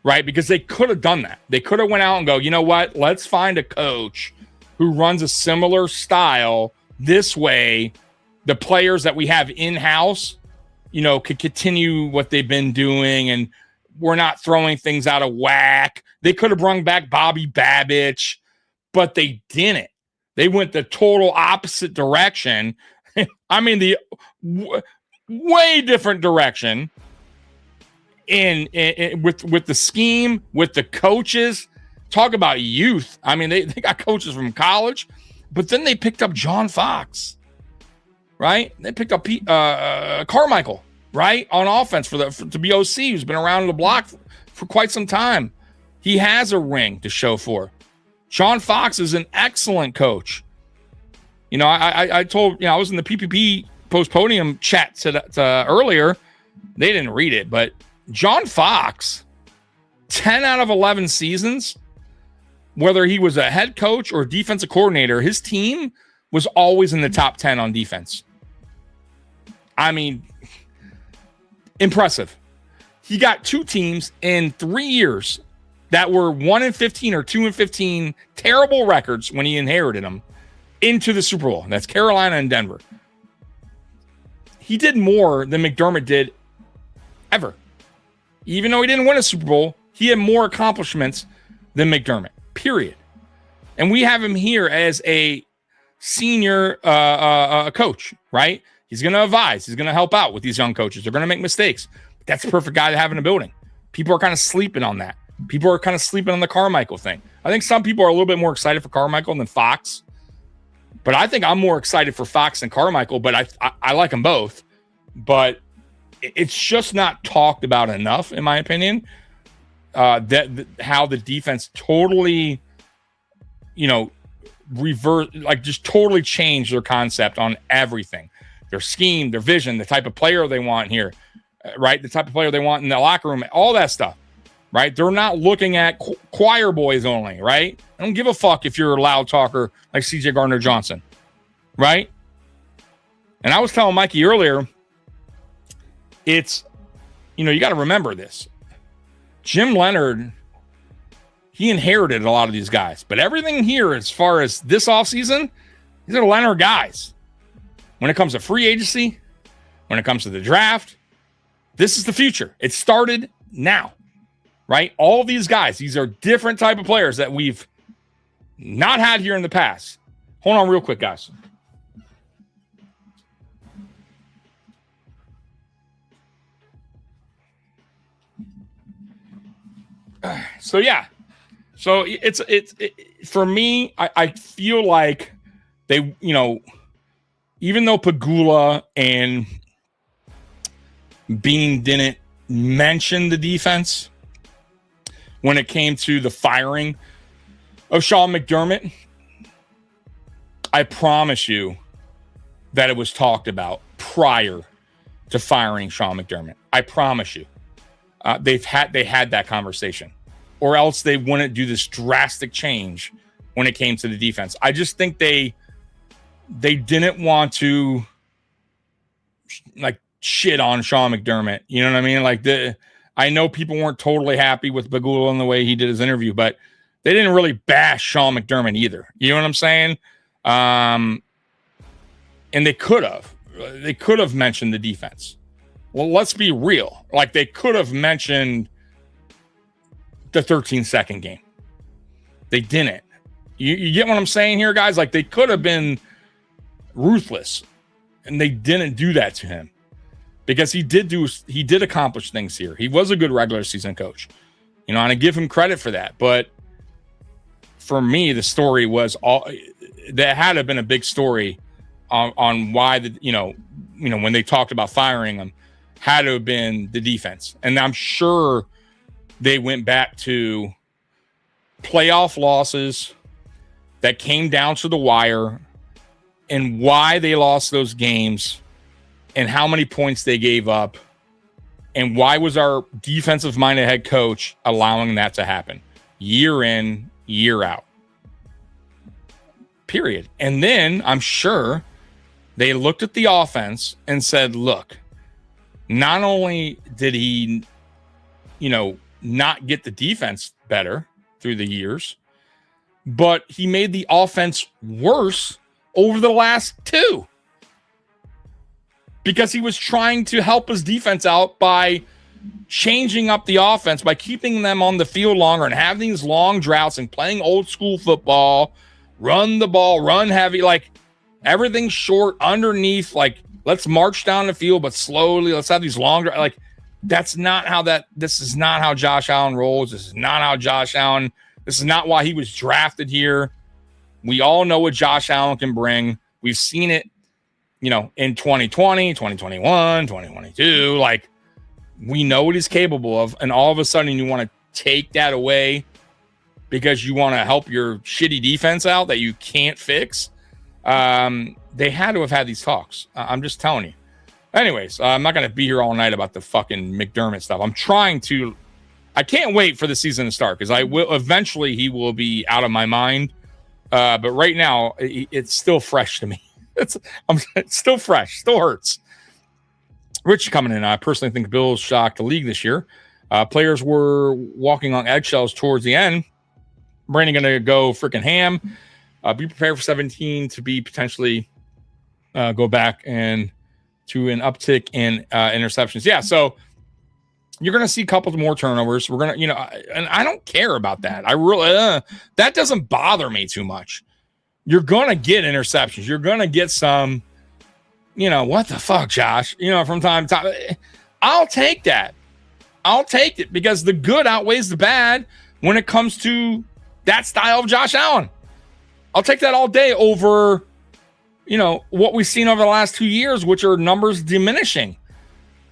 right? Because they could have done that. They could have went out and go, you know what? Let's find a coach who runs a similar style. This way, the players that we have in-house, could continue what they've been doing, and we're not throwing things out of whack. They could have brought back Bobby Babich, but they didn't. They went the total opposite direction. I mean, the way different direction in with the scheme, with the coaches. Talk about youth. I mean, they got coaches from college, but then they picked up John Fox, right? They picked up Carmichael, right, on offense to be OC, who's been around the block for quite some time. He has a ring to show for. John Fox is an excellent coach. I told, I was in the PPP post-podium chat earlier. They didn't read it, but John Fox, 10 out of 11 seasons, whether he was a head coach or defensive coordinator, his team was always in the top 10 on defense. I mean, impressive. He got 2 teams in 3 years that were 1-15 or 2-15, terrible records when he inherited them, into the Super Bowl. That's Carolina and Denver. He did more than McDermott did ever. Even though he didn't win a Super Bowl, he had more accomplishments than McDermott, period. And we have him here as a senior coach, right? He's going to advise. He's going to help out with these young coaches. They're going to make mistakes. That's the perfect guy to have in a building. People are kind of sleeping on that. People are kind of sleeping on the Carmichael thing. I think some people are a little bit more excited for Carmichael than Fox. But I think I'm more excited for Fox than Carmichael, but I like them both. But it's just not talked about enough, in my opinion, how the defense totally, reverse, just totally changed their concept on everything. Their scheme, their vision, the type of player they want here, right? The type of player they want in the locker room, all that stuff. Right? They're not looking at choir boys only, right? I don't give a fuck if you're a loud talker like CJ Gardner-Johnson, right? And I was telling Mikey earlier, it's, you got to remember this. Jim Leonard, he inherited a lot of these guys, but everything here as far as this offseason, these are Leonard guys. When it comes to free agency, when it comes to the draft, this is the future. It started now. Right? All these guys, these are different type of players that we've not had here in the past. Hold on real quick, guys. So, yeah. So, it's for me, I feel like they, even though Pagula and Bean didn't mention the defense, when it came to the firing of Sean McDermott, I promise you that it was talked about prior to firing Sean McDermott. I promise you. They had that conversation, or else they wouldn't do this drastic change when it came to the defense. I just think they didn't want to shit on Sean McDermott. You know what I mean? I know people weren't totally happy with Bagula and the way he did his interview, but they didn't really bash Sean McDermott either. You know what I'm saying? And they could have. They could have mentioned the defense. Well, let's be real. They could have mentioned the 13-second game. They didn't. You get what I'm saying here, guys? Like, they could have been ruthless, and they didn't do that to him because he did accomplish things here. He was a good regular season coach, and I give him credit for that. But for me, the story was that had to have been a big story on why when they talked about firing him, had to have been the defense. And I'm sure they went back to playoff losses that came down to the wire and why they lost those games and how many points they gave up and why was our defensive-minded head coach allowing that to happen year in, year out. Period. And then I'm sure they looked at the offense and said, look, not only did he, not get the defense better through the years, but he made the offense worse over the last two because he was trying to help his defense out by changing up the offense, by keeping them on the field longer and having these long droughts and playing old school football, run the ball, run heavy, like everything short underneath, like let's march down the field, but slowly let's have these longer, like this is not how Josh Allen rolls. This is not why he was drafted here. We all know what Josh Allen can bring. We've seen it, in 2020, 2021, 2022. Like, we know what he's capable of. And all of a sudden, you want to take that away because you want to help your shitty defense out that you can't fix. They had to have had these talks. I'm just telling you. Anyways, I'm not going to be here all night about the fucking McDermott stuff. I can't wait for the season to start because eventually he will be out of my mind. But right now, it's still fresh to me. It's still fresh, still hurts. Rich coming in. I personally think Bills shocked the league this year. Players were walking on eggshells towards the end. Brandon going to go freaking ham. Be prepared for 17 to be potentially go back and to an uptick in interceptions. Yeah, so you're going to see a couple more turnovers. We're going to, and I don't care about that. I really, that doesn't bother me too much. You're going to get interceptions. You're going to get some, what the fuck, Josh? From time to time. I'll take that. I'll take it because the good outweighs the bad when it comes to that style of Josh Allen. I'll take that all day over, what we've seen over the last 2 years, which are numbers diminishing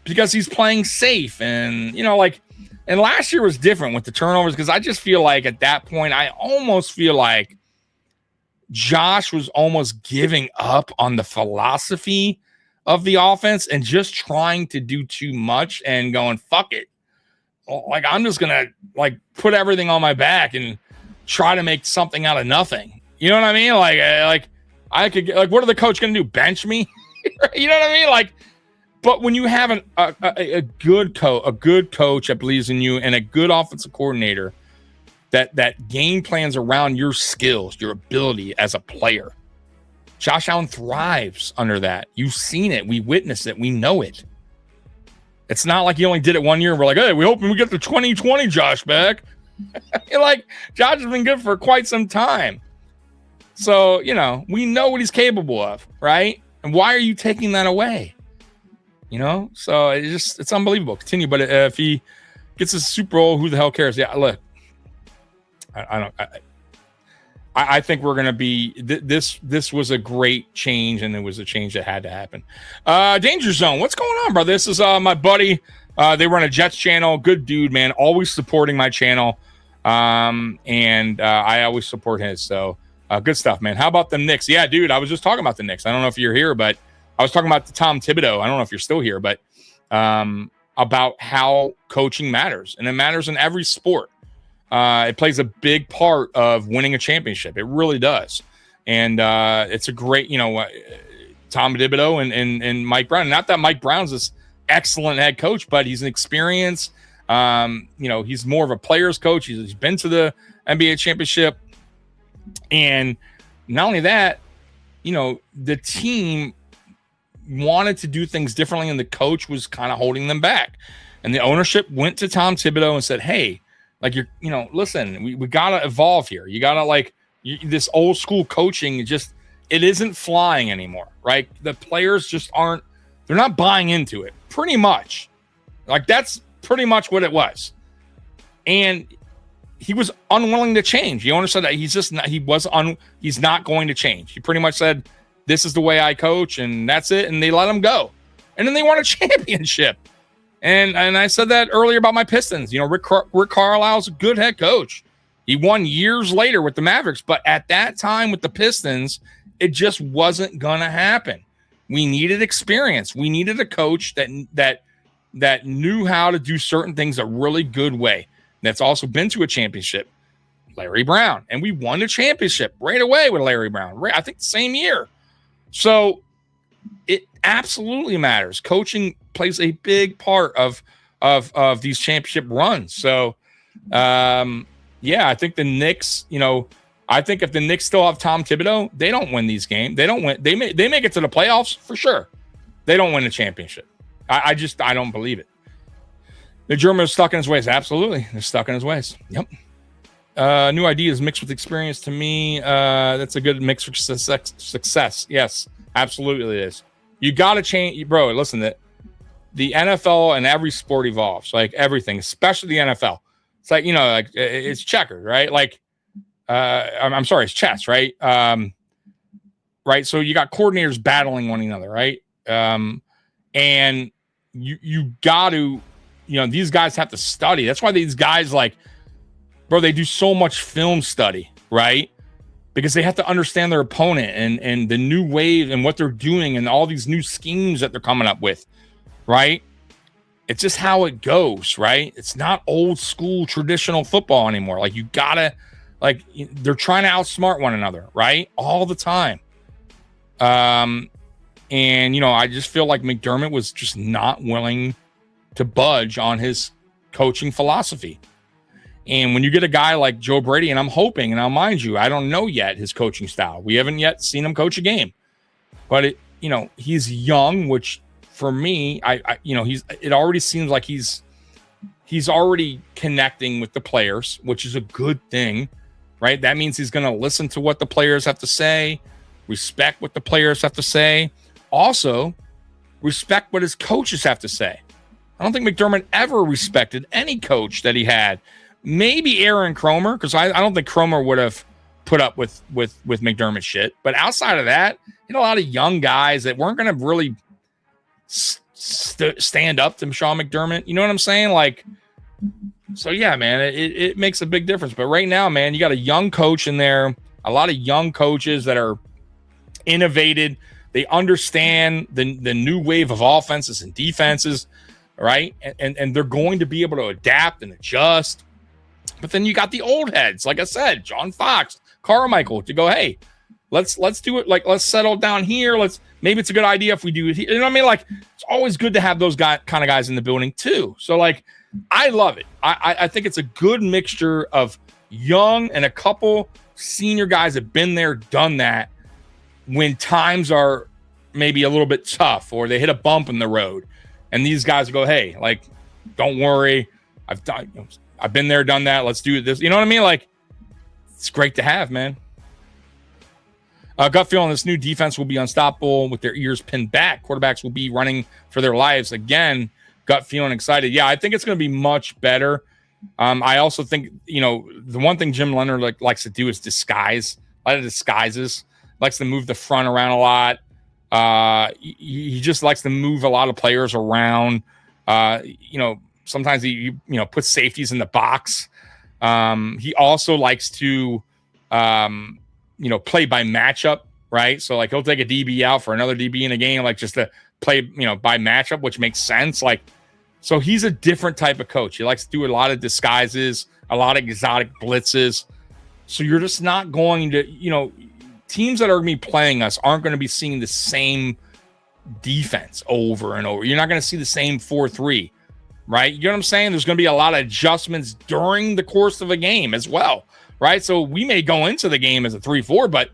because he's playing safe. And, and last year was different with the turnovers because I just feel like at that point, I almost feel like Josh was almost giving up on the philosophy of the offense and just trying to do too much and going, fuck it. Like, I'm just going to put everything on my back and try to make something out of nothing. You know what I mean? Like I could what are the coach going to do? Bench me? You know what I mean? But when you have a good coach that believes in you and a good offensive coordinator that game plans around your skills, your ability as a player, Josh Allen thrives under that. You've seen it. We witnessed it. We know it. It's not like he only did it 1 year. We're like, hey, we hoping we get the 2020 Josh back. Josh has been good for quite some time. So, we know what he's capable of, right? And why are you taking that away? So it's unbelievable. Continue. But if he gets a Super Bowl, who the hell cares? Yeah, look, I think we're going to be, this was a great change, and it was a change that had to happen. Danger Zone, what's going on, brother? This is my buddy. They run a Jets channel. Good dude, man. Always supporting my channel. And I always support his. So good stuff, man. How about the Knicks? Yeah, dude, I was just talking about the Knicks. I don't know if you're here, but I was talking about the Tom Thibodeau. I don't know if you're still here, but about how coaching matters. And it matters in every sport. It plays a big part of winning a championship. It really does. And it's a great, Tom Thibodeau and Mike Brown. Not that Mike Brown's this excellent head coach, but he's an experienced, he's more of a player's coach. He's been to the NBA championship. And not only that, the team wanted to do things differently, and the coach was kind of holding them back. And the ownership went to Tom Thibodeau and said, hey, Like listen, we gotta evolve here. You gotta this old school coaching. It isn't flying anymore, right? The players just aren't. They're not buying into it. Pretty much, that's pretty much what it was. And he was unwilling to change. You understand that he's not going to change. He pretty much said, "This is the way I coach," and that's it. And they let him go. And then they won a championship. And I said that earlier about my Pistons. Rick Carlisle's a good head coach. He won years later with the Mavericks, but at that time with the Pistons, it just wasn't gonna happen. We needed experience. We needed a coach that knew how to do certain things a really good way. That's also been to a championship. Larry Brown, and we won the championship right away with Larry Brown. I think the same year. So it absolutely matters. Coaching plays a big part of these championship runs. So, I think the Knicks, I think if the Knicks still have Tom Thibodeau, they don't win these games. They don't win. They make it to the playoffs for sure. They don't win the championship. I don't believe it. The German is stuck in his ways. Absolutely. They're stuck in his ways. Yep. New ideas mixed with experience. To me, that's a good mix for success. Yes, absolutely it is. You got to change. Bro, listen, the NFL and every sport evolves. Like everything, especially the NFL. It's like, it's checkered, right? I'm sorry, it's chess, right? Right. So you got coordinators battling one another, right? And you got to, these guys have to study. That's why these guys they do so much film study, right? Because they have to understand their opponent and the new wave and what they're doing and all these new schemes that they're coming up with, right? It's just how it goes, right? It's not old school traditional football anymore. You gotta, they're trying to outsmart one another, right? All the time. And, I just feel like McDermott was just not willing to budge on his coaching philosophy. And when you get a guy like Joe Brady, and I'm hoping, and I'll mind you, I don't know yet his coaching style. We haven't yet seen him coach a game, but he's young, which for me, it already seems like he's already connecting with the players, which is a good thing, right? That means he's going to listen to what the players have to say, respect what the players have to say, also respect what his coaches have to say. I don't think McDermott ever respected any coach that he had. Maybe Aaron Cromer, because I don't think Cromer would have put up with McDermott shit. But outside of that, a lot of young guys that weren't going to really stand up to Sean McDermott. You know what I'm saying? So yeah, man, it makes a big difference. But right now, man, you got a young coach in there, a lot of young coaches that are innovated. They understand the new wave of offenses and defenses, right? And they're going to be able to adapt and adjust. But then you got the old heads, like I said, John Fox, Carmichael, to go, hey, let's do it. Let's settle down here. Maybe it's a good idea if we do it. You know what I mean? It's always good to have those kind of guys in the building too. So I love it. I think it's a good mixture of young and a couple senior guys that have been there, done that when times are maybe a little bit tough or they hit a bump in the road. And these guys go, hey, don't worry. I've been there, done that. Let's do this. You know what I mean? It's great to have, man. Gut feeling this new defense will be unstoppable with their ears pinned back. Quarterbacks will be running for their lives again. Gut feeling excited. Yeah, I think it's going to be much better. I also think, the one thing Jim Leonard likes to do is disguise. A lot of disguises. Likes to move the front around a lot. He just likes to move a lot of players around. Sometimes he puts safeties in the box. He also likes to play by matchup, right? So he'll take a DB out for another DB in a game, just to play by matchup, which makes sense. So he's a different type of coach. He likes to do a lot of disguises, a lot of exotic blitzes. So you're just not going to teams that are going to be playing us aren't going to be seeing the same defense over and over. You're not going to see the same 4-3. Right? You know what I'm saying? There's going to be a lot of adjustments during the course of a game as well, right? So we may go into the game as a 3-4, but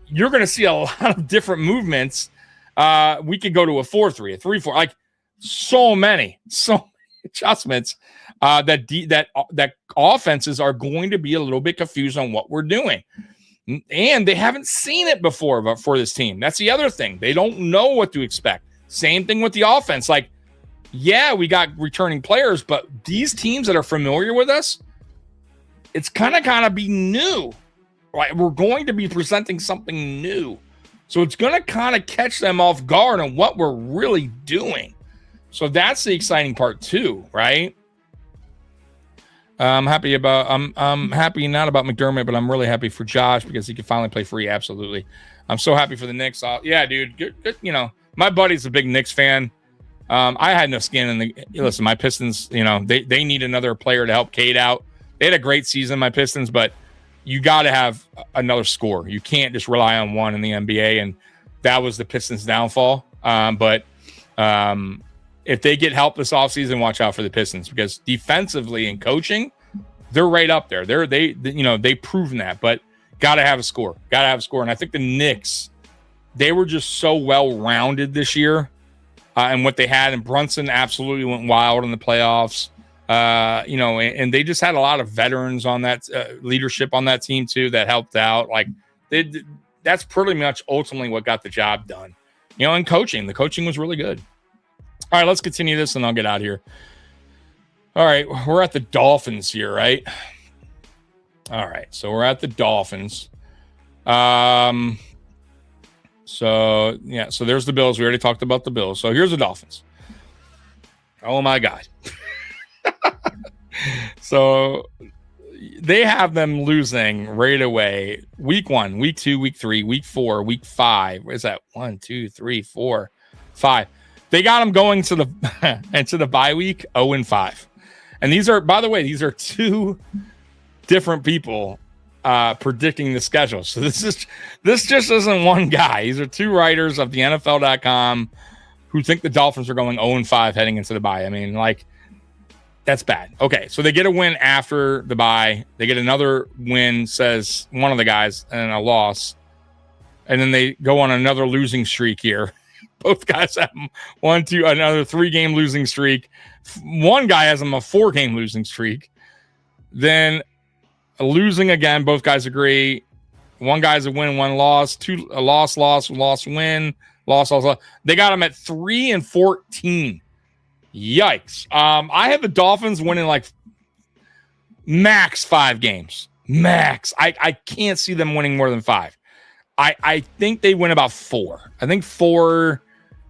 you're going to see a lot of different movements. We could go to a 4-3, a 3-4, so many. adjustments, that offenses are going to be a little bit confused on what we're doing. And they haven't seen it before for this team. That's the other thing. They don't know what to expect. Same thing with the offense. Like, yeah, we got returning players, but these teams that are familiar with us, it's kind of be new. Right? We're going to be presenting something new. So it's going to kind of catch them off guard on what we're really doing. So that's the exciting part too, right? I'm happy not about McDermott, but I'm really happy for Josh because he can finally play free. Absolutely. I'm so happy for the Knicks. Yeah, dude. Good, my buddy's a big Knicks fan. I had no skin in the listen, my Pistons, they need another player to help Cade out. They had a great season, my Pistons, but you got to have another scorer. You can't just rely on one in the NBA, and that was the Pistons' downfall. But if they get help this offseason, watch out for the Pistons because defensively and coaching, they're right up there. They've proven that, but got to have a score. And I think the Knicks, they were just so well-rounded this year, and what they had, and Brunson absolutely went wild in the playoffs. And they just had a lot of veterans on that leadership on that team too that helped out. Like that's pretty much ultimately what got the job done. And coaching, the coaching was really good. All right, let's continue this and I'll get out of here. All right, we're at the Dolphins here, right? All right, so we're at the Dolphins. So there's the Bills. We already talked about the Bills. So here's the Dolphins. Oh my God. So they have them losing right away. Week 1, week 2, week 3, week 4, week 5. Where's that? 1, 2, 3, 4, 5. They got them going to the bye week 0-5. And these are, by the way, these are two different people predicting the schedule. So this just isn't one guy. These are two writers of the NFL.com who think the Dolphins are going 0-5 heading into the bye. I mean, like, that's bad. Okay, so they get a win after the bye. They get another win, says one of the guys, and a loss. And then they go on another losing streak here. Both guys have another 3-game losing streak. One guy has them a 4-game losing streak. Then losing again. Both guys agree. One guy's a win, one loss. A loss, win, loss. They got them at 3-14. Yikes. I have the Dolphins winning like max 5 games. Max. I can't see them winning more than 5. I think they win about 4. I think 4,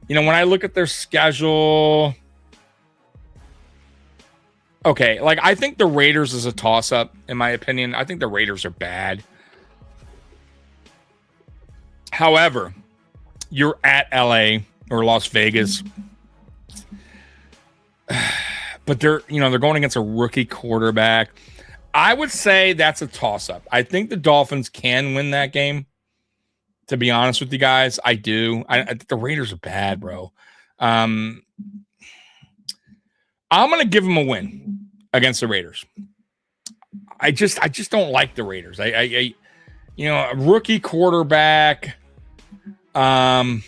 when I look at their schedule. Okay, like I think the Raiders is a toss-up, in my opinion. I think the Raiders are bad. However, you're at LA or Las Vegas. But they're going against a rookie quarterback. I would say that's a toss-up. I think the Dolphins can win that game. To be honest with you guys, I do. I think the Raiders are bad, bro. I'm going to give them a win against the Raiders. I just don't like the Raiders. A rookie quarterback. Once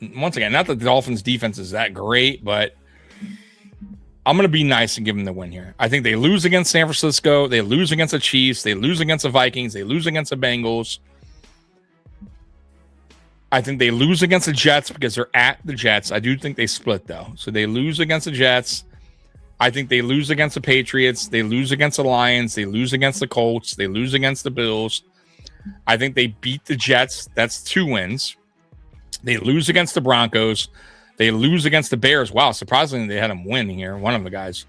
again, not that the Dolphins defense is that great, but I'm going to be nice and give them the win here. I think they lose against San Francisco. They lose against the Chiefs. They lose against the Vikings. They lose against the Bengals. I think they lose against the Jets because they're at the Jets. I do think they split, though. So they lose against the Jets. I think they lose against the Patriots. They lose against the Lions. They lose against the Colts. They lose against the Bills. I think they beat the Jets. That's 2 wins. They lose against the Broncos. They lose against the Bears. Wow, surprisingly, they had them win here, one of the guys.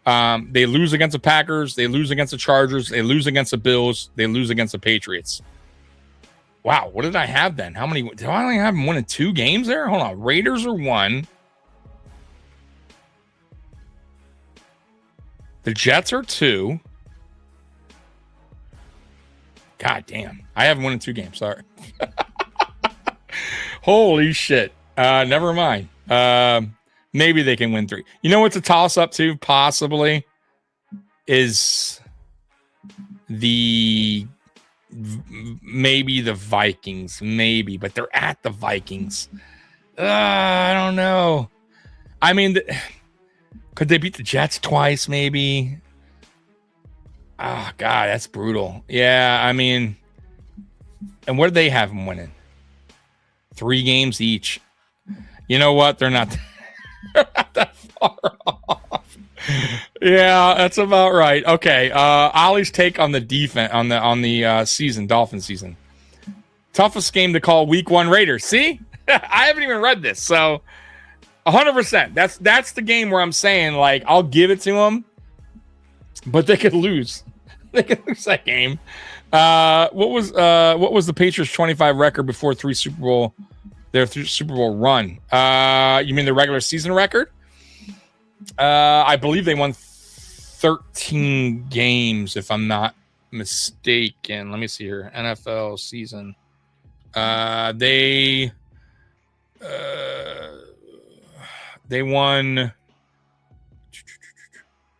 They lose against the Packers. They lose against the Chargers. They lose against the Bills. They lose against the Patriots. Wow, what did I have then? How many? Did I only have them winning 2 games there? Hold on. Raiders are 1. The Jets are 2. God damn. I haven't won 2 games. Sorry. Holy shit. Never mind. Maybe they can win 3. You know what's a toss-up too, possibly, is maybe the Vikings. Maybe, but they're at the Vikings. I don't know. I mean, Could they beat the Jets twice, maybe? Oh, God, that's brutal. Yeah, I mean, and what do they have them winning? 3 games each. You know what? They're not that far off. Yeah, that's about right. Okay, Ollie's take on the defense on the season, Dolphin season. Toughest game to call week 1 Raiders. See? I haven't even read this, so 100%. That's the game where I'm saying, like, I'll give it to them, but they could lose. They could lose that game. What was the Patriots' 25 record before their Super Bowl run? You mean the regular season record? I believe they won 13 games, if I'm not mistaken. Let me see here. NFL season. They won.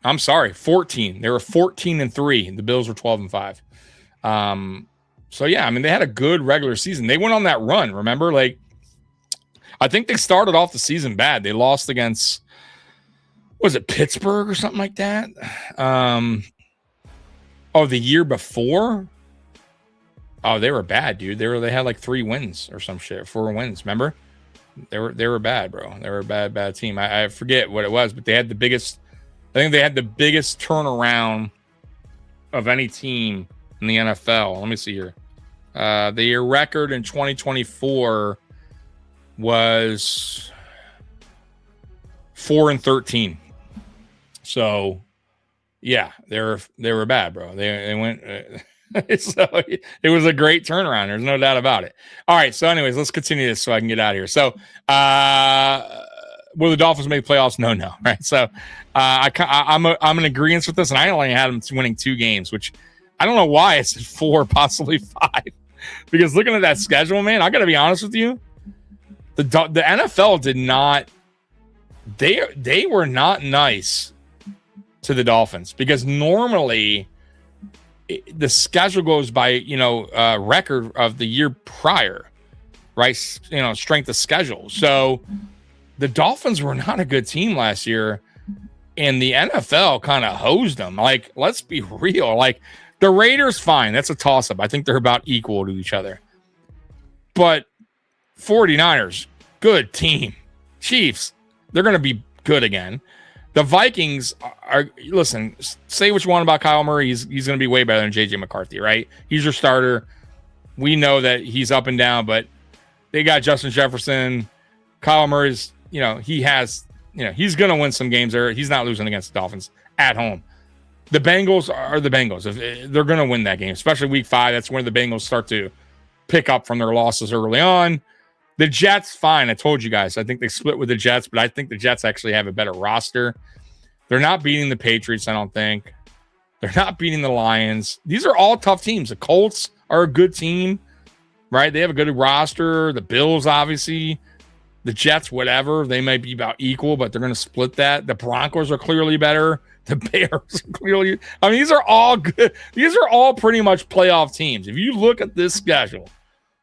I'm sorry, 14. They were 14-3. The Bills were 12-5. So yeah, I mean, they had a good regular season. They went on that run. Remember, like, I think they started off the season bad. They lost against, was it Pittsburgh or something like that? The year before. Oh, they were bad, dude. They had like 3 wins or some shit, 4 wins. Remember? They were bad, bro. They were a bad team. I forget what it was, but they had the biggest. I think they had the biggest turnaround of any team in the NFL. Let me see here. Their record in 2024 was 4-13. So, yeah, they were bad, bro. They went. So it was a great turnaround. There's no doubt about it. All right. So, anyways, let's continue this so I can get out of here. So, will the Dolphins make playoffs? No. Right. So, I'm in agreement with this, and I only had them winning 2 games, which I don't know why it's 4, possibly 5. Because looking at that schedule, man, I got to be honest with you, the NFL did not. They were not nice to the Dolphins, because normally the schedule goes by, record of the year prior, right? Strength of schedule. So the Dolphins were not a good team last year, and the NFL kind of hosed them. Like, let's be real. Like, the Raiders, fine. That's a toss-up. I think they're about equal to each other. But 49ers, good team. Chiefs, they're going to be good again. The Vikings are, listen, say what you want about Kyle Murray. He's going to be way better than J.J. McCarthy, right? He's your starter. We know that he's up and down, but they got Justin Jefferson. Kyle Murray's, he has, he's going to win some games there. He's not losing against the Dolphins at home. The Bengals are the Bengals. They're going to win that game, especially week 5. That's when the Bengals start to pick up from their losses early on. The Jets, fine. I told you guys. I think they split with the Jets, but I think the Jets actually have a better roster. They're not beating the Patriots, I don't think. They're not beating the Lions. These are all tough teams. The Colts are a good team, right? They have a good roster. The Bills, obviously. The Jets, whatever. They might be about equal, but they're going to split that. The Broncos are clearly better. The Bears are clearly... I mean, these are all good. These are all pretty much playoff teams. If you look at this schedule,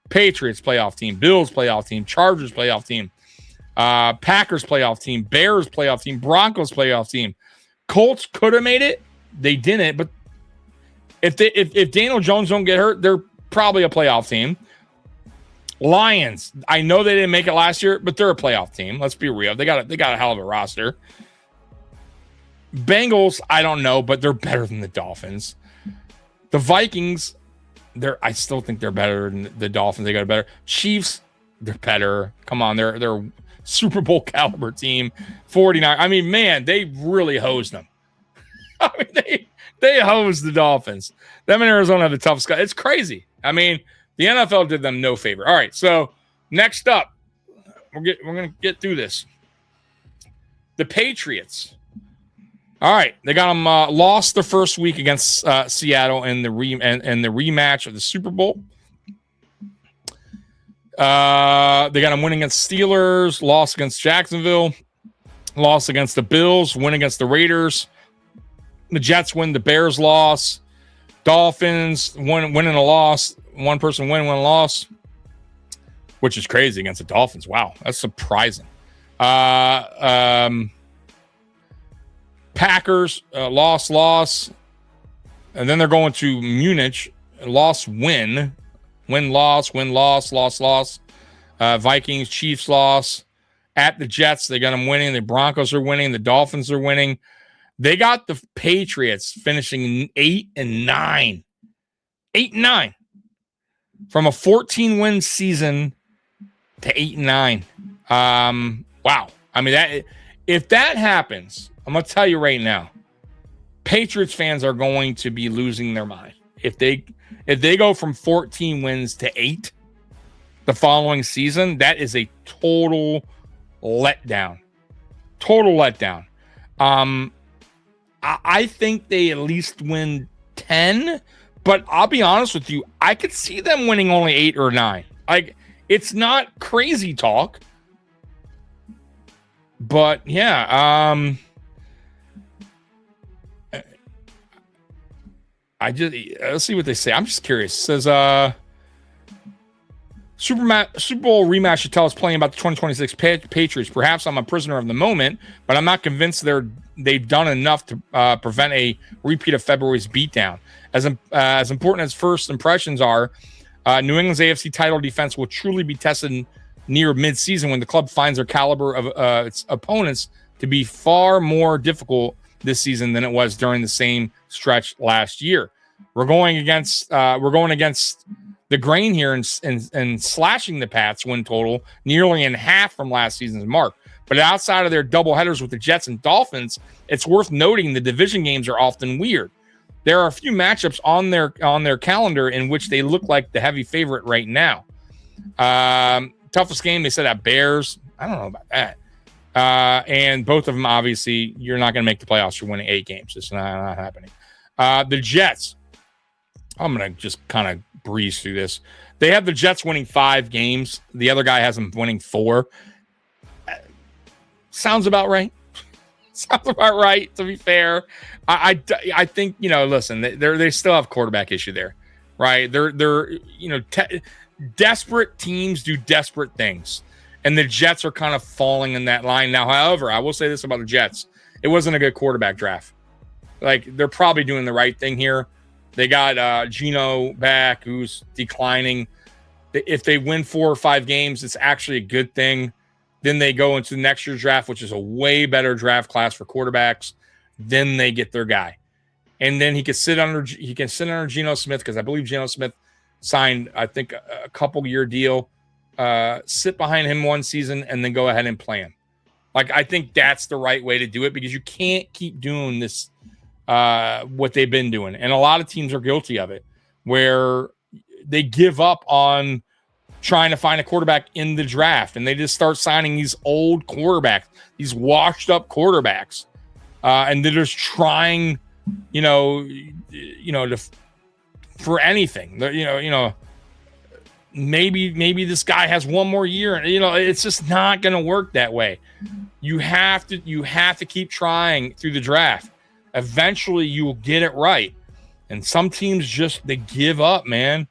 Patriots playoff team, Bills playoff team, Chargers playoff team, Packers playoff team, Bears playoff team, Broncos playoff team. Colts could have made it. They didn't, but if Daniel Jones don't get hurt, they're probably a playoff team. Lions, I know they didn't make it last year, but they're a playoff team. Let's be real. They got a hell of a roster. Bengals, I don't know, but they're better than the Dolphins. The Vikings, I still think they're better than the Dolphins. They got a better. Chiefs, they're better. Come on, they're Super Bowl caliber team. 49. I mean, man, they really hosed them. I mean, they hosed the Dolphins. Them in Arizona have a tough schedule. It's crazy. I mean, the NFL did them no favor. All right, so next up, we're gonna get through this. The Patriots. All right, they got them lost the first week against Seattle in the rematch of the Super Bowl. They got them winning against Steelers, lost against Jacksonville, lost against the Bills, win against the Raiders. The Jets win, the Bears loss. Dolphins win and a loss. One person win, one loss, which is crazy against the Dolphins. Wow, that's surprising. Packers, loss. And then they're going to Munich, win. Loss. Vikings, Chiefs loss. At the Jets, they got them winning. The Broncos are winning. The Dolphins are winning. They got the Patriots finishing 8-9. 8-9. From a 14-win season to 8-9. Wow. I mean, if that happens, I'm going to tell you right now, Patriots fans are going to be losing their mind. If they go from 14 wins to 8 the following season, that is a total letdown. I think they at least win 10, but I'll be honest with you, I could see them winning only 8 or 9. Like, it's not crazy talk. But yeah, let's see what they say. I'm just curious. It says Super Bowl rematch should tell us plenty about the 2026 Patriots. Perhaps I'm a prisoner of the moment, but I'm not convinced they've done enough to prevent a repeat of February's beatdown. As important as first impressions are, New England's AFC title defense will truly be tested near midseason when the club finds their caliber of its opponents to be far more difficult this season than it was during the same stretch last year. We're going against the grain here and slashing the Pats win total nearly in half from last season's mark. But outside of their doubleheaders with the Jets and Dolphins, it's worth noting the division games are often weird. There are a few matchups on their calendar in which they look like the heavy favorite right now. Toughest game, they said at Bears. I don't know about that. And both of them, obviously, you're not going to make the playoffs. You're winning 8 games. It's not happening. The Jets, I'm going to just kind of breeze through this. They have the Jets winning 5 games. The other guy has them winning 4. Sounds about right. Sounds about right, to be fair. I think, listen, they still have quarterback issue there, right? They're desperate teams do desperate things, and the Jets are kind of falling in that line now. However, I will say this about the Jets: it wasn't a good quarterback draft. Like, they're probably doing the right thing here. They got Geno back, who's declining. If they win 4 or 5 games, it's actually a good thing. Then they go into next year's draft, which is a way better draft class for quarterbacks. Then they get their guy, and then he can sit under Geno Smith, because I believe Geno Smith signed, I think, a couple-year deal. Sit behind him 1 season and then go ahead and play him. Like, I think that's the right way to do it, because you can't keep doing this, what they've been doing. And a lot of teams are guilty of it, where they give up on trying to find a quarterback in the draft, and they just start signing these old quarterbacks, these washed-up quarterbacks, and they're just trying, for anything. Maybe this guy has 1 more year, and it's just not going to work that way. You have to keep trying through the draft. Eventually, you will get it right. And some teams they give up, man,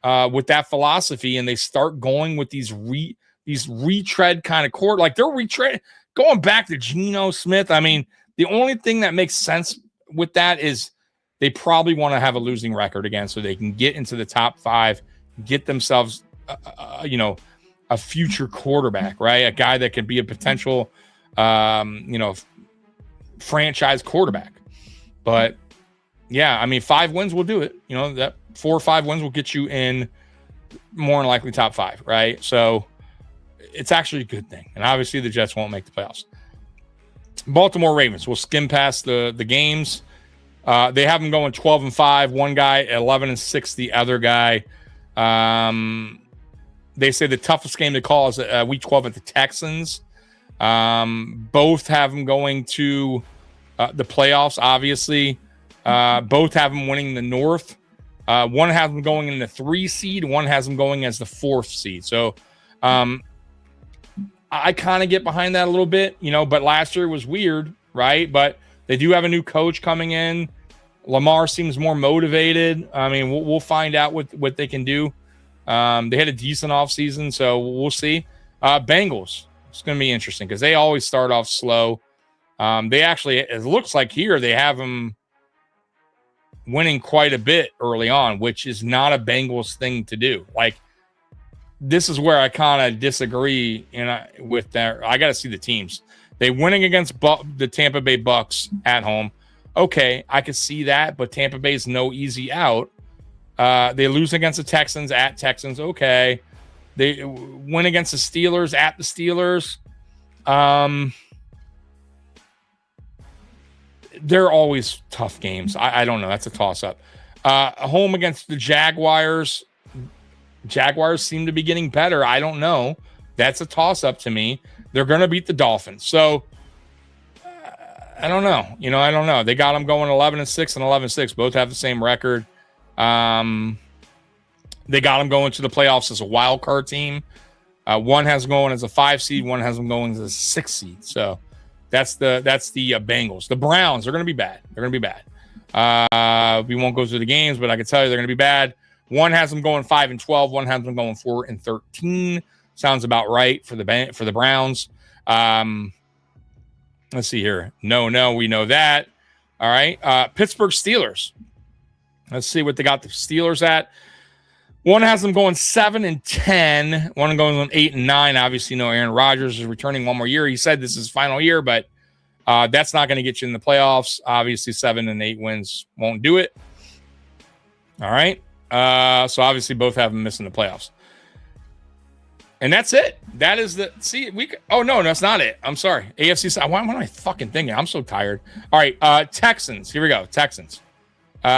with that philosophy, and they start going with these retread kind of court. Like, they're going back to Geno Smith. I mean, the only thing that makes sense with that is they probably want to have a losing record again, so they can get into the top 5, get themselves, a future quarterback, right? A guy that could be a potential, franchise quarterback. But yeah, I mean, 5 wins will do it. That 4 or 5 wins will get you in more than likely top 5, right? So it's actually a good thing. And obviously the Jets won't make the playoffs. Baltimore Ravens will skim past the games. They have them going 12-5. One guy 11-6. The other guy. They say the toughest game to call is Week 12 at the Texans. Both have them going to the playoffs. Obviously, both have them winning the North. One has them going in the 3 seed. One has them going as the 4th seed. So, I kind of get behind that a little bit, but last year was weird, right? But they do have a new coach coming in. Lamar seems more motivated. I mean, we'll find out what they can do. They had a decent offseason, so we'll see. Bengals, it's going to be interesting because they always start off slow. They actually, it looks like here they have them winning quite a bit early on, which is not a Bengals thing to do. Like, this is where I kind of disagree with that. I got to see the teams. They winning against the Tampa Bay Bucks at home. Okay, I could see that, but Tampa Bay's no easy out. They lose against the Texans at Texans. Okay. They win against the Steelers at the Steelers. They're always tough games. I don't know. That's a toss-up. Home against the Jaguars. Jaguars seem to be getting better. I don't know. That's a toss-up to me. They're going to beat the Dolphins. So, I don't know. I don't know. They got them going 11-6 and 11-6. Both have the same record. They got them going to the playoffs as a wild card team. One has them going as a 5 seed. One has them going as a 6 seed. So, that's the Bengals. The Browns are going to be bad. They're going to be bad. We won't go through the games, but I can tell you they're going to be bad. One has them going 5-12. One has them going 4-13. Sounds about right for the Browns. Let's see here. No, we know that. All right. Pittsburgh Steelers. Let's see what they got the Steelers at. One has them going 7-10. One going on 8-9. Obviously, Aaron Rodgers is returning one more year. He said this is his final year, but that's not going to get you in the playoffs. Obviously, 7 and 8 wins won't do it. All right. So obviously, both have them missing the playoffs. And that's it. That is the oh no, that's not it. I'm sorry. AFC South. What am I fucking thinking? I'm so tired. All right, Texans. Here we go. Texans. They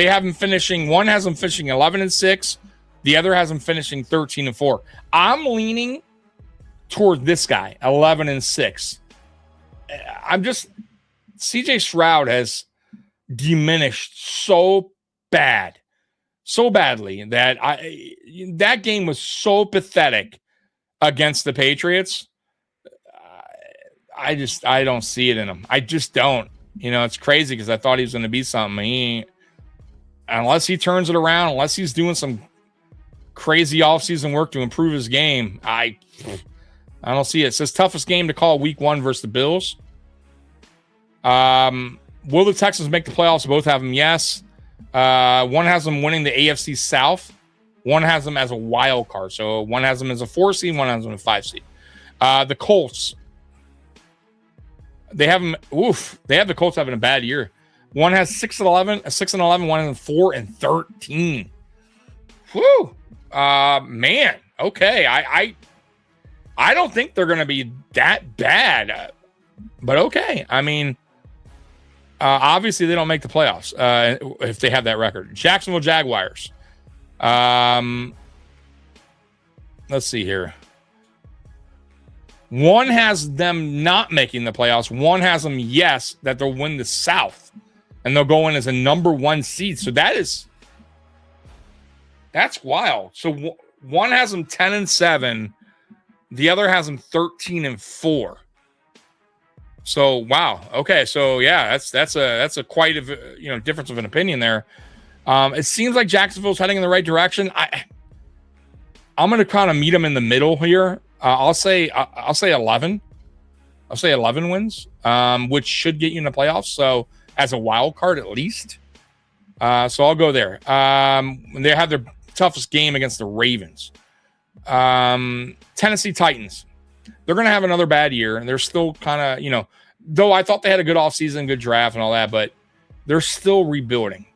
have them finishing. One has them finishing 11-6. The other has them finishing 13-4. I'm leaning toward this guy, 11-6. I'm just CJ Stroud has diminished so badly that that game was so pathetic against the Patriots. I don't see it in him. I just don't. It's crazy because I thought he was going to be something. Unless he turns it around, unless he's doing some crazy offseason work to improve his game, I don't see it. It says toughest game to call week 1 versus the Bills. Will the Texans make the playoffs? Both have them, yes. One has them winning the AFC South. One has them as a wild card. So one has them as a 4 seed, one has them as a 5 seed. The Colts. They have them. They have the Colts having a bad year. One has 6-11. One has 4-13. Whew. Man. Okay. I don't think they're going to be that bad. But okay. I mean, obviously they don't make the playoffs if they have that record. Jacksonville Jaguars. Let's see here. One has them not making the playoffs. One has them, yes, that they'll win the South. And they'll go in as a number 1 seed. So that's wild. So one has them 10-7. The other has them 13-4. So, wow. Okay. So, yeah, that's a quite a difference of an opinion there. It seems like Jacksonville's heading in the right direction. I'm going to kind of meet them in the middle here. I'll say 11. I'll say 11 wins, which should get you in the playoffs. So as a wild card, at least. So I'll go there. They have their toughest game against the Ravens. Tennessee Titans. They're going to have another bad year, and they're still kind of, though I thought they had a good offseason, good draft and all that, but they're still rebuilding.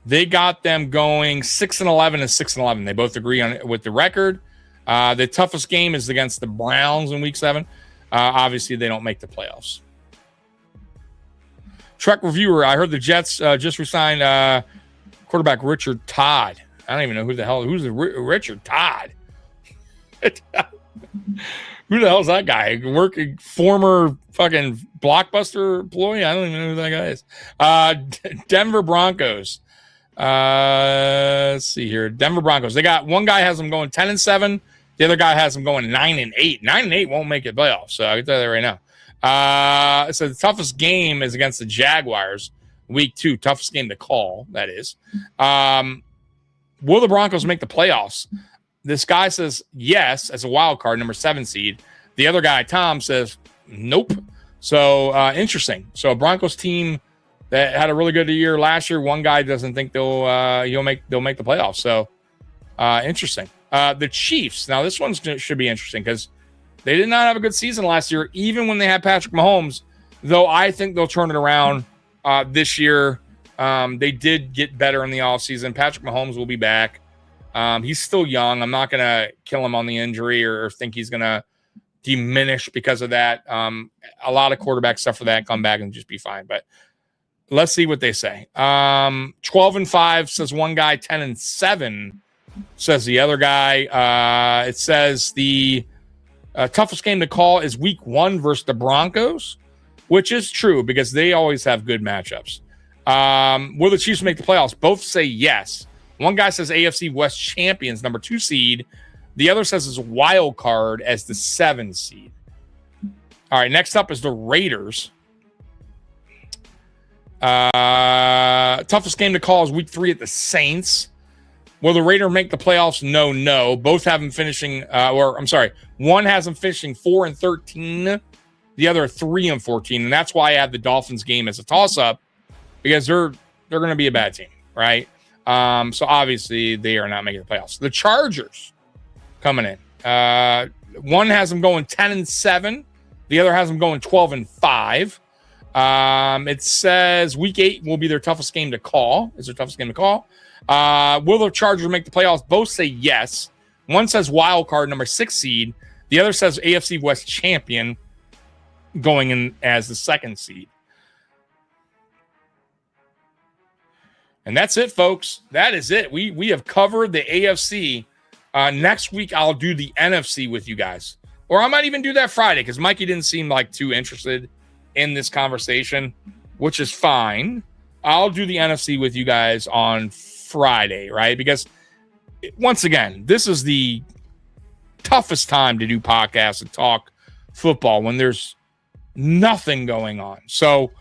They got them going 6-11 and 6-11. They both agree on with the record. The toughest game is against the Browns in Week 7. Obviously, they don't make the playoffs. Trek Reviewer, I heard the Jets just re-signed quarterback Richard Todd. I don't even know who's Richard Todd. Who the hell is that guy? Working former fucking Blockbuster employee? I don't even know who that guy is. Denver Broncos. Let's see here. Denver Broncos. They got one guy has them going 10-7. The other guy has them going 9-8. 9-8 won't make it playoffs. So I can tell you that right now. So the toughest game is against the Jaguars. Week 2, toughest game to call. That is. Will the Broncos make the playoffs? This guy says yes as a wild card, number 7 seed. The other guy, Tom, says nope. So interesting. So a Broncos team that had a really good year last year. One guy doesn't think they'll make the playoffs. So interesting. The Chiefs. Now this one should be interesting because they did not have a good season last year, even when they had Patrick Mahomes. Though I think they'll turn it around this year. They did get better in the offseason. Patrick Mahomes will be back. He's still young. I'm not going to kill him on the injury or think he's going to diminish because of that. A lot of quarterback stuff for that, come back and just be fine. But let's see what they say. 12-5 says one guy, 10-7 says the other guy. It says the toughest game to call is week 1 versus the Broncos, which is true because they always have good matchups. Will the Chiefs make the playoffs? Both say yes. One guy says AFC West champions, number 2 seed. The other says it's a wild card as the 7 seed. All right, next up is the Raiders. Toughest game to call is week 3 at the Saints. Will the Raiders make the playoffs? No. Both have them finishing, one has them finishing 4-13. The other 3-14. And that's why I have the Dolphins game as a toss-up because they're going to be a bad team, right? So obviously they are not making the playoffs. The Chargers coming in. One has them going 10-7. The other has them going 12-5. It says week 8 will be their toughest game to call. Is their toughest game to call? Will the Chargers make the playoffs? Both say yes. One says wild card, number 6 seed. The other says AFC West champion going in as the 2nd seed. And that's it, folks. That is it. We have covered the AFC. Next week, I'll do the NFC with you guys. Or I might even do that Friday because Mikey didn't seem like too interested in this conversation, which is fine. I'll do the NFC with you guys on Friday, right? Because, once again, this is the toughest time to do podcasts and talk football when there's nothing going on. So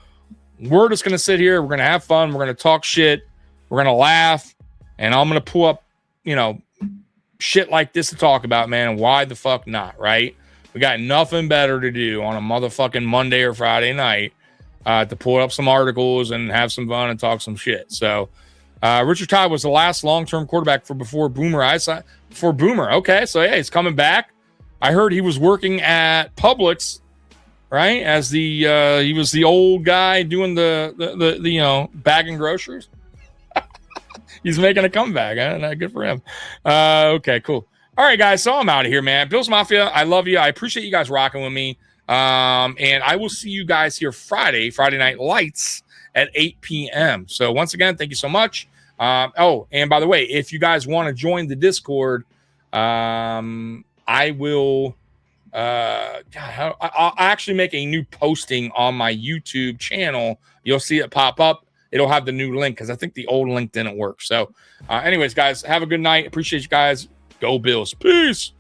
we're just going to sit here. We're going to have fun. We're going to talk shit. We're going to laugh. And I'm going to pull up, shit like this to talk about, man. Why the fuck not, right? We got nothing better to do on a motherfucking Monday or Friday night to pull up some articles and have some fun and talk some shit. So Richard Todd was the last long-term quarterback before Boomer. Okay, so yeah, he's coming back. I heard he was working at Publix, right? As he was the old guy doing the bagging groceries. He's making a comeback. Huh? Good for him. Okay, cool. All right, guys. So I'm out of here, man. Bills Mafia, I love you. I appreciate you guys rocking with me. And I will see you guys here Friday Night Lights at 8 p.m. So once again, thank you so much. And by the way, if you guys want to join the Discord, I will I'll actually make a new posting on my YouTube channel. You'll see it pop up. It'll have the new link because I think the old link didn't work. So anyways, guys, have a good night. Appreciate you guys. Go Bills. Peace.